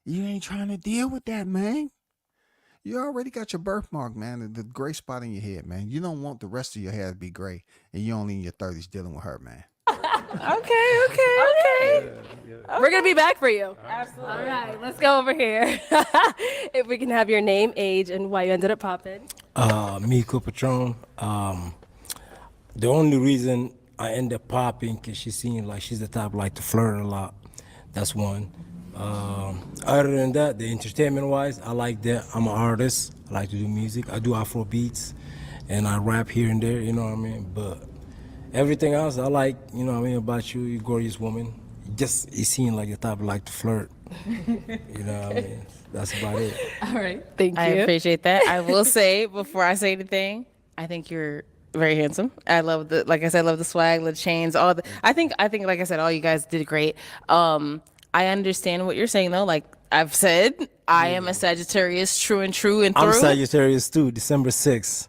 A: you ain't trying to deal with that, man. You already got your birthmark, man. The gray spot in your head, man. You don't want the rest of your hair to be gray, and you only in your 30s dealing with her, man.
B: Okay. We're gonna be back for you. Absolutely. All right, let's go over here. If we can have your name, age, and why you ended up popping.
L: Miko Patron. The only reason I ended up popping because she seemed like she's the type like to flirt a lot. That's one. Other than that, the entertainment wise, I like that. I'm an artist. I like to do music. I do Afro beats, and I rap here and there. You know what I mean? But everything else, I like. You know what I mean about you, you gorgeous woman. You seem like the type of like to flirt. You know what I mean? That's about it.
B: All right, thank you.
J: I appreciate that. I will say before I say anything, I think you're very handsome. I love like I said, I love the swag, the chains, all the. I think, like I said, all you guys did great. I understand what you're saying though. Like I've said, I am a Sagittarius, true and through.
L: I'm Sagittarius too, December 6th.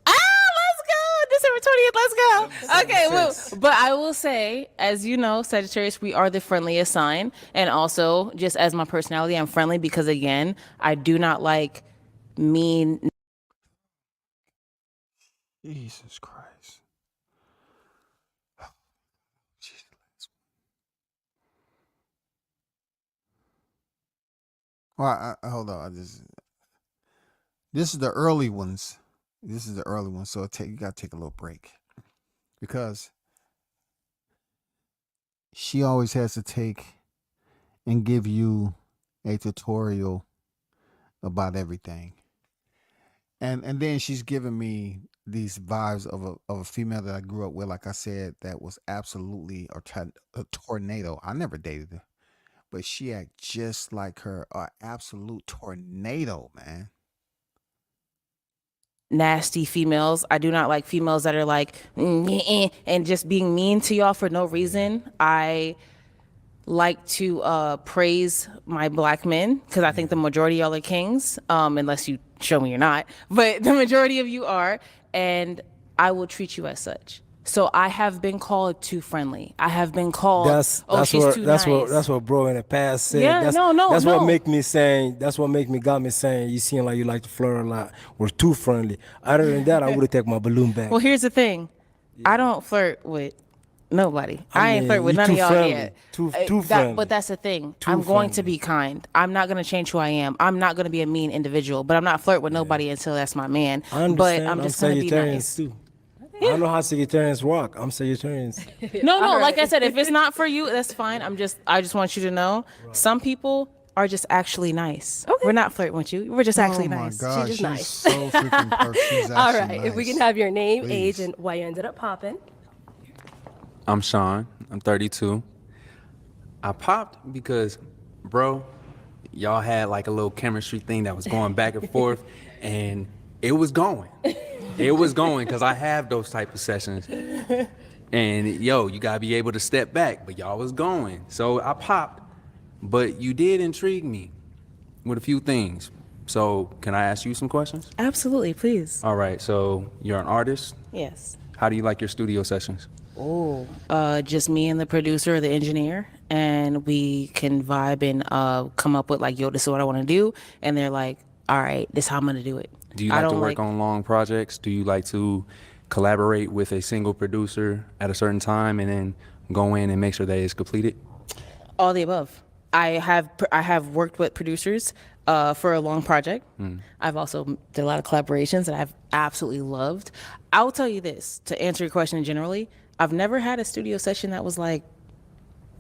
J: December 20th, let's go. Okay, well, but I will say, as you know, Sagittarius, we are the friendliest sign. And also, just as my personality, I'm friendly because, again, I do not like mean.
A: Jesus Christ. Well, hold on. This is the early ones. So you gotta take a little break because she always has to take and give you a tutorial about everything, and then she's giving me these vibes of a female that I grew up with. Like I said, that was absolutely a tornado. I never dated her, but she act just like her, an absolute tornado, man.
J: nasty females. I do not like females that are like and just being mean to y'all for no reason. I like to praise my black men because I think the majority of y'all are kings, unless you show me you're not. But the majority of you are, and I will treat you as such. So I have been called too friendly. I have been called, she's too nice.
L: That's what bro in the past said.
J: Yeah,
L: that's,
J: no.
L: what make me saying. That's what got me saying. You seem like you like to flirt a lot. We're too friendly. Other than that, I would have taken my balloon back.
J: Well, here's the thing. I don't flirt with nobody. I ain't flirt with none of y'all
L: friendly.
J: yet.
L: Too friendly.
J: But that's the thing. I'm going to be kind. I'm not going to change who I am. I'm not going to be a mean individual. But I'm not flirt with nobody until that's my man.
L: I understand.
J: But I'm just going to be nice.
L: Too. I don't know how Sagittarians rock. I'm Sagittarians.
J: No. Like I said, if it's not for you, that's fine. I just want you to know, some people are just actually nice. Okay. We're not flirting with you. We're just actually nice.
A: Oh my God,
B: She's just nice.
A: so freaking perfect. She's
B: All
A: actually
B: right,
A: nice.
B: if we can have your name,
A: Please.
B: age, and why you ended up popping.
K: I'm Sean. I'm 32. I popped because, bro, y'all had like a little chemistry thing that was going back and forth, and it was going. It was going because I have those type of sessions. And you gotta be able to step back, but y'all was going. So I popped, but you did intrigue me with a few things. So can I ask you some questions?
J: Absolutely, please.
K: All right, so you're an artist?
J: Yes.
K: How do you like your studio sessions?
J: Oh, just me and the producer or the engineer, and we can vibe and come up with like, yo, this is what I want to do. And they're like, all right, this is how I'm going to do it.
K: Do you like to work on long projects? Do you like to collaborate with a single producer at a certain time and then go in and make sure that it's completed?
J: All the above. I have worked with producers for a long project. I've also did a lot of collaborations that I've absolutely loved. I'll tell you this, to answer your question generally, I've never had a studio session that was like,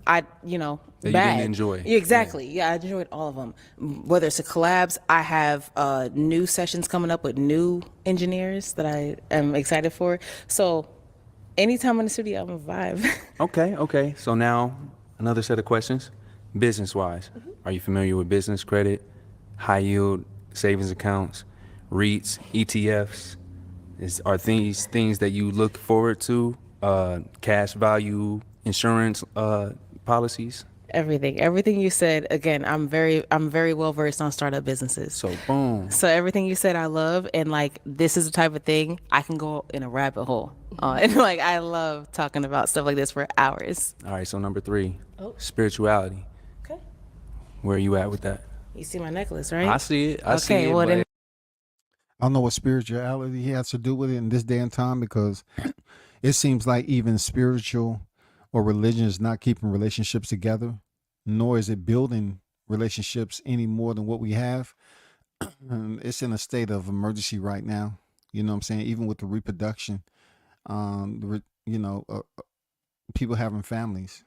K: That
J: bad.
K: you didn't enjoy.
J: Exactly. Yeah, I enjoyed all of them. Whether it's a collabs, I have new sessions coming up with new engineers that I am excited for. So anytime in the studio, I'm a vibe.
K: Okay. So now another set of questions. Business-wise, are you familiar with business credit, high yield savings accounts, REITs, ETFs? Are these things that you look forward to? Cash value insurance policies?
J: Everything you said. Again, I'm very well versed on startup businesses.
K: So boom.
J: So everything you said, I love, and like this is the type of thing I can go in a rabbit hole on. And like I love talking about stuff like this for hours.
K: All right. So number 3, spirituality.
J: Okay.
K: Where are you at with that?
J: You see my necklace, right?
K: I see it. I see it.
J: Well, then
A: I don't know what spirituality has to do with it in this day and time, because it seems like even spiritual or religion is not keeping relationships together, nor is it building relationships any more than what we have. It's in a state of emergency right now. You know what I'm saying? Even with the reproduction, people having families.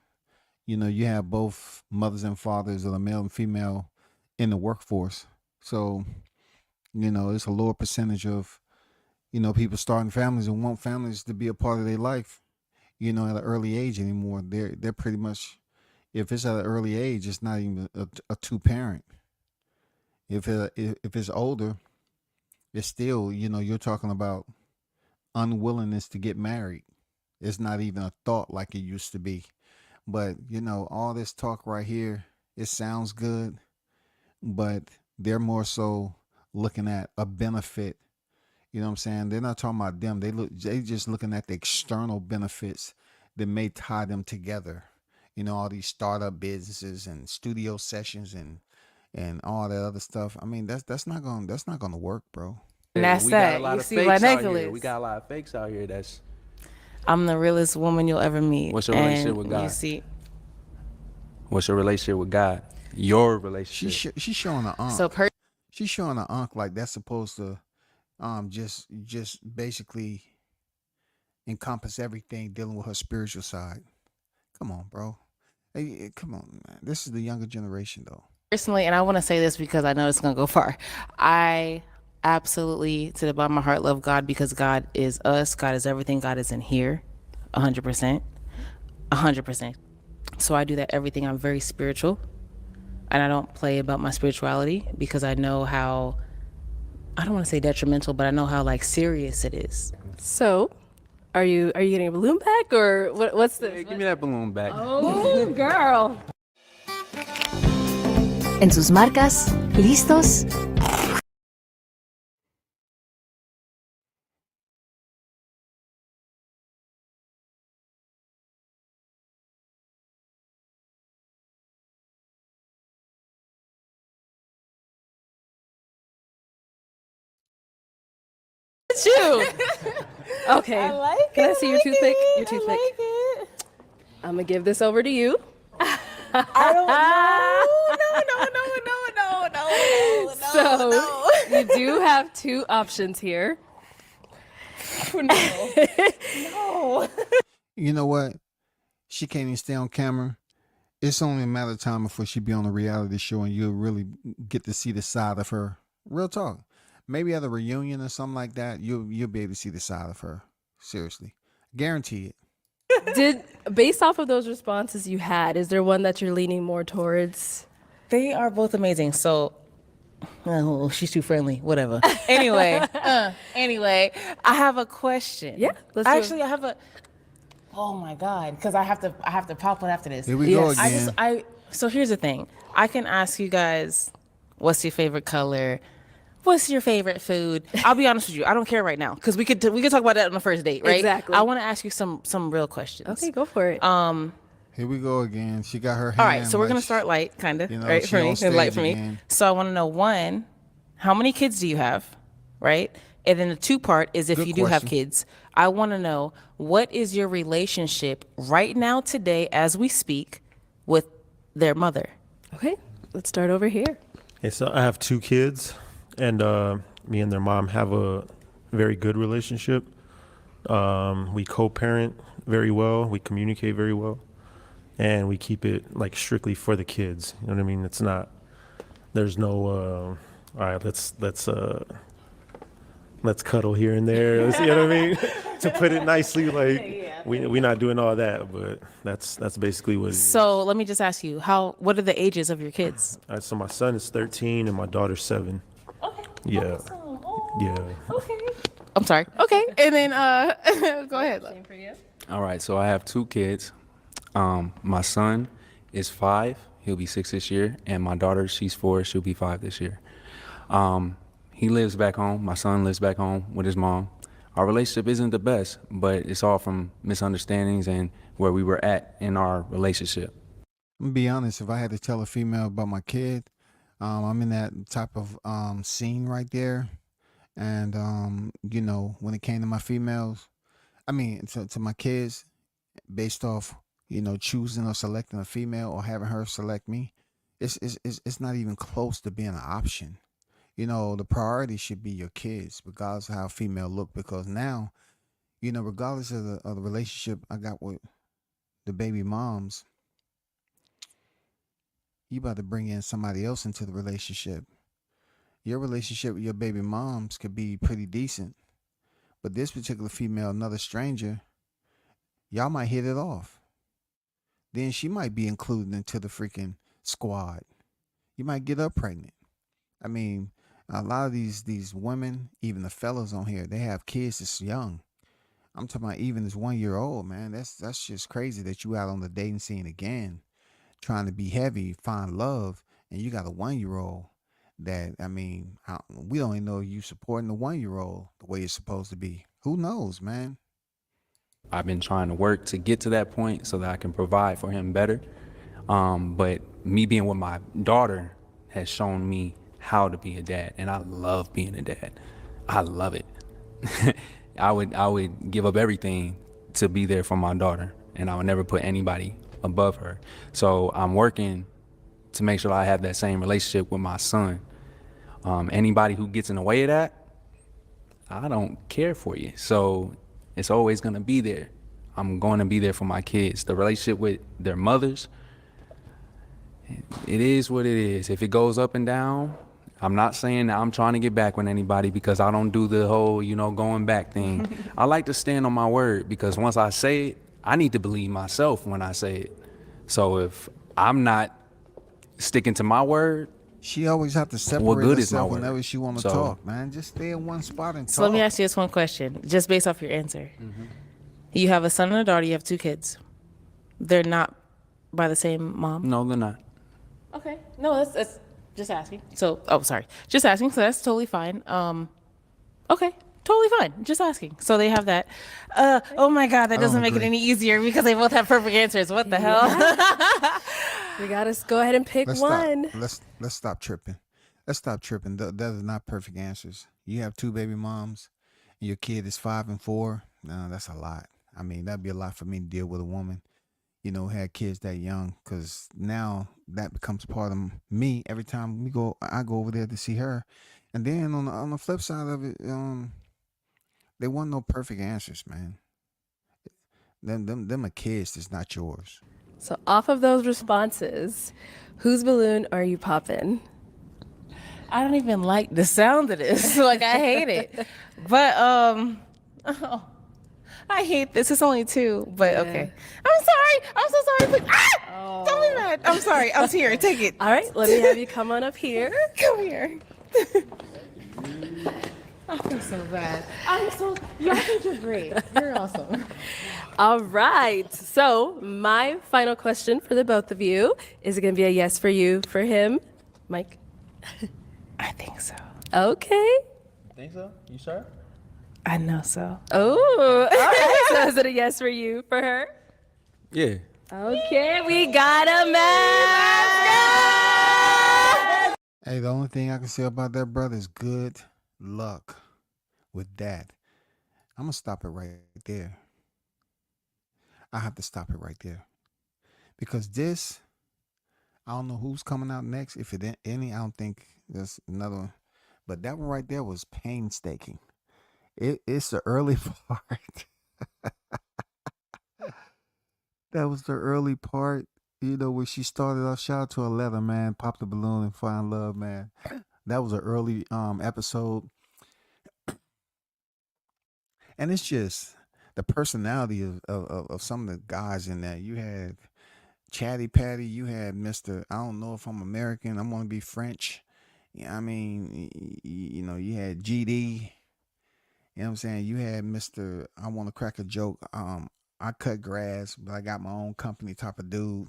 A: You have both mothers and fathers, or the male and female, in the workforce. So, it's a lower percentage of, people starting families and want families to be a part of their life, at an early age anymore. They're pretty much, if it's at an early age, it's not even a two-parent. If it's older, it's still, you're talking about unwillingness to get married. It's not even a thought like it used to be. But, all this talk right here, it sounds good, but they're more so looking at a benefit. You know what I'm saying? They're not talking about them. They just looking at the external benefits that may tie them together. All these startup businesses and studio sessions and all that other stuff. I mean, that's not gonna work, bro.
J: And that's
K: we got
J: that.
K: a lot
J: You
K: of
J: see
K: fakes
J: my
K: out here.
J: necklace.
K: We got a lot of fakes out here.
J: I'm the realest woman you'll ever meet.
K: What's your relationship with God?
J: You see,
K: What's your relationship with God? Your relationship.
A: She's showing an unk.
J: So
A: she's showing an unk like that's supposed to just basically encompass everything dealing with her spiritual side. Come on, bro. Hey, come on, man. This is the younger generation, though.
J: personally, and I want to say this because I know it's going to go far. I absolutely, to the bottom of my heart, love God because God is us. God is everything. God is in here, 100%. 100%. So I do that everything. I'm very spiritual, and I don't play about my spirituality because I know how I don't want to say detrimental, but I know how like serious it is.
B: So, are you getting a balloon back or what's the?
K: Give me that balloon back.
B: Oh, girl.
S: En sus marcas, listos.
B: It's you. Okay.
J: I like
B: Can I
J: it,
B: see your toothpick? Your toothpick. I'm gonna give this over to you.
J: I don't know.
B: So you do have two options here.
J: No.
A: You know what? She can't even stay on camera. It's only a matter of time before she be on a reality show and you'll really get to see the side of her. Real talk. Maybe at a reunion or something like that, you'll be able to see the side of her. Seriously. Guarantee it.
B: Based off of those responses you had, is there one that you're leaning more towards?
J: They are both amazing. So, oh, she's too friendly. Whatever. Anyway, I have a question.
B: Yeah,
J: I have a. Oh my God, because I have to pop one after this.
A: Here we go again.
J: So here's the thing. I can ask you guys, what's your favorite color? What's your favorite food? I'll be honest with you. I don't care right now because we could talk about that on the first date, right?
B: Exactly.
J: I want to ask you some real questions.
B: Okay, go for it.
A: Here we go again. She got her hand.
J: All right, so we're
A: like
J: gonna start light, kind of,
A: you know,
J: right?
A: she
J: For me,
A: on
J: and light
A: stage
J: for me.
A: again.
J: So I want to know one, how many kids do you have, right? And then the two part is if
A: Good
J: you do have
A: question.
J: kids. I want to know what is your relationship right now today as we speak with their mother.
B: Okay, let's start over here.
E: Okay, so I have two kids, and me and their mom have a very good relationship. We co-parent very well. We communicate very well, and we keep it like strictly for the kids. You know what I mean? It's not. There's no. All right, let's cuddle here and there. You know what I mean? To put it nicely, like we're not doing all that, but that's basically what it is.
J: So let me just ask you, what are the ages of your kids?
E: All right, so my son is 13 and my daughter's 7.
J: Okay.
E: Yeah. Yeah.
J: Okay. I'm sorry. Okay, and then go ahead.
B: Same for you.
K: All right, so I have two kids. My son is 5. He'll be 6 this year. And my daughter, she's 4. She'll be 5 this year. He lives back home. My son lives back home with his mom. Our relationship isn't the best, but it's all from misunderstandings and where we were at in our relationship.
A: I'm gonna be honest. If I had to tell a female about my kid, I'm in that type of scene right there. And you know, when it came to my females, I mean to my kids, based off, you know, choosing or selecting a female or having her select me, it's not even close to being an option. You know, the priority should be your kids, regardless of how a female look. Because now, you know, regardless of the relationship I got with the baby moms, you about to bring in somebody else into the relationship. Your relationship with your baby moms could be pretty decent, but this particular female, another stranger, y'all might hit it off. Then she might be included into the freaking squad. You might get her pregnant. I mean, a lot of these women, even the fellas on here, they have kids that's young. I'm talking about even this 1-year-old, man. That's just crazy that you out on the dating scene again, trying to be heavy, find love, and you got a 1-year-old that, I mean, we don't even know you supporting the 1-year-old the way it's supposed to be. Who knows, man?
K: I've been trying to work to get to that point so that I can provide for him better. But me being with my daughter has shown me how to be a dad, and I love being a dad. I love it. I would give up everything to be there for my daughter, and I would never put anybody above her. So I'm working to make sure I have that same relationship with my son. Anybody who gets in the way of that, I don't care for you. So it's always gonna be there. I'm going to be there for my kids. The relationship with their mothers, it is what it is. If it goes up and down, I'm not saying that I'm trying to get back with anybody, because I don't do the whole, going back thing. I like to stand on my word, because once I say it, I need to believe myself when I say it. So if I'm not sticking to my word,
A: She always have to
K: What
A: separate
K: good is my
A: herself
K: word?
A: whenever she want to
K: So-
A: talk, man. Just stay in one spot and
J: So
A: talk.
J: let me ask you this one question, just based off your answer. You have a son and a daughter. You have 2 kids. They're not by the same mom.
K: No, they're not.
J: Okay. No, that's just asking. So, sorry, just asking. So that's totally fine. Okay, totally fine. Just asking. So they have that. Oh my God, that doesn't make it
A: agree.
J: any easier because they both have perfect answers. What the hell?
B: We gotta go ahead and pick
A: Let's
B: one.
A: Stop. Let's stop tripping. Let's stop tripping. That is not perfect answers. You have 2 baby moms, and your kid is 5 and 4. No, that's a lot. I mean, that'd be a lot for me to deal with a woman, who had kids that young. Because now that becomes part of me. Every time I go over there to see her, and then on the flip side of it, there weren't no perfect answers, man. Them are kids. That's not yours.
B: So off of those responses, whose balloon are you popping?
J: I don't even like the sound of this. Like, I hate it. But I hate this. It's only 2, but okay. I'm sorry. I'm so sorry. But, don't be mad. I'm sorry. I'm here. Take it.
B: All right, let me have you come on up here.
J: Come here. I feel so bad. Y'all think you're great. You're awesome.
B: All right. So my final question for the both of you, is it going to be a yes for you, for him? Mike?
J: I think so.
B: Okay.
N: Think so? You sure?
J: I know so.
B: Oh, all right. So is it a yes for you, for her?
K: Yeah.
B: Okay, we got a match.
A: Hey, the only thing I can say about that, brother, is good luck with that. I'm going to stop it right there. I have to stop it right there. Because this, I don't know who's coming out next. If it ain't any, I don't think there's another one. But that one right there was painstaking. It's the early part. That was the early part, where she started off. Shout out to a leather man, pop the balloon and find love, man. That was an early episode. And it's just the personality of some of the guys in there. You had Chatty Patty, you had Mr. I don't know if I'm American, I'm gonna be French. Yeah, I mean, you had GD. You know what I'm saying? You had Mr. I want to crack a joke. I cut grass, but I got my own company type of dude.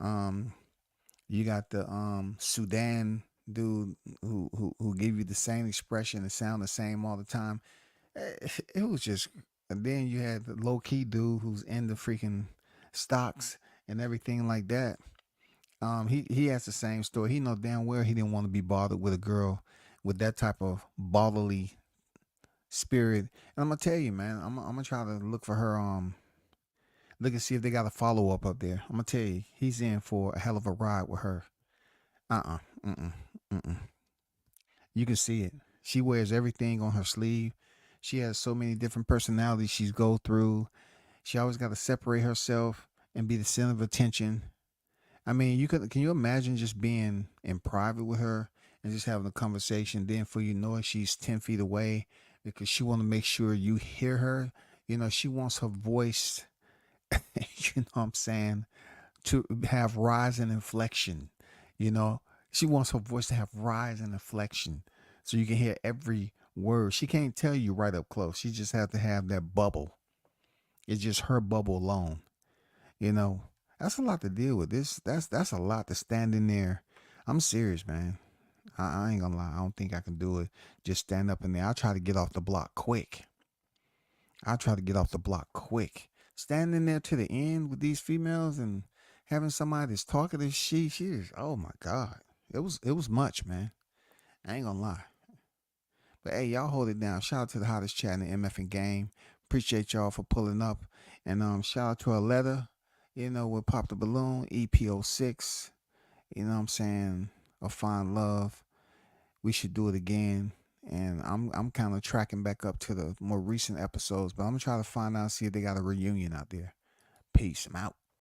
A: You got the Sudan dude who give you the same expression and sound the same all the time. It was just, and then you had the low key dude who's in the freaking stocks and everything like that. He has the same story. He know damn well he didn't want to be bothered with a girl with that type of bodily spirit. And I'm gonna tell you, man, I'm gonna try to look for her. Look and see if they got a follow up there. I'm gonna tell you, he's in for a hell of a ride with her. You can see it. She wears everything on her sleeve. She has so many different personalities she's go through. She always got to separate herself and be the center of attention. I mean, can you imagine just being in private with her and just having a conversation? Then for you know it, she's 10 feet away because she want to make sure you hear her. She wants her voice, you know what I'm saying, to have rise and inflection. She wants her voice to have rise and inflection so you can hear every word. She can't tell you right up close. She just have to have that bubble. It's just her bubble alone. That's a lot to deal with. That's a lot to stand in there. I'm serious, man. I ain't gonna lie. I don't think I can do it. Just stand up in there. I'll try to get off the block quick. Standing there to the end with these females and having somebody that's talkative, she is, oh my God. It was much, man. I ain't gonna lie. But hey, y'all hold it down. Shout out to the hottest chat in the MFing game. Appreciate y'all for pulling up. And shout out to our letter, with Pop the Balloon, EPO6. You know what I'm saying? A Fine Love. We should do it again. And I'm kind of tracking back up to the more recent episodes, but I'm gonna try to find out, see if they got a reunion out there. Peace. I'm out.